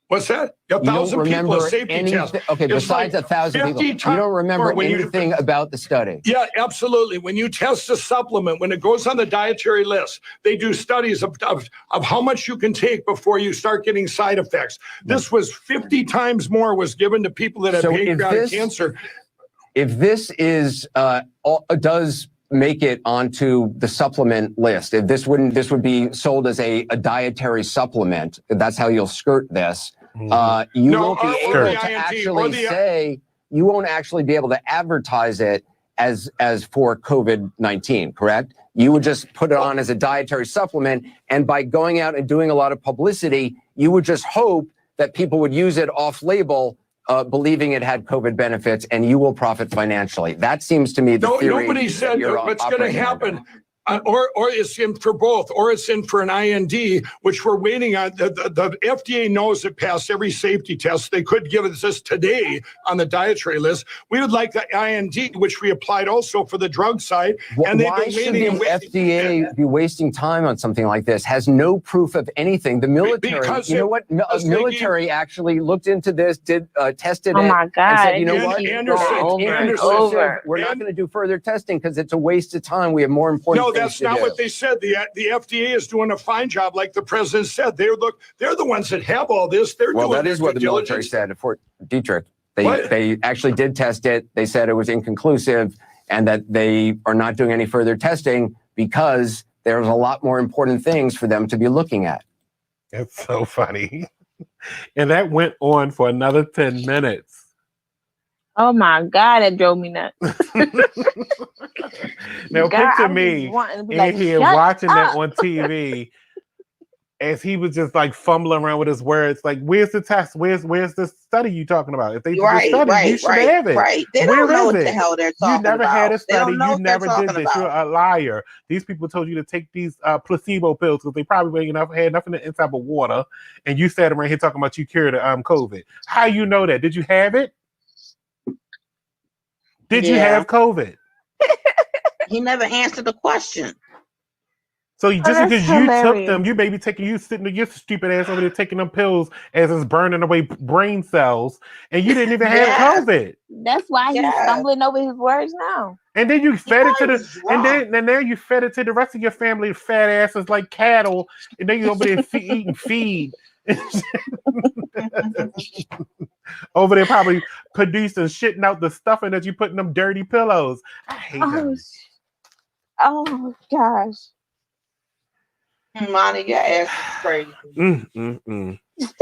What's that? 1,000 people, a safety test. Okay, besides 1,000 people, you don't remember anything about the study. Yeah, absolutely. When you test a supplement, when it goes on the dietary list, they do studies of how much you can take before you start getting side effects. This was 50 times more was given to people that have pancreatic cancer. If this does make it onto the supplement list, if this would be sold as a dietary supplement, that's how you'll skirt this. You won't be able to actually say, you won't actually be able to advertise it as for COVID-19, correct? You would just put it on as a dietary supplement, and by going out and doing a lot of publicity, you would just hope that people would use it off-label believing it had COVID benefits, and you will profit financially. That seems to me the theory. Nobody said what's going to happen. Or it's in for both, or it's in for an IND, which we're waiting on. The FDA knows it passed every safety test. They could give us this today on the dietary list. We would like the IND, which we applied also for the drug side. And why should the FDA be wasting time on something like this? Has no proof of anything. The military, military actually looked into this, tested it, my God, and said, you know what? Anderson, we're not going to do further testing because it's a waste of time. We have more important. No, that's not what they said. The FDA is doing a fine job, like the president said. They're the ones that have all this. Well, that is what the military said at Fort Detrick. They actually did test it. They said it was inconclusive and that they are not doing any further testing because there's a lot more important things for them to be looking at. It's so funny. And that went on for another 10 minutes. Oh my God, that drove me nuts. Now picture me in here watching that on TV as he was just like fumbling around with his words. Like, where's the test? Where's the study you talking about? If they did the study, you should have it. Right. They don't know what the hell they're talking about. You never had a study. You never did this. You're a liar. These people told you to take these placebo pills because they probably had nothing inside but water. And you sat around here talking about you cured COVID. How you know that? Did you have it? Did you have COVID? He never answered the question. So just because you took them, you may be taking you sitting your stupid ass over there taking them pills as it's burning away brain cells, and you didn't even have COVID. That's why he's stumbling over his words now. And then you fed it to and now you fed it to the rest of your family, fat asses like cattle, and then you over there eating feed. Over there probably producing shitting out the stuffing that you put in them dirty pillows. I hate them. Oh gosh. Monty, your ass is crazy.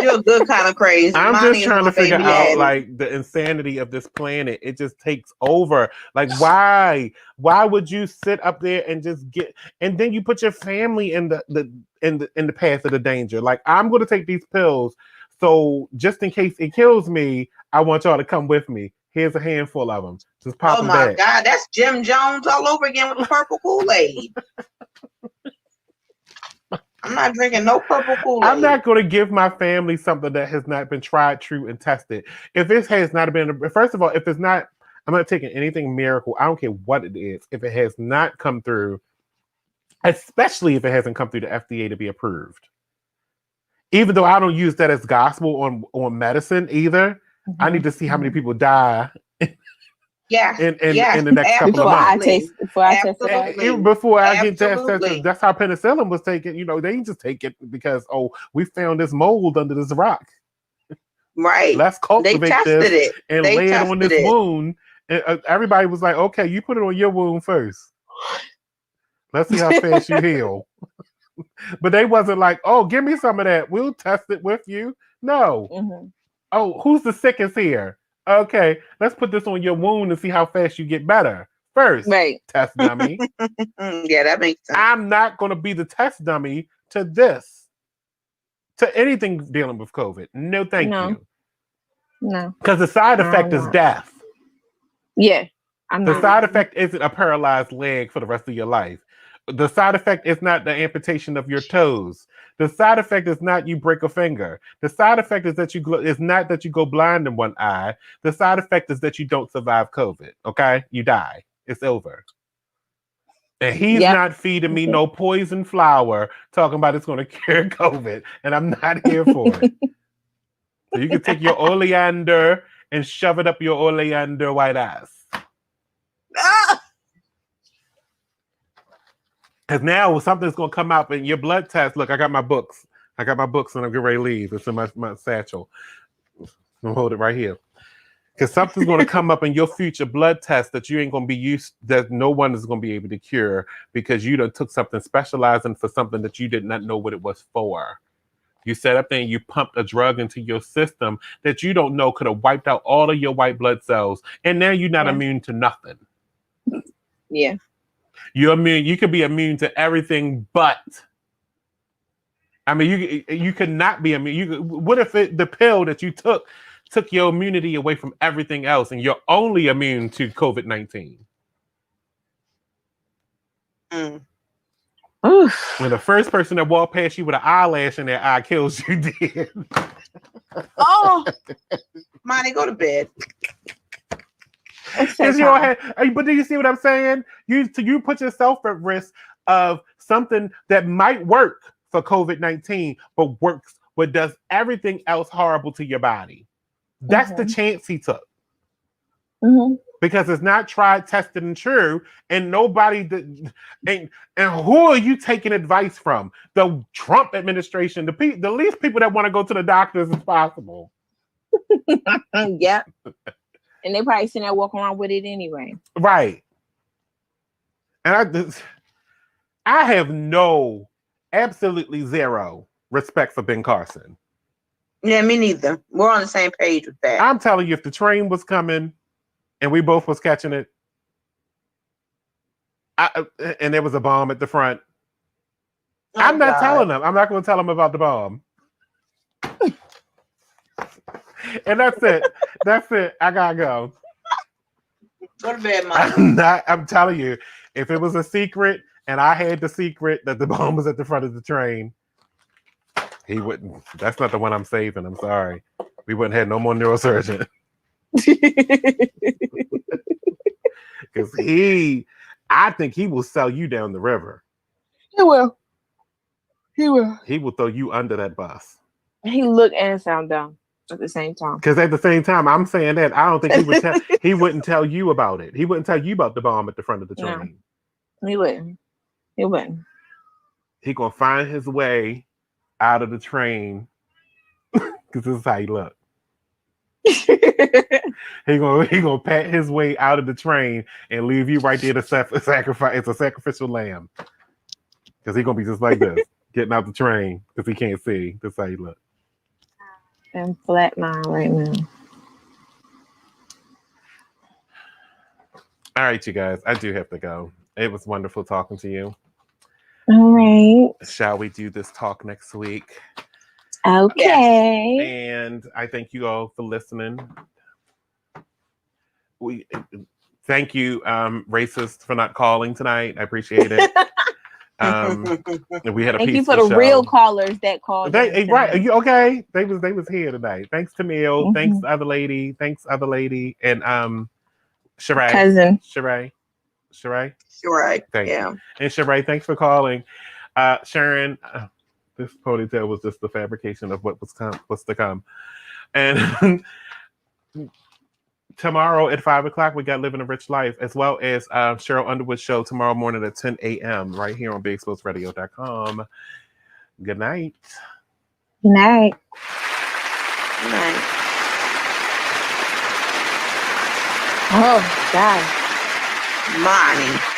You're a good kind of crazy. I'm Monty just trying to figure out like the insanity of this planet. It just takes over. Like why would you sit up there and just and then you put your family in the path of the danger? Like, I'm going to take these pills, so just in case it kills me, I want y'all to come with me. Here's a handful of them. Just pop them back. Oh my God, that's Jim Jones all over again with the purple Kool-Aid. I'm not drinking no purple Kool-Aid. I'm not going to give my family something that has not been tried, true, and tested. If it has not been, first of all, if it's not, I'm not taking anything miracle. I don't care what it is. If it has not come through, especially if it hasn't come through the FDA to be approved. Even though I don't use that as gospel on medicine either, I need to see how many people die in the next couple of months. Before I get tested, that's how penicillin was taken. You know, they didn't just take it because, we found this mold under this rock. Right. Let's cultivate this and lay it on this wound. And everybody was like, okay, you put it on your wound first. Let's see how fast you heal. But they wasn't like, give me some of that. We'll test it with you. No. Mm-hmm. Oh, who's the sickest here? Okay, let's put this on your wound and see how fast you get better. First, test dummy. Yeah, that makes sense. I'm not going to be the test dummy to this. To anything dealing with COVID. No, thank you. No. Because the side effect is death. Yeah. The side effect isn't a paralyzed leg for the rest of your life. The side effect is not the amputation of your toes. The side effect is not you break a finger. The side effect is that is not that you go blind in one eye. The side effect is that you don't survive COVID. Okay, you die. It's over. And he's not feeding me no poison flour, talking about it's going to cure COVID, and I'm not here for it. So you can take your oleander and shove it up your oleander white ass. Because now something's going to come out in your blood test. Look, I got my books. And I'm getting ready to leave. It's in my satchel. I'm hold it right here. Because something's going to come up in your future blood test that you ain't going to be used, that no one is going to be able to cure because you done took something specializing for something that you did not know what it was for. You sat up there and you pumped a drug into your system that you don't know could have wiped out all of your white blood cells. And now you're not immune to nothing. Yeah. You're immune. You could be immune to everything, but you could not be immune. What if the pill that you took took your immunity away from everything else, and you're only immune to COVID-19. Oof. When the first person that walked past you with an eyelash in their eye kills you, dead. Oh, Monty, go to bed. But do you see what I'm saying? You put yourself at risk of something that might work for COVID-19, but does everything else horrible to your body. That's the chance he took. Because it's not tried, tested, and true, and nobody and who are you taking advice from? The Trump administration, the least people that want to go to the doctors as possible. Yep. And they probably sitting there walking around with it anyway. Right. And I have absolutely zero respect for Ben Carson. Yeah, me neither. We're on the same page with that. I'm telling you, if the train was coming and we both was catching it, and there was a bomb at the front, I'm not telling them. I'm not going to tell them about the bomb. And that's it. That's it. I gotta go. Go to bed, Mom. I'm telling you, if it was a secret and I had the secret that the bomb was at the front of the train, he wouldn't. That's not the one I'm saving. I'm sorry. We wouldn't have no more neurosurgeon. Because I think he will sell you down the river. He will. He will. He will throw you under that bus. He look and sound dumb at the same time. Because at the same time, I'm saying that I don't think he wouldn't tell you about it. He wouldn't tell you about the bomb at the front of the train. No, he wouldn't. He wouldn't. He gonna find his way out of the train because this is how he look. he gonna pat his way out of the train and leave you right there to sacrifice. It's a sacrificial lamb because he gonna be just like this, getting out the train because he can't see. That's how he look. I'm flat mind right now. All right, you guys. I do have to go. It was wonderful talking to you. All right. Shall we do this talk next week? Okay. And I thank you all for listening. We thank you, racist, for not calling tonight. I appreciate it. We had a thank you for the show. Real callers that called. Right? Are you okay? They was here tonight. Thanks to Camille. Thanks other lady. Thanks other lady. And Sheree. Cousin. Sheree. Thank you. And Sheree, thanks for calling. Sharon, this ponytail was just the fabrication of what's to come. And tomorrow at 5:00, we got Living a Rich Life, as well as Cheryl Underwood's show tomorrow morning at 10 a.m. right here on BigExposedRadio.com. Good night. Good night. Good night. Oh, God. Money.